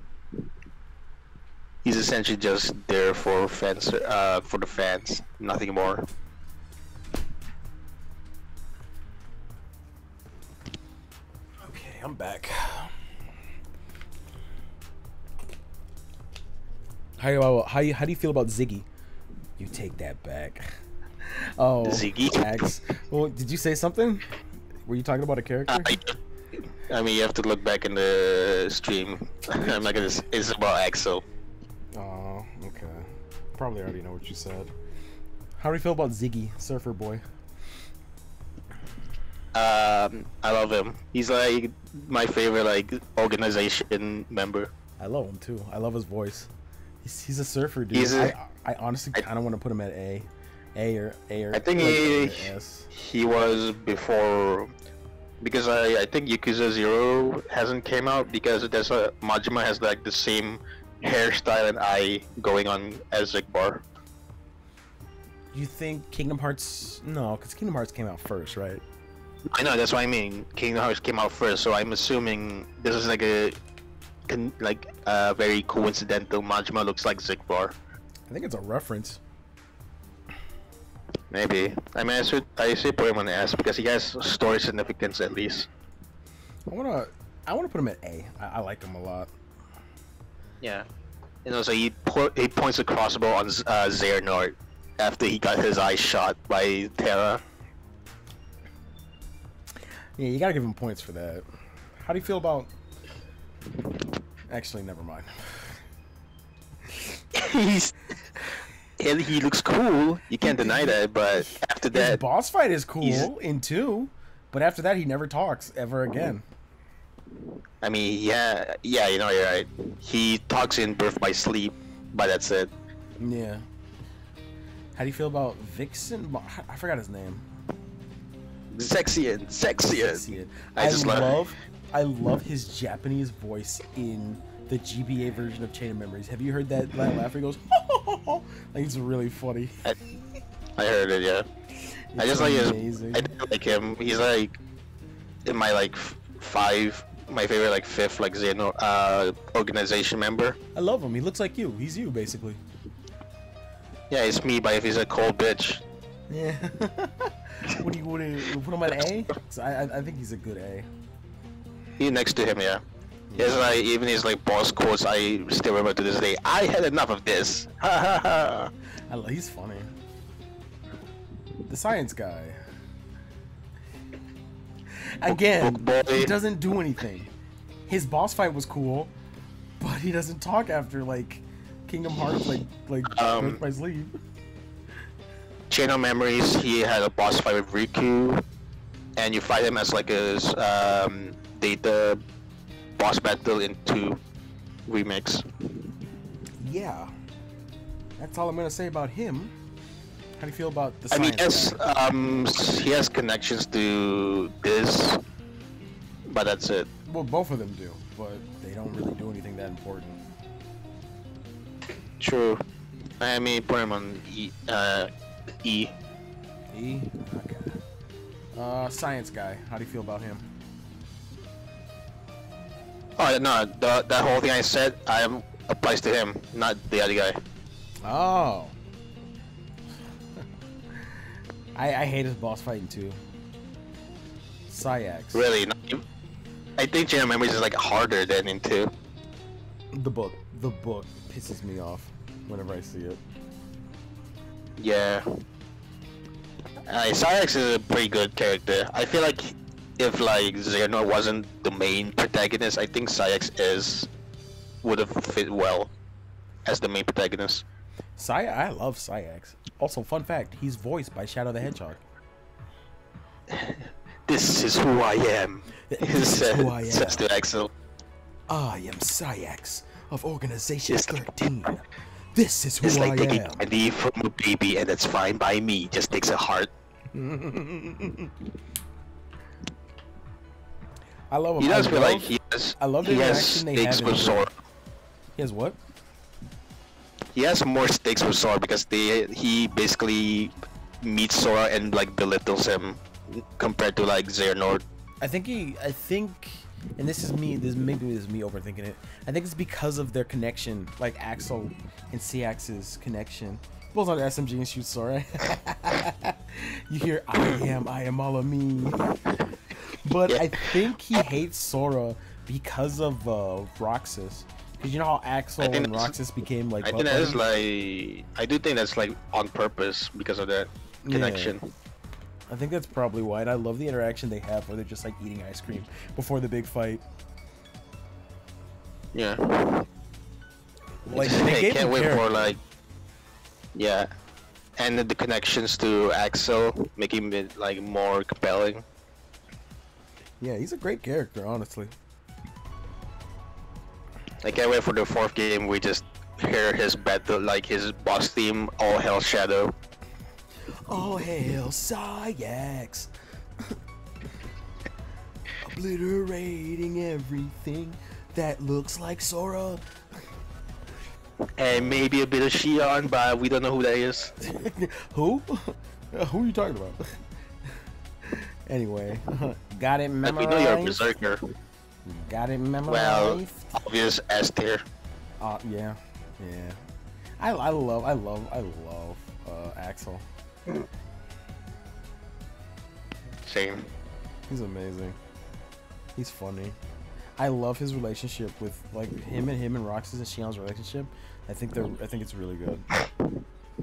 He's essentially just there for the fans, nothing more. Okay, I'm back. How do you feel about Ziggy? You take that back. Oh, Ziggy? Axe. Well, did you say something? Were you talking about a character? I mean, you have to look back in the stream. I'm not gonna. It's about Axel. Oh, okay. Probably already know what you said. How do you feel about Ziggy, Surfer Boy? I love him. He's like my favorite like organization member. I love him too. I love his voice. He's a surfer dude. I honestly kind of want to put him at A or I think he was before because I think Yakuza 0 hasn't came out because there's Majima has like the same hairstyle and eye going on as Zigbar. You think Kingdom Hearts? No, because Kingdom Hearts came out first, right? I know, that's what I mean. Kingdom Hearts came out first, so I'm assuming this is like a very coincidental. Majima looks like Zigbar. I think it's a reference. Maybe. I mean, I should put him on S because he has story significance at least. I wanna put him at A. I like him a lot. Yeah. You know, so he points a crossbow on Xehanort after he got his eye shot by Terra. Yeah, you gotta give him points for that. How do you feel about? Actually, never mind. He looks cool. You can't deny that. But after that, his boss fight is cool in 2, but after that, he never talks ever again. I mean, yeah, you know, you're right. He talks in Birth by Sleep, but that's it. Yeah. How do you feel about Vixen? I forgot his name. Sexian. I love his Japanese voice in the GBA version of Chain of Memories. Have you heard that laugh? He goes, like, it's really funny. I heard it, yeah. It's I just like amazing. I didn't like him. He's like in my like my favorite like 5th like Xeno organization member. I love him. He looks like you. He's you basically. Yeah, it's me, but if he's a cold bitch. Yeah. What do you put him at A? I think he's a good A. He next to him, yeah. He has like even his like boss quotes. I still remember to this day. I had enough of this. Ha ha ha. He's funny. The science guy. Again, he doesn't do anything. His boss fight was cool, but he doesn't talk after like Kingdom Hearts, like Birth by Sleep. Chain of Memories, he had a boss fight with Riku, and you fight him as like a data boss battle in 2 remix. Yeah, that's all I'm gonna say about him. How do you feel about the I mean, science guy? he has connections to this, but that's it. Well, both of them do, but they don't really do anything that important. True. I mean, put him on E. E? Okay. Science guy. How do you feel about him? Oh, no, that whole thing I said applies to him, not the other guy. Oh. I hate his boss fight in 2. Syax. Really? I think Chain of Memories is like harder than in 2. The book pisses me off whenever I see it. Yeah. Syax is a pretty good character. I feel like if like Xehanort wasn't the main protagonist, I think Syax would have fit well as the main protagonist. I love Syax. Also, fun fact, he's voiced by Shadow the Hedgehog. This is who I am. This is who I am. Says to Axel. I am Syax of Organization 13. This is who It's like I taking am. candy from a baby, and that's fine by me. Just takes a heart. I love him. He does feel like he has. I love the he has interaction they stakes have with in Sora. He has what? He has more stakes with Sora because he basically meets Sora and like belittles him compared to like Xehanort. I think, and this is me overthinking it. I think it's because of their connection, like Axel and Seax's connection. Pulls out SMG and shoots Sora. You hear, I am all of me. But I think he hates Sora because of Roxas. Because you know how Axel and Roxas became like. I think that is like. I do think that's like on purpose because of that connection. Yeah. I think that's probably why. And I love the interaction they have where they're just like eating ice cream before the big fight. Yeah. Like I can't wait for like. Yeah, and the connections to Axel making it like more compelling. Yeah, he's a great character, honestly. I can't wait for the 4th game. We just hear his battle, like his boss theme, All Hail Shadow. All hail Sayax. Obliterating everything that looks like Sora. And maybe a bit of Xion, but we don't know who that is. Who? Who are you talking about? Anyway, got it memorized. We know you're a berserker. Got it memorized. Well, obvious S tier. Yeah. I love Axel. Same. He's amazing. He's funny. I love his relationship with like him and Roxas and Xion's relationship. I think it's really good.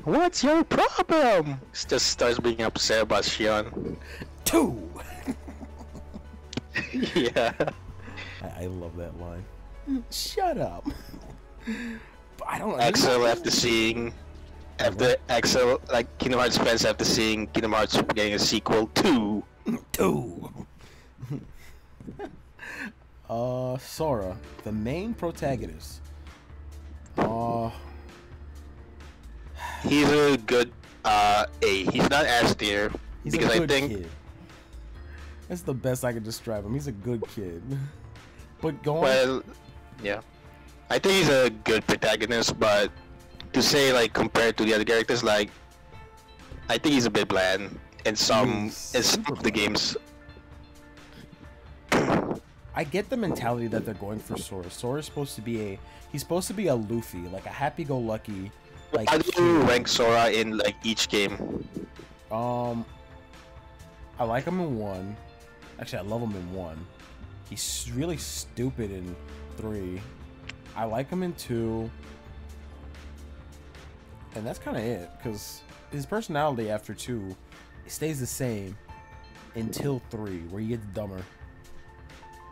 What's your problem? He just starts being upset about Xion. 2. Yeah. I love that line. Shut up. But I don't know. Axel after Axel, like Kingdom Hearts fans after seeing Kingdom Hearts getting a sequel 2. Sora, the main protagonist. He's a good A. He's not S tier because I think kid. That's the best I can describe him. He's a good kid. But go on. Well, yeah, I think he's a good protagonist, but to say like compared to the other characters, like I think he's a bit bland in some of the games. I get the mentality that they're going for Sora. Sora's supposed to be a Luffy, like a happy-go-lucky. Like, how do you rank Sora in like each game? I like him in 1. Actually, I love him in 1. He's really stupid in 3. I like him in 2. And that's kind of it, because his personality after 2 stays the same until 3, where he gets dumber.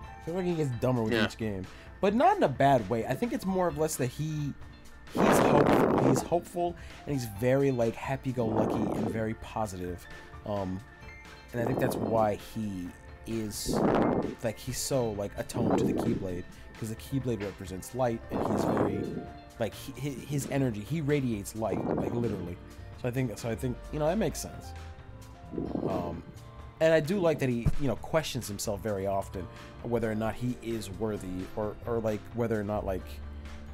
I feel like he gets dumber with each game, but not in a bad way. I think it's more or less that he's hopeful, and he's very like happy-go-lucky and very positive. And I think that's why he is like he's so like attuned to the Keyblade, because the Keyblade represents light, and he's very like his energy. He radiates light, like literally. So I think that makes sense. And I do like that he, questions himself very often whether or not he is worthy, or like whether or not like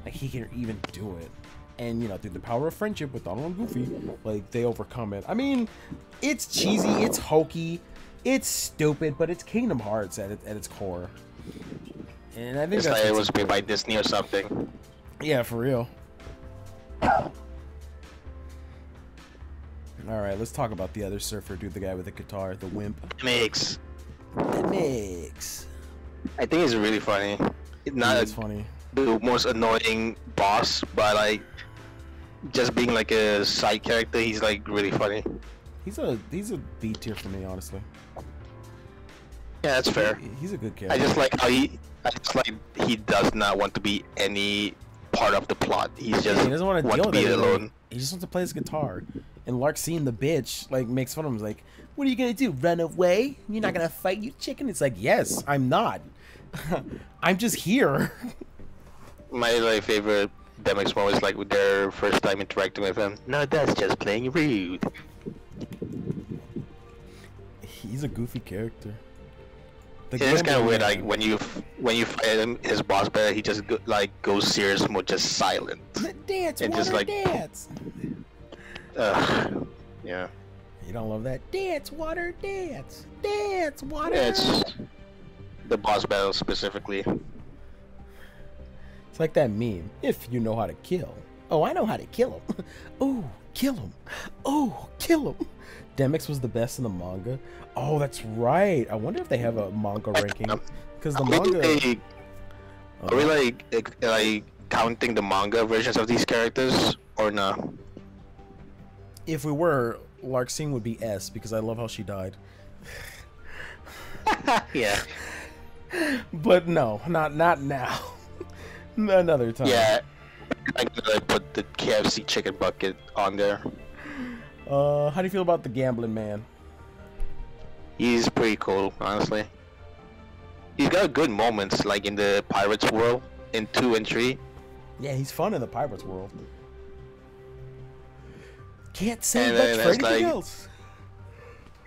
he can even do it. And through the power of friendship with Donald and Goofy, like they overcome it. I mean, it's cheesy, it's hokey, it's stupid, but it's Kingdom Hearts at its core. And I think it's like it was made by Disney or something. Yeah, for real. Alright, let's talk about the other surfer dude, the guy with the guitar, the wimp. Mix. Mix. I think he's really funny. It's funny. The most annoying boss, but like just being like a side character, he's like really funny. He's a B tier for me, honestly. Yeah, that's fair. He's a good character. I just like how he does not want to be any part of the plot. He doesn't want to be alone. He just wants to play his guitar. And Lark, seeing the bitch, like, makes fun of him. He's like, what are you gonna do, run away? You're not gonna fight, you chicken? It's like, yes, I'm not. I'm just here. My favorite Demix moment is like with their first time interacting with him. No, that's just playing rude. He's a goofy character. It is kind of weird. Like when you fight him, his boss battle, he just goes serious mode, just silent. Dance, and water, just like dance. Yeah. You don't love that? Dance, water, dance, dance, water. Yeah, it's the boss battle specifically. It's like that meme. If you know how to kill. Oh, I know how to kill him. Oh, kill him. Oh, kill him. Demix was the best in the manga. Oh, that's right. I wonder if they have a manga ranking, because the manga. Are we like counting the manga versions of these characters or no? If we were, Larxene would be S because I love how she died. Yeah. But no, not now. Another time. Yeah. I'm gonna put the KFC chicken bucket on there. How do you feel about the gambling man? He's pretty cool, honestly. He's got good moments, like in the Pirates world, in 2 and 3. Yeah, he's fun in the Pirates world. Can't say And much then for there's, anything like, else.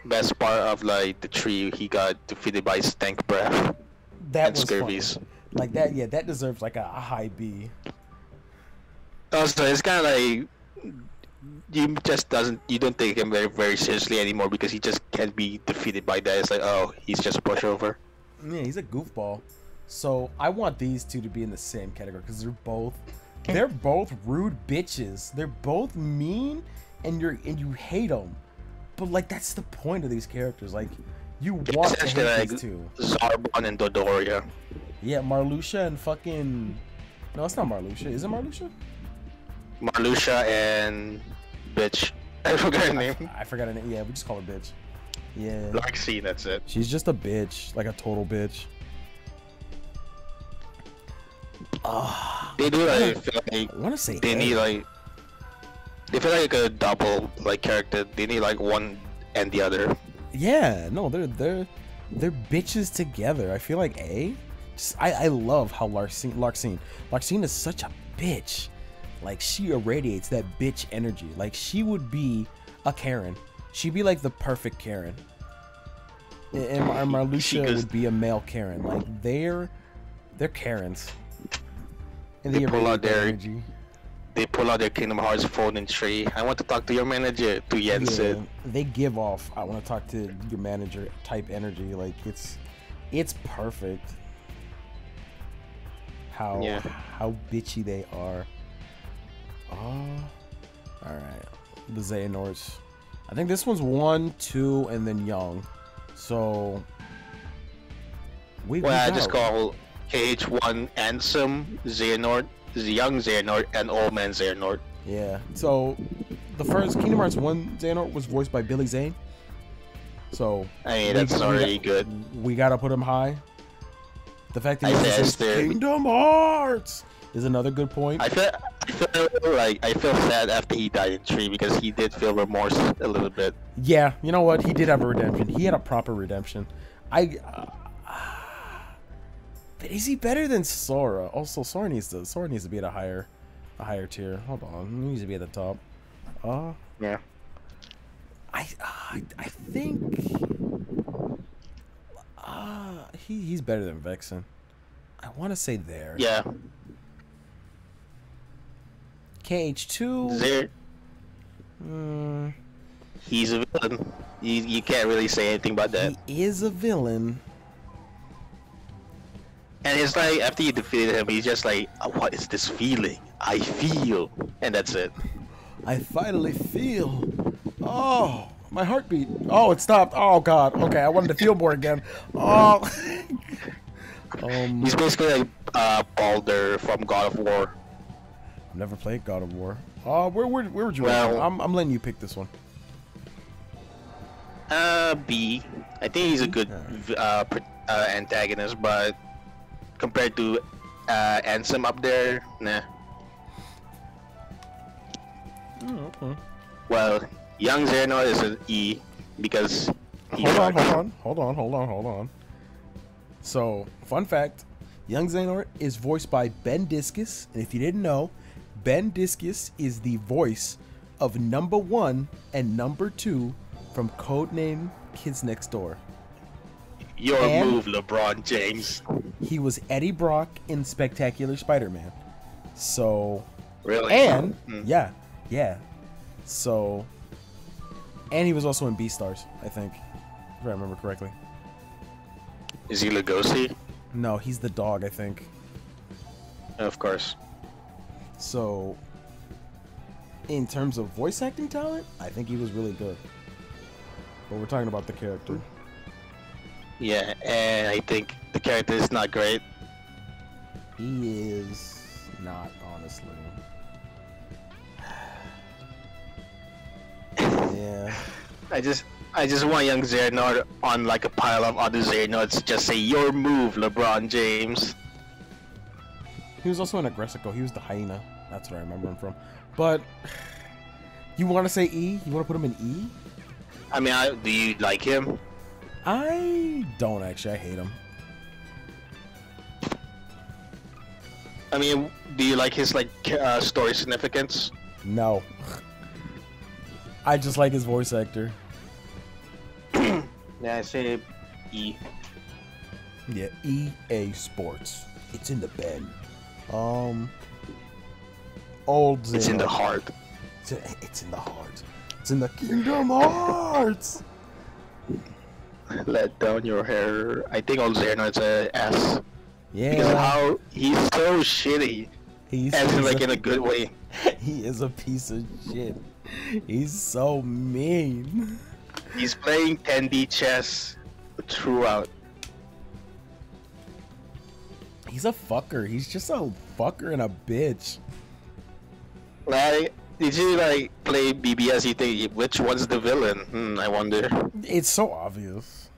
Best part of like the 3, he got defeated by Stank Breath That and was Scurvies. fun. Like that, yeah, that deserves like a high B. Also, it's kind of like you don't take him very very seriously anymore because he just can't be defeated by that. It's like, oh, he's just a pushover. Yeah, he's a goofball. So I want these two to be in the same category because they're both rude bitches. They're both mean, and you hate them. But like that's the point of these characters. Like you want to hate like these two. Zarbon and Dodoria. Yeah, Marluxia and fucking. No, it's not Marluxia. Is it Marluxia? Marluxia and bitch. I forgot her name. I forgot her name. Yeah, we just call her bitch. Yeah. Larxene, that's it. She's just a bitch, like a total bitch. They do like feel like I want to say they need like they feel like a double like character. They need like one and the other. Yeah, no, they're bitches together. I feel like I love how Larxene is such a bitch. Like she irradiates that bitch energy. Like she would be a Karen. She'd be like the perfect Karen. And Marluxia would be a male Karen. Like they're Karens. And They pull out their energy. They pull out their Kingdom Hearts phone in 3. I want to talk to your manager. To Jensen. Yeah, they give off. I want to talk to your manager type energy. Like it's perfect. How bitchy they are. Oh, all right. The Xehanorts. I think this one's 1, 2, and then Young. So I just call KH1 Ansem, Xehanort, the young Xehanort, and old man Xehanort. Yeah. So the first Kingdom Hearts 1 Xehanort was voiced by Billy Zane. So I mean that's already good. We gotta put him high. The fact that he says Kingdom Hearts is another good point. I feel sad after he died in 3 because he did feel remorse a little bit. Yeah, you know what? He did have a redemption. He had a proper redemption. But is he better than Sora? Also, Sora needs to be at a higher tier. Hold on, he needs to be at the top. Yeah. I think he's better than Vexen. I want to say there. Yeah. KH2. He's a villain. You can't really say anything about that. He is a villain. And it's like after you defeated him, he's just like, what is this feeling? I feel, and that's it. I finally feel. Oh, my heartbeat. Oh, it stopped. Oh God. Okay, I wanted to feel more again. Oh. He's basically like Baldur from God of War. I've never played God of War. Where would you? Well, I'm letting you pick this one. B. I think he's a good antagonist, but compared to Ansem up there, nah. Oh, okay. Well, young Xehanort is an E because he's Hold on. So, fun fact, young Xehanort is voiced by Ben Discus, and if you didn't know, Ben Discus is the voice of number 1 and number 2 from Codename Kids Next Door. Your And- move, LeBron James. He was Eddie Brock in Spectacular Spider-Man. So, Really? and Hmm. yeah. So, and he was also in Beastars, I think, if I remember correctly. Is he Lugosi? No, he's the dog, I think. Of course. So, in terms of voice acting talent, I think he was really good. But we're talking about the character. Yeah, and I think the character is not great. He is not, honestly. Yeah. I just want young Xehanort on like a pile of other Xehanorts just say your move, LeBron James. He was also in Aggressico. He was the hyena. That's what I remember him from. But you want to say E? You want to put him in E? I mean, do you like him? I don't actually. I hate him. I mean, do you like his like story significance? No. I just like his voice actor. Yeah, I say E. Yeah, EA Sports. It's in the bin. Old Xehanort. It's in the heart. It's in the heart. It's in the Kingdom Hearts. Let down your hair. I think old Xehanort's a S. Yeah. Because of how he's so shitty. He's And like in a good way. He is a piece of shit. He's so mean. He's playing 10D chess throughout. He's a fucker. He's just a fucker and a bitch. Like, did you like play BBS? You think which one's the villain? I wonder. It's so obvious.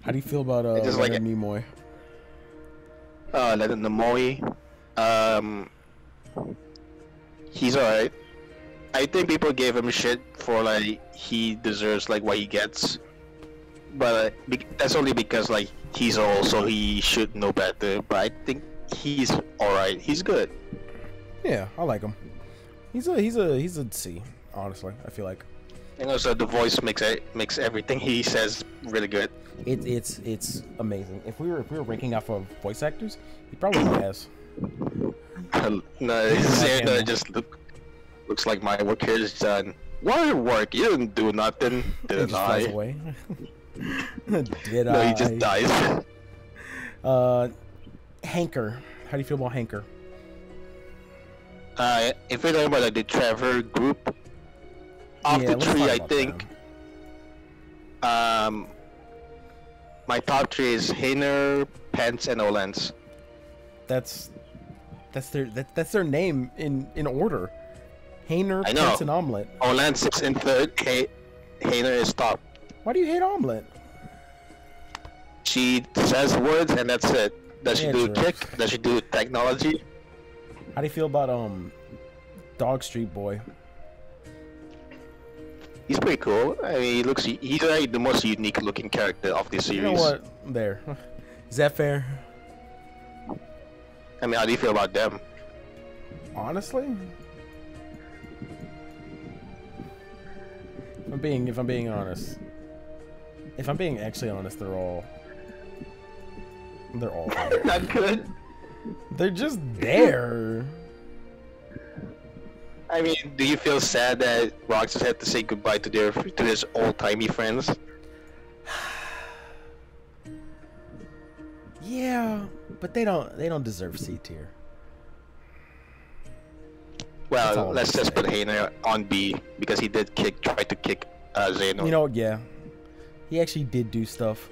How do you feel about just like Leonard Nimoy? Leonard Nimoy. He's alright. I think people gave him shit for like he deserves like what he gets, but that's only because like he's old, so he should know better. But I think he's alright. He's good. Yeah, I like him. He's a C. Honestly, I feel like And also the voice makes everything he says really good. it's amazing. If we were ranking off of voice actors, he probably has. No, Xander just looks like my work here is done. What work? You didn't do nothing, He didn't just flies I? away. Did No, I? he just dies. Hanker. How do you feel about Hanker? If we're talking about like the Trevor group, of Yeah, the let's three, talk I about think, them. my top three is Hayner, Pence, and Olens. That's their name in order. Hayner, I know. Pence, and Omelet. Olens is in third. Hayner is top. Why do you hate Omelet? She says words and that's it. Does she Yeah, do true. kick? Does she do technology? How do you feel about Dog Street Boy? He's pretty cool. I mean, he's like the most unique looking character of this You series. know what? There. Is that fair? I mean, how do you feel about them? Honestly, if I'm being honest, if I'm being actually honest, they're all Not good. they're just there. I mean, do you feel sad that Roxas had to say goodbye to his old timey friends? Yeah, but they don't deserve C tier. That's all Well, I'm let's gonna just say. put Hayner on B because he did try to kick Zeno. You know, yeah, he actually did do stuff.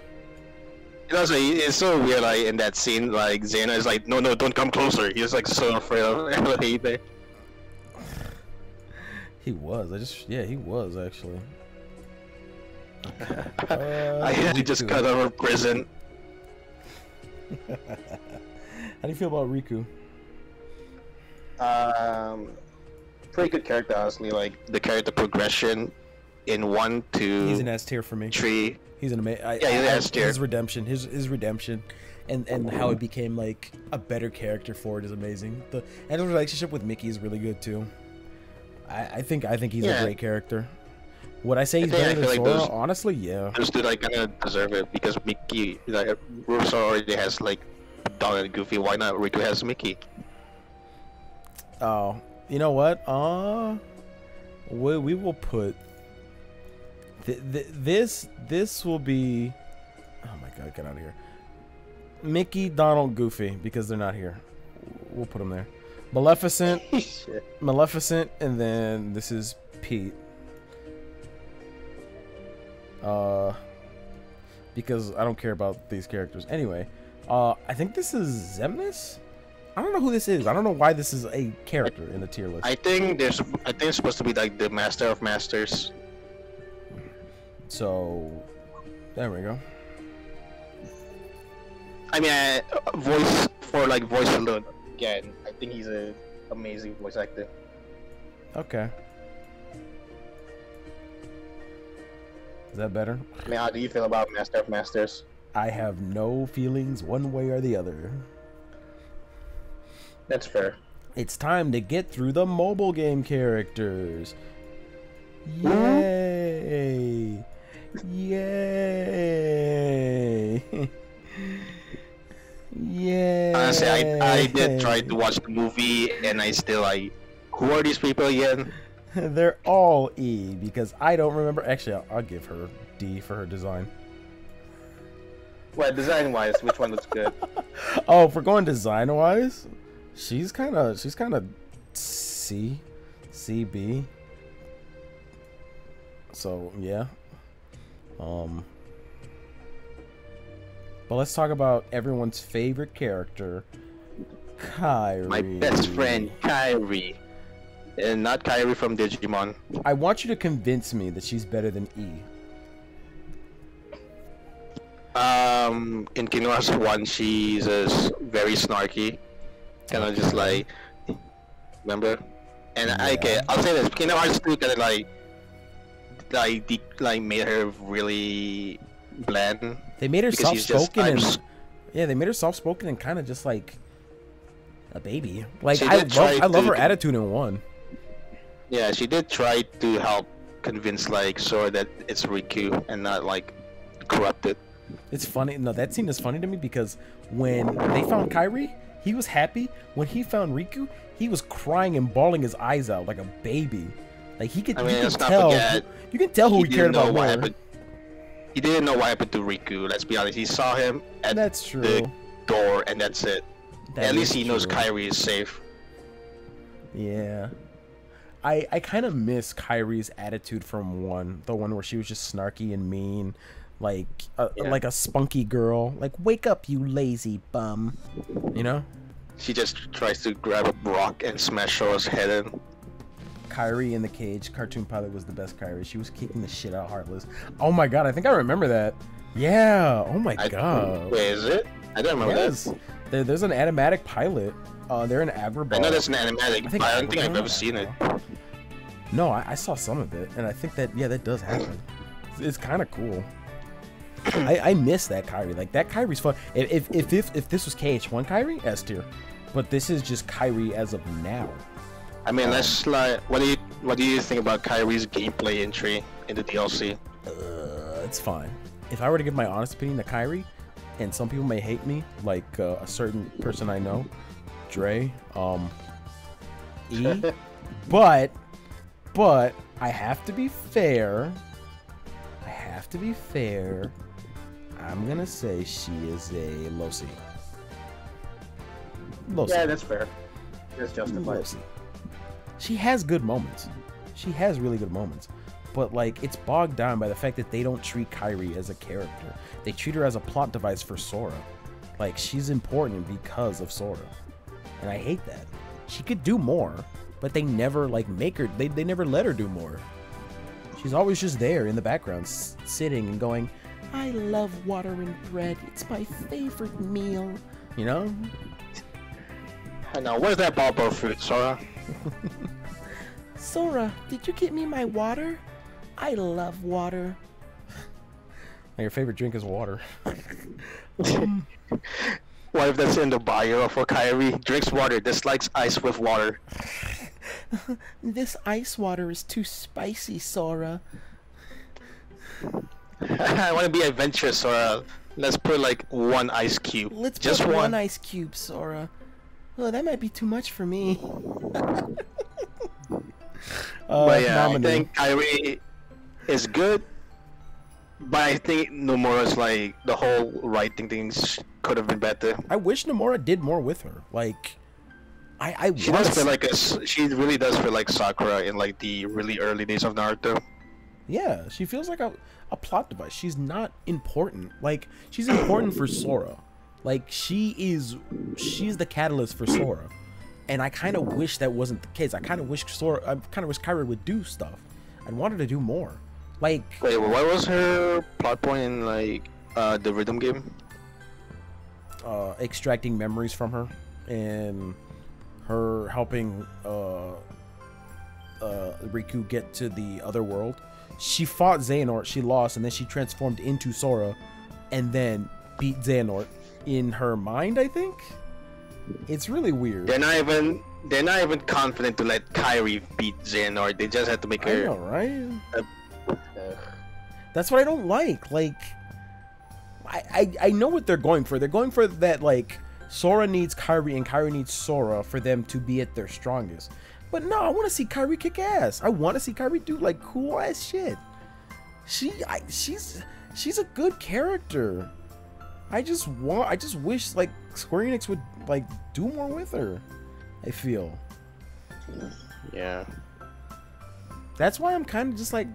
And also, it's so weird, like in that scene, like Zeno is like, no, don't come closer. He's like so afraid of Hayner. He was. He was actually. I had to just cut out of prison. How do you feel about Riku? Pretty good character, honestly. Like the character progression in 1, 2, He's an S tier for me. 3. He's an amazing. Yeah, he's an S tier. His redemption, his redemption, and how he became like a better character for it is amazing. And his relationship with Mickey is really good too. I think he's a Yeah. great character. Would I say he's think I better than feel like Sora? those Honestly, yeah. those two like kind of deserve it because Mickey, like Russo already has like Donald and Goofy. Why not Riku has Mickey? Oh, you know what? We will put this will be. Oh my god, get out of here. Mickey, Donald, Goofy, because they're not here. We'll put them there. Maleficent, Maleficent, and then this is Pete. Because I don't care about these characters. Anyway, I think this is Xemnas? I don't know who this is. I don't know why this is a character in the tier list. I think it's supposed to be like the Master of Masters. So, there we go. I mean, voice alone. Again, I think he's a amazing voice actor. Okay. Is that better? I mean, how do you feel about Master of Masters? I have no feelings one way or the other. That's fair. It's time to get through the mobile game characters. Yay! Yay! Yay! Honestly, I did try to watch the movie, and I still who are these people again? They're all E because I don't remember. Actually, I'll give her D for her design. Well, design-wise, which one looks good? Oh, if we're going design-wise, she's kind of C, B. So yeah. But let's talk about everyone's favorite character, Kyrie. My best friend, Kyrie. And not Kyrie from Digimon. I want you to convince me that she's better than E. In Kingdom Hearts 1, she's very snarky. Kind of just like, remember? And Yeah. I'll say this: Kingdom Hearts 2 kind of made her really bland. They made her Because she's just- soft-spoken I'm and s- yeah, they made her soft-spoken and kind of just like a baby. Like She I did try love her to- attitude in 1. Yeah, she did try to help convince like Sora that it's Riku and not like corrupted. It's funny. No, that scene is funny to me because when they found Kyrie, he was happy. When he found Riku, he was crying and bawling his eyes out like a baby. Like he could, I mean, you let's can not tell. forget, You can tell who he didn't cared know about what more. happened. He didn't know what happened to Riku. Let's be honest. He saw him at That's true. the door, and that's it. That At least is he knows true. Kyrie is safe. Yeah. I kind of miss Kyrie's attitude from 1, the one where she was just snarky and mean, like like a spunky girl. Like, wake up, you lazy bum. You know? She just tries to grab a rock and smash Sora's head in. Kyrie in the Cage Cartoon Pilot was the best Kyrie. She was kicking the shit out of Heartless. Oh my god, I think I remember that. Yeah. Oh my god. Wait, is it? I don't remember Yes. that. There's an animatic pilot. They're an Agrabah. I know that's an animatic, I think but I don't think I've Agrabah? ever seen it. No, I saw some of it, and I think that that does happen. It's kind of cool. I miss that Kyrie. Like that Kyrie's fun. If this was KH1 Kyrie, S tier, but this is just Kyrie as of now. I mean, let's like, what do you think about Kyrie's gameplay entry in the DLC? It's fine. If I were to give my honest opinion to Kyrie, and some people may hate me, like a certain person I know, Dre, E, but I have to be fair. I'm gonna say she is a low C. Low C. Yeah, that's fair. That's Low justified. C. She has good moments. She has really good moments. But like it's bogged down by the fact that they don't treat Kyrie as a character. They treat her as a plot device for Sora. Like she's important because of Sora. And I hate that. She could do more, but they never like make her they never let her do more. She's always just there in the background sitting and going, "I love water and bread. It's my favorite meal." You know? Now, where's that ball fruit, Sora? Sora, did you get me my water? I love water. Your favorite drink is water. What if that's in the bio for Kyrie? Drinks water, dislikes ice with water. This ice water is too spicy, Sora. I want to be adventurous, Sora. Let's put like one ice cube. Let's just put one. ice cube, Sora. Oh, that might be too much for me. But yeah, I Naminé. think Kyrie is good. But I think Nomura's like the whole writing things could have been better. I wish Nomura did more with her. Like, I She want does to feel like she really does feel like Sakura in like the really early days of Naruto. Yeah, she feels like a plot device. She's not important. Like, she's important for Sora. Like, she's the catalyst for Sora. And I kind of wish that wasn't the case. I kind of wish Kyrie would do stuff. I'd want her to do more. Like, Wait, what was her plot point in like the rhythm game? extracting memories from her and her helping Riku get to the other world. She fought Xehanort, she lost, and then she transformed into Sora and then beat Xehanort in her mind, I think. It's really weird. They're not even confident to let Kyrie beat Xehanort. They just have to make I her. know, right? That's what I don't like. Like, I know what they're going for. They're going for that, like, Sora needs Kyrie and Kyrie needs Sora for them to be at their strongest. But no, I want to see Kyrie kick ass. I want to see Kyrie do, like, cool ass shit. She's a good character. I just wish, like, Square Enix would, like, do more with her. I feel. Yeah. That's why I'm kind of just, like,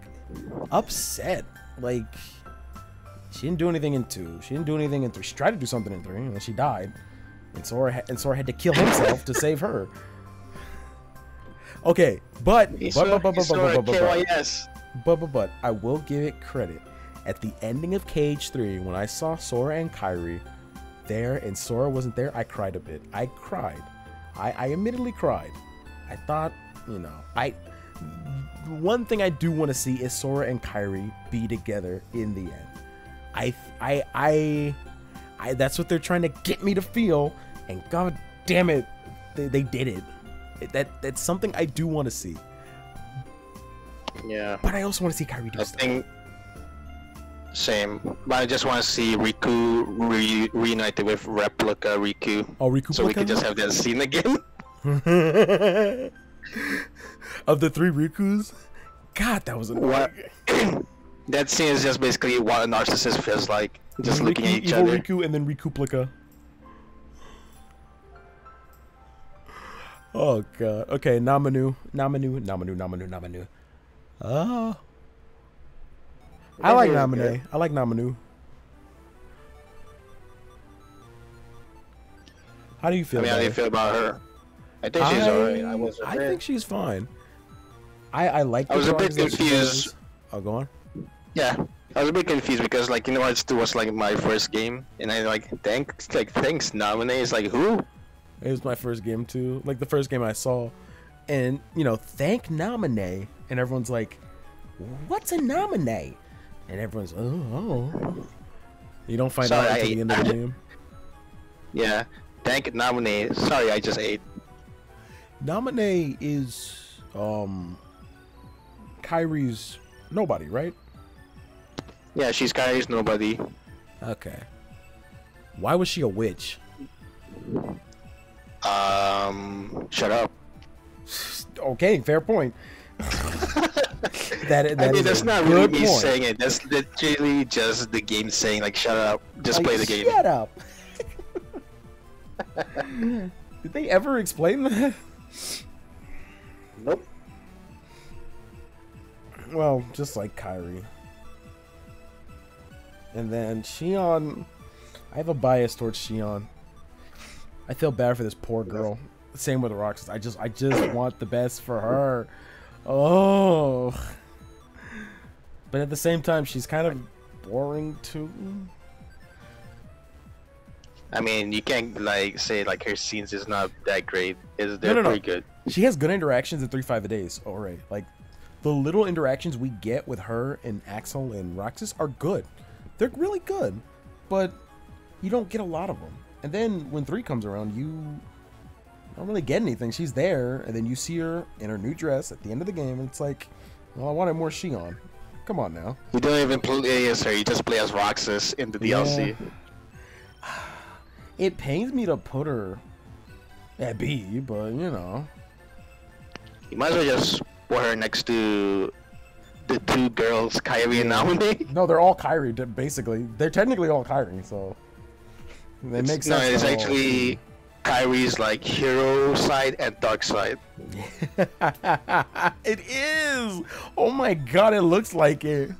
upset. Like, she didn't do anything in 2. She didn't do anything in 3. She tried to do something in 3, and then she died. And Sora had to kill himself to save her. Okay, but I will give it credit. At the ending of Cage 3, when I saw Sora and Kyrie there and Sora wasn't there, I cried a bit. I cried. I admittedly cried. I thought, you know, one thing I do want to see is Sora and Kyrie be together in the end. I that's what they're trying to get me to feel, and god damn it, they did it. That's something I do want to see. Yeah. But I also want to see Kyrie do stuff. Same. But I just want to see Riku reunited with Replica Riku. Oh, Riku. So we could just have that scene again. Of the 3 Rikus? God, that was annoying. That scene is just basically what a narcissist feels like. Just Riku, looking at each evil other. Riku and then Rikuplica. Oh god. Okay, Namanu. Oh. I like Naminé. I like Namanu. How do you feel? How do you feel about her? I think she's alright. I think she's fine. I like. I was a bit confused. Oh, go on. Yeah, I was a bit confused because, like, Kingdom Hearts 2 was like my first game, and I thanks Naminé is like who? It was my first game too, like the first game I saw, and you know, thank Naminé, and everyone's like, what's a Naminé? And everyone's oh. You don't find out until the end of the game. Yeah, thank Naminé. Sorry, I just ate. Naminé is Kyrie's nobody, right? Yeah, she's Kyrie's nobody. Okay. Why was she a witch? Shut up. Okay, fair point. That's not really me saying it. That's literally just the game saying, like, shut up. Just play the game. Shut up. Did they ever explain that? Nope. Well, just like Kyrie. And then Shion, I have a bias towards Shion. I feel bad for this poor girl. Same with Roxas. I just want the best for her. Oh. But at the same time, she's kind of boring too. I mean, you can't like say like her scenes is not that great. They're pretty good. She has good interactions in 3-5 days. Alright, like the little interactions we get with her and Axel and Roxas are good. They're really good, but you don't get a lot of them. And then when 3 comes around, you don't really get anything. She's there, and then you see her in her new dress at the end of the game, and it's like, well, I wanted more Shion. Come on now. You don't even play as her. You just play as Roxas in the DLC. It pains me to put her at B, but you know. You might as well just put her next to the two girls, Kyrie and Naomi. No, they're all Kyrie, basically. They're technically all Kyrie, so they make sense. No, it's actually Kyrie's like hero side and dark side. It is! Oh my god, it looks like it.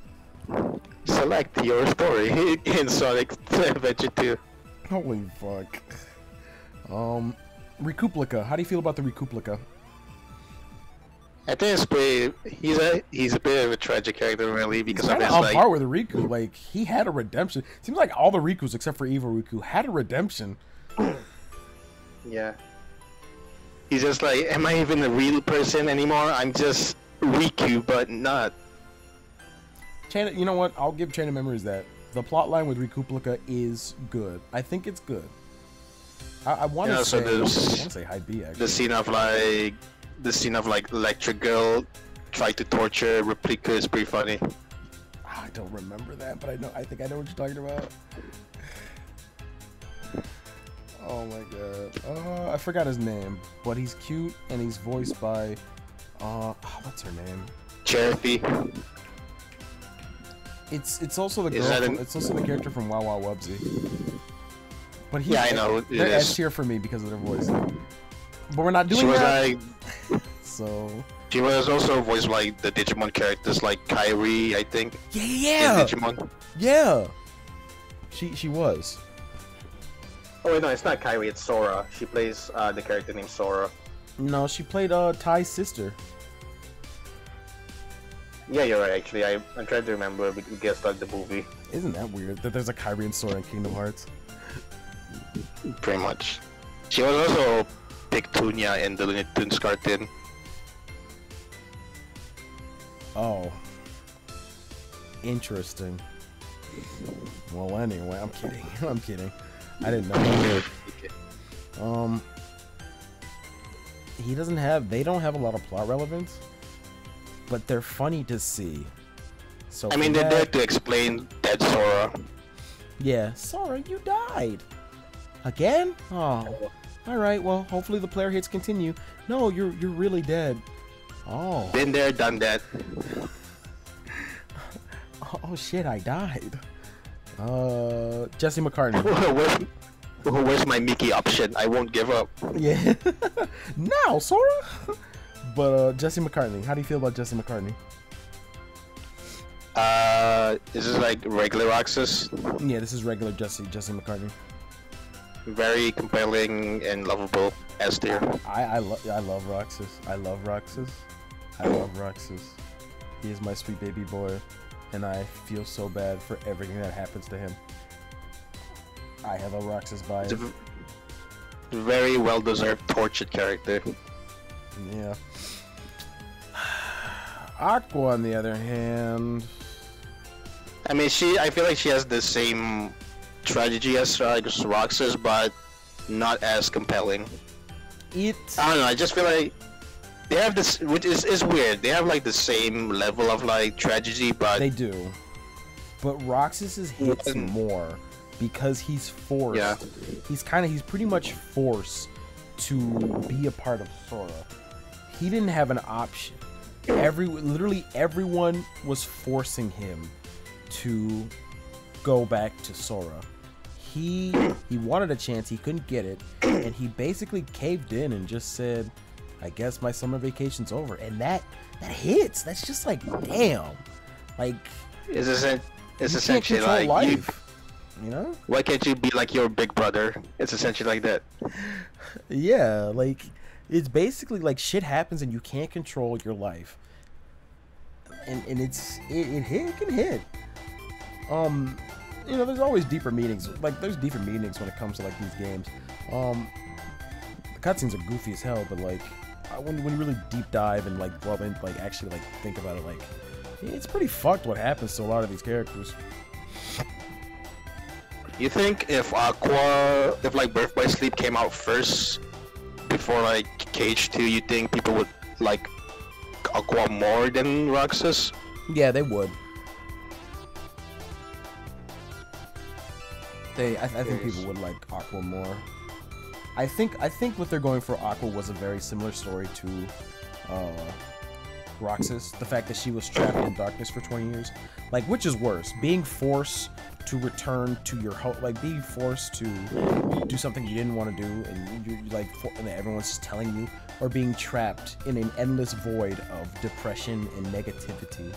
Select your story in Sonic Adventure 2. Holy fuck. Recouplica. How do you feel about the Recouplica? I think it's pretty. He's a bit of a tragic character, really, because of his on par with Riku. Like, he had a redemption. Seems like all the Rikus except for Evil Riku had a redemption. Yeah. He's just like, am I even a real person anymore? I'm just Riku, but not. You know what? I'll give Chain of Memories that. The plotline with Recouplica is good. I think it's good. I want to say high B, actually. The scene of like Electric Girl try to torture Replica is pretty funny. I don't remember that, but I think I know what you're talking about. Oh my god. I forgot his name, but he's cute and he's voiced by what's her name? Cherokee. It's also the girl it's also the character from Wow Wow Wubsy. But yeah, I know. They're S tier for me because of their voice. But we're not doing that. So she was also voiced like the Digimon characters like Kyrie, I think. Yeah. In Digimon. Yeah. She was. Oh wait, no, it's not Kyrie, it's Sora. She plays the character named Sora. No, she played Ty's sister. Yeah, you're right. Actually, I'm trying to remember because like the movie. Isn't that weird that there's a Kyrie and Sora in Kingdom Hearts? Pretty much. She was also Pictunia in the Looney Tunes cartoon. Oh. Interesting. Well, anyway, I'm kidding. I'm kidding. I didn't know. They don't have a lot of plot relevance, but they're funny to see. So I mean, they're there to explain dead Sora. Yeah, Sora, you died. Again? Oh. Alright, well, hopefully the player hits continue. No, you're really dead. Oh. Been there, done that. Oh shit, I died. Jesse McCartney. Where's my Mickey option? I won't give up. Yeah. Now, Sora? But Jesse McCartney, how do you feel about Jesse McCartney? Is this like regular Roxas? Yeah, this is regular Jesse McCartney. Very compelling and lovable S tier. I love Roxas. I love Roxas. I love Roxas. He is my sweet baby boy, and I feel so bad for everything that happens to him. I have a Roxas bias. It's a very well-deserved tortured character. Yeah. Aqua, on the other hand, I mean, I feel like she has the same tragedy as Roxas, but not as compelling. I don't know. I just feel like they have this, which is weird. They have like the same level of like tragedy, but they do. But Roxas's hits more because he's forced. Yeah. He's pretty much forced to be a part of Sora. He didn't have an option. Literally everyone was forcing him to go back to Sora. He wanted a chance, he couldn't get it, and he basically caved in and just said, I guess my summer vacation's over. And that hits. That's just like, damn. Like, it's essentially like life, you know? Why can't you be like your big brother? It's essentially like that. Yeah, like, it's basically like shit happens and you can't control your life. And it can hit. You know, there's always deeper meanings. Like, there's deeper meanings when it comes to like these games. The cutscenes are goofy as hell, but like when you really deep dive and like delve in, like actually like think about it, like it's pretty fucked what happens to a lot of these characters. You think if like Birth by Sleep came out first before like KH2, you think people would like Aqua more than Roxas? Yeah, they would. I think people would like Aqua more. I think what they're going for Aqua was a very similar story to Roxas. The fact that she was trapped in darkness for 20 years. Like, which is worse? Being forced to return to your home, like being forced to do something you didn't want to do, and you're like, and everyone's just telling you, or being trapped in an endless void of depression and negativity.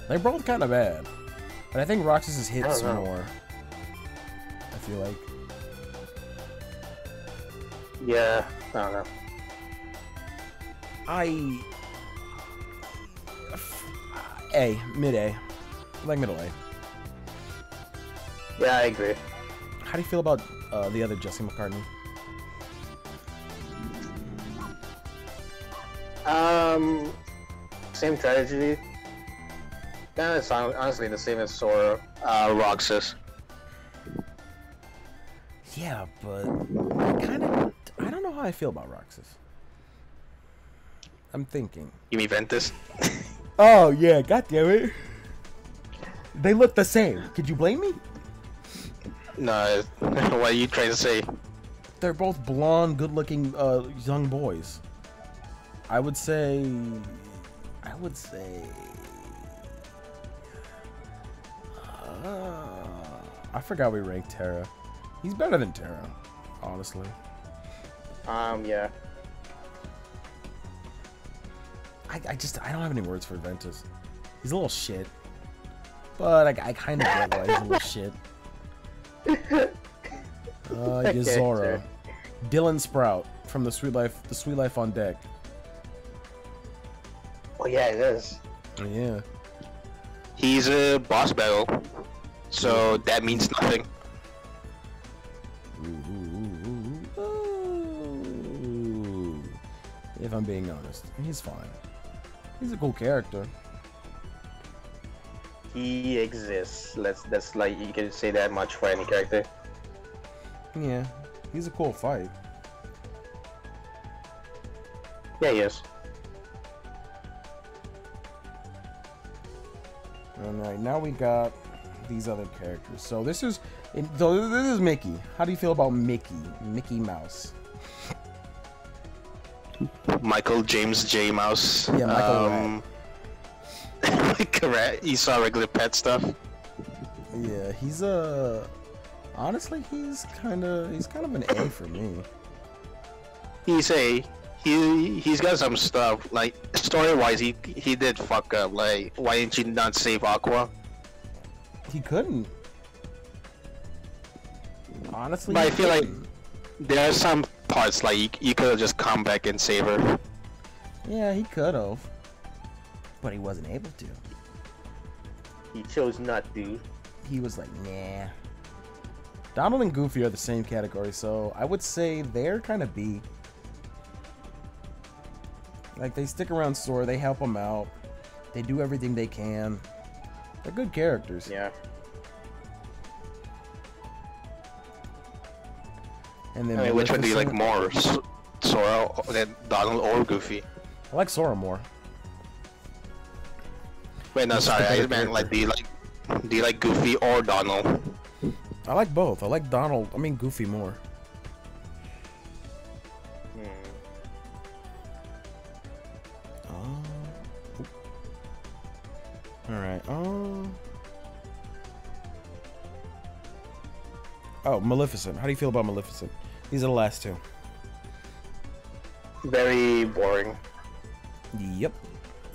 They're both kind of bad, but I think Roxas hits more. I feel like. Yeah, I don't know. Mid A. I like middle A. Yeah, I agree. How do you feel about the other Jesse McCartney? Same tragedy. Kind of honestly the same as Sora, Roxas. Yeah, but I don't know how I feel about Roxas. I'm thinking. You mean Ventus? Oh yeah, goddammit. They look the same. Could you blame me? No, what are you trying to say? They're both blonde, good-looking young boys. I would say. I forgot we ranked Terra. He's better than Terra, honestly. Yeah. I don't have any words for Ventus. He's a little shit. But I kind of get why he's a little shit. Yuzora. Sure. Dylan Sprout from the Sweet Life on Deck. Oh yeah, it is. Yeah. He's a boss battle, so that means nothing. Ooh. If I'm being honest, he's fine. He's a cool character. He exists. That's like, you can say that much for any character. Yeah, he's a cool fight. Yeah, he is. Alright, now we got these other characters. So this is Mickey. How do you feel about Mickey? Mickey Mouse. Michael James J. Mouse. Yeah, Michael Correct. You saw regular pet stuff. Yeah, he's honestly he's kind of an A for me. He's got some stuff, like story wise he did fuck up. Like, why didn't you not save Aqua? He couldn't. Honestly, But I feel like there are some parts like you could have just come back and save her. yeah, he could have, but he wasn't able to. He chose not to. He was like, nah. Donald and Goofy are the same category, so I would say they're kind of B. Like, they stick around Sora, they help him out, they do everything they can. They're good characters. Yeah. And then I mean, which one do you like more, Sora than Donald or Goofy? I like Sora more. Wait, no, He's sorry, the better I meant like, character. do you like Goofy or Donald? I like both. I like Goofy more. Alright, oh, Maleficent. How do you feel about Maleficent? These are the last two. Very boring. Yep.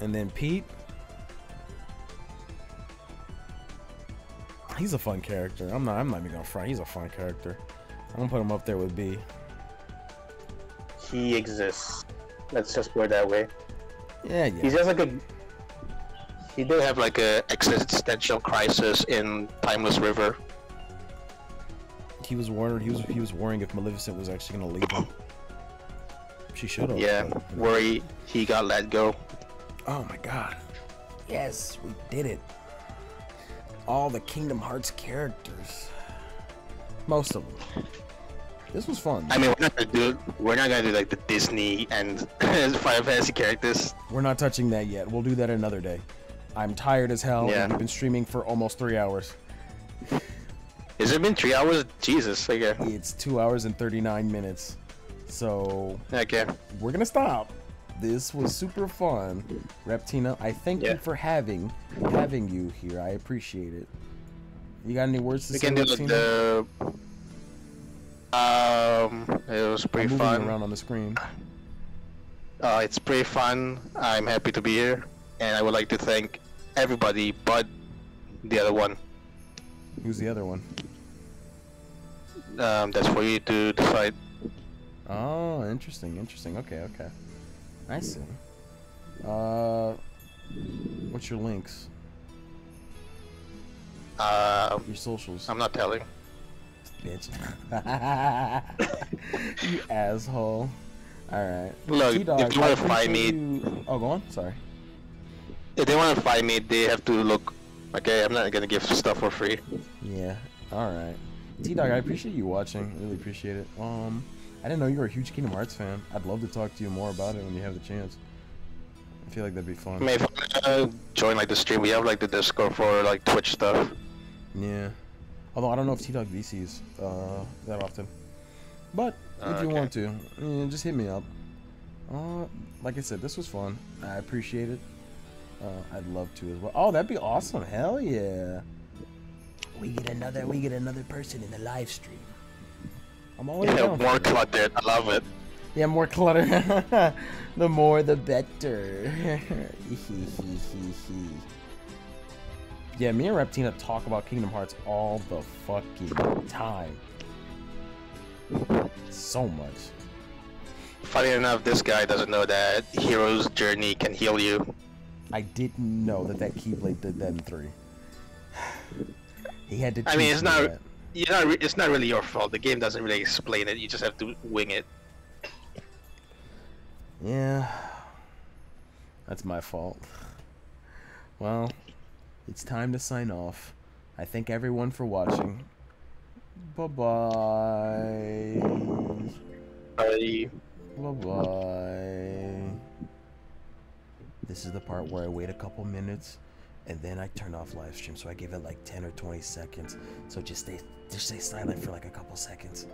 And then Pete. He's a fun character. I'm not even gonna front. He's a fun character. I'm gonna put him up there with B. He exists. Let's just put it that way. Yeah. He's just like a... He did have like a existential crisis in Timeless River. He was worried. He was worrying if Maleficent was actually gonna leave him. She should have. Yeah, worry he got let go. Oh my god. Yes, we did it. All the Kingdom Hearts characters. Most of them. This was fun. I mean, we're not gonna do like the Disney and Final Fantasy characters. We're not touching that yet. We'll do that another day. I'm tired as hell, Yeah. and we've been streaming for almost 3 hours. Has it been 3 hours? Jesus. Okay. It's 2 hours and 39 minutes. So Okay. we're gonna stop. This was super fun, Raptina. I thank you Yeah. for having you here. I appreciate it. You got any words to We say, can do Raptina? the. It was I'm pretty moving fun. around on the screen. It's pretty fun. I'm happy to be here, and I would like to thank everybody but the other one. Who's the other one? That's for you to decide. Oh, interesting. Okay. I see. What's your links? Your socials? I'm not telling. Bitch. You asshole. Alright. Look, T-Dog, if you I want to find appreciate me, you- Oh, go on. Sorry. if they want to find me, they have to look. Okay, I'm not gonna give stuff for free. Yeah. Alright. T-Dog, I appreciate you watching. Really appreciate it. I didn't know you were a huge Kingdom Hearts fan. I'd love to talk to you more about it when you have the chance. I feel like that'd be fun. I mean, if you wanna join like the stream, we have like the Discord for like Twitch stuff. Yeah. Although I don't know if T-Dog VCs that often. But if you Okay. want to, just hit me up. Like I said, this was fun. I appreciate it. I'd love to as well. Oh, that'd be awesome. Hell yeah. We get another person in the live stream. I'm always Yeah, down for more it. cluttered. I love it. Yeah, more clutter. The more, the better. Yeah, me and Raptina talk about Kingdom Hearts all the fucking time. So much. Funny enough, this guy doesn't know that Hero's Journey can heal you. I didn't know that Keyblade did that in 3. He had to. I mean, teach it's me not. that. It's not really your fault. The game doesn't really explain it. You just have to wing it. Yeah, that's my fault. Well, it's time to sign off. I thank everyone for watching. Bye-bye. I Bye-bye. This is the part where I wait a couple minutes and then I turn off live stream, so I give it like 10 or 20 seconds. So just stay silent for like a couple seconds.